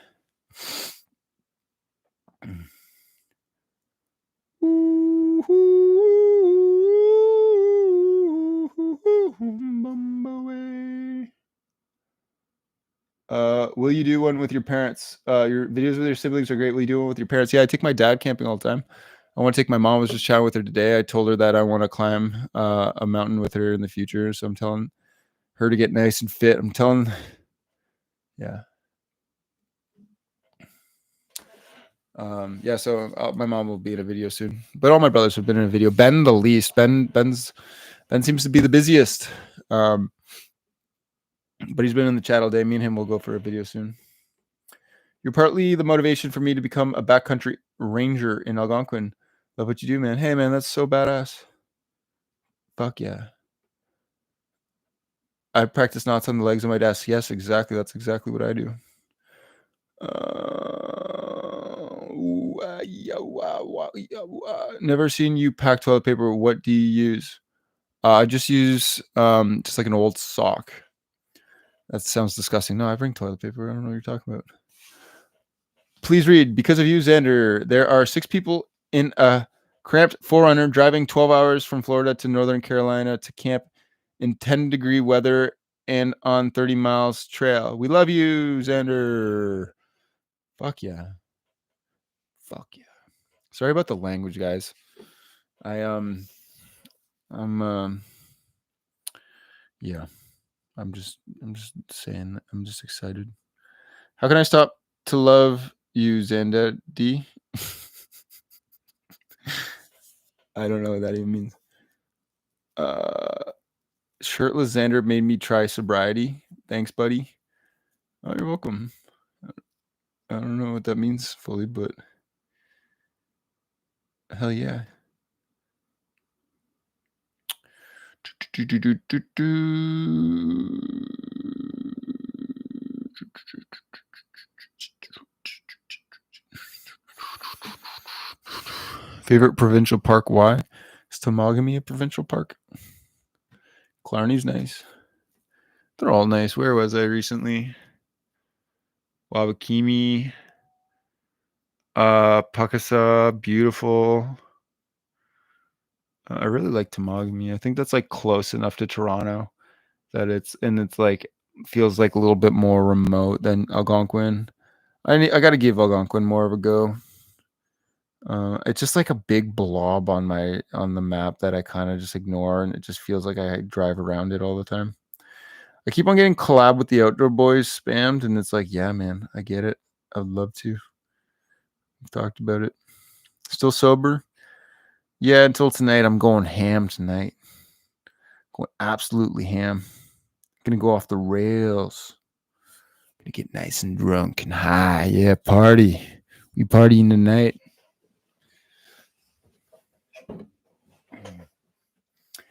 Will you do one with your parents? Your videos with your siblings are great. Will you do one with your parents? Yeah, I take my dad camping all the time. I want to take my mom. I was just chatting with her today. I told her that I want to climb a mountain with her in the future. So I'm telling her to get nice and fit. I'm telling, yeah. Yeah, so my mom will be in a video soon, but all my brothers have been in a video. Ben the least. Ben seems to be the busiest. But he's been in the chat all day. Me and him will go for a video soon. You're partly the motivation for me to become a backcountry ranger in Algonquin. Love what you do, man. Hey, man, that's so badass. Fuck yeah. I practice knots on the legs of my desk. Yes, exactly. That's exactly what I do. Never seen you pack toilet paper. What do you use? I just use just like an old sock. That sounds disgusting. No, I bring toilet paper. I don't know what you're talking about. Please read. Because of you, Xander, there are 6 people in a cramped 4Runner driving 12 hours from Florida to Northern Carolina to camp in 10-degree weather and on 30 miles trail. We love you, Xander. Fuck yeah. Fuck yeah. Sorry about the language, guys. I'm yeah, I'm just saying, I'm just excited. How can I stop to love you, Xander D? I don't know what that even means. Shirtless Xander made me try sobriety. Thanks, buddy. Oh, you're welcome. I don't know what that means fully, but hell yeah. Favorite provincial park? Why? Is Temagami a provincial park? Clarny's nice. They're all nice. Where was I recently? Wabakimi. Pakasa, beautiful. I really like Temagami. I think that's like close enough to Toronto that it's like feels like a little bit more remote than Algonquin. I got to give Algonquin more of a go. It's just like a big blob on the map that I kind of just ignore, and it just feels like I drive around it all the time. I keep on getting collab with the Outdoor Boys spammed, and it's like, yeah, man, I get it. I'd love to. We've talked about it. Still sober? Yeah, until tonight. I'm going ham tonight. Going absolutely ham. Gonna go off the rails. Gonna get nice and drunk and high. Yeah, party. We partying tonight.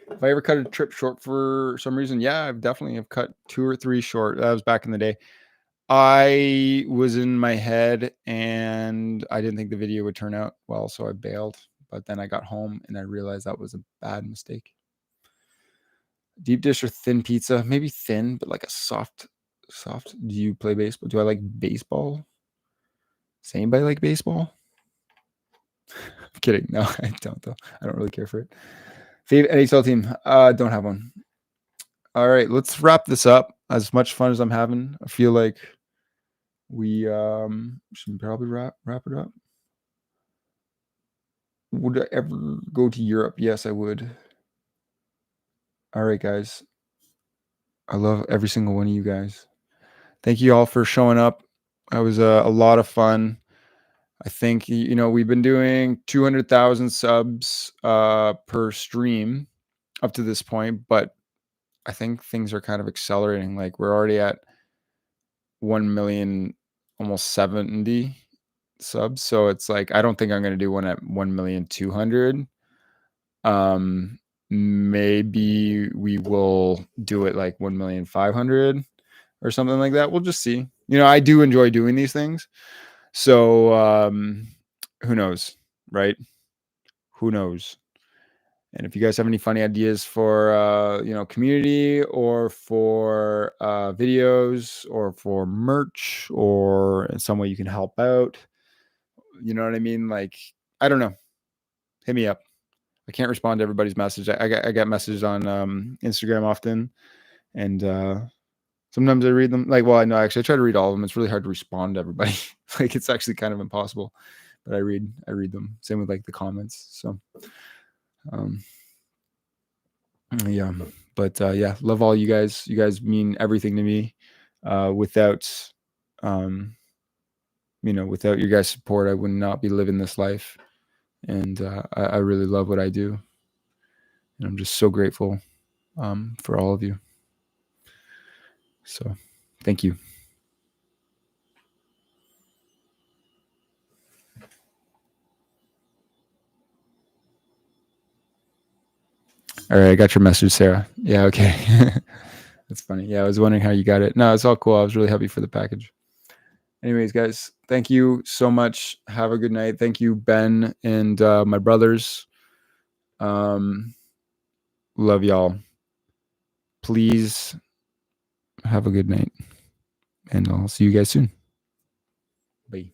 If I ever cut a trip short for some reason, yeah, I've definitely have cut 2 or 3 short. That was back in the day. I was in my head and I didn't think the video would turn out well, so I bailed. But then I got home and I realized that was a bad mistake. Deep dish or thin pizza? Maybe thin, but like a soft. Do you play baseball? Do I like baseball? Does anybody like baseball? I'm kidding. No, I don't though. I don't really care for it. Favorite NHL team? Don't have one. All right, let's wrap this up. As much fun as I'm having, I feel like we should probably wrap it up. Would I ever go to Europe? Yes, I would. All right, guys. I love every single one of you guys. Thank you all for showing up. That was a lot of fun. I think we've been doing 200,000 subs per stream up to this point, but I think things are kind of accelerating. Like we're already at 1 million, almost 70 subs. So it's like I don't think I'm going to do one at 1,200,000. Maybe we will do it like 1,500,000 or something like that. We'll just see. I do enjoy doing these things. So who knows, right? Who knows? And if you guys have any funny ideas for community or for videos or for merch or in some way you can help out, you know what I mean? Like, I don't know. Hit me up. I can't respond to everybody's message. I get messages on Instagram often, and sometimes I read them. Like, well, I know actually I try to read all of them. It's really hard to respond to everybody. Like, it's actually kind of impossible. But I read them. Same with like the comments. So, yeah. But yeah, love all you guys. You guys mean everything to me. Without without your guys' support, I would not be living this life. And I really love what I do. And I'm just so grateful for all of you. So thank you. All right, I got your message, Sarah. Yeah, okay. That's funny. Yeah, I was wondering how you got it. No, it's all cool. I was really happy for the package. Anyways, guys, thank you so much. Have a good night. Thank you, Ben and my brothers. Love y'all. Please have a good night. And I'll see you guys soon. Bye.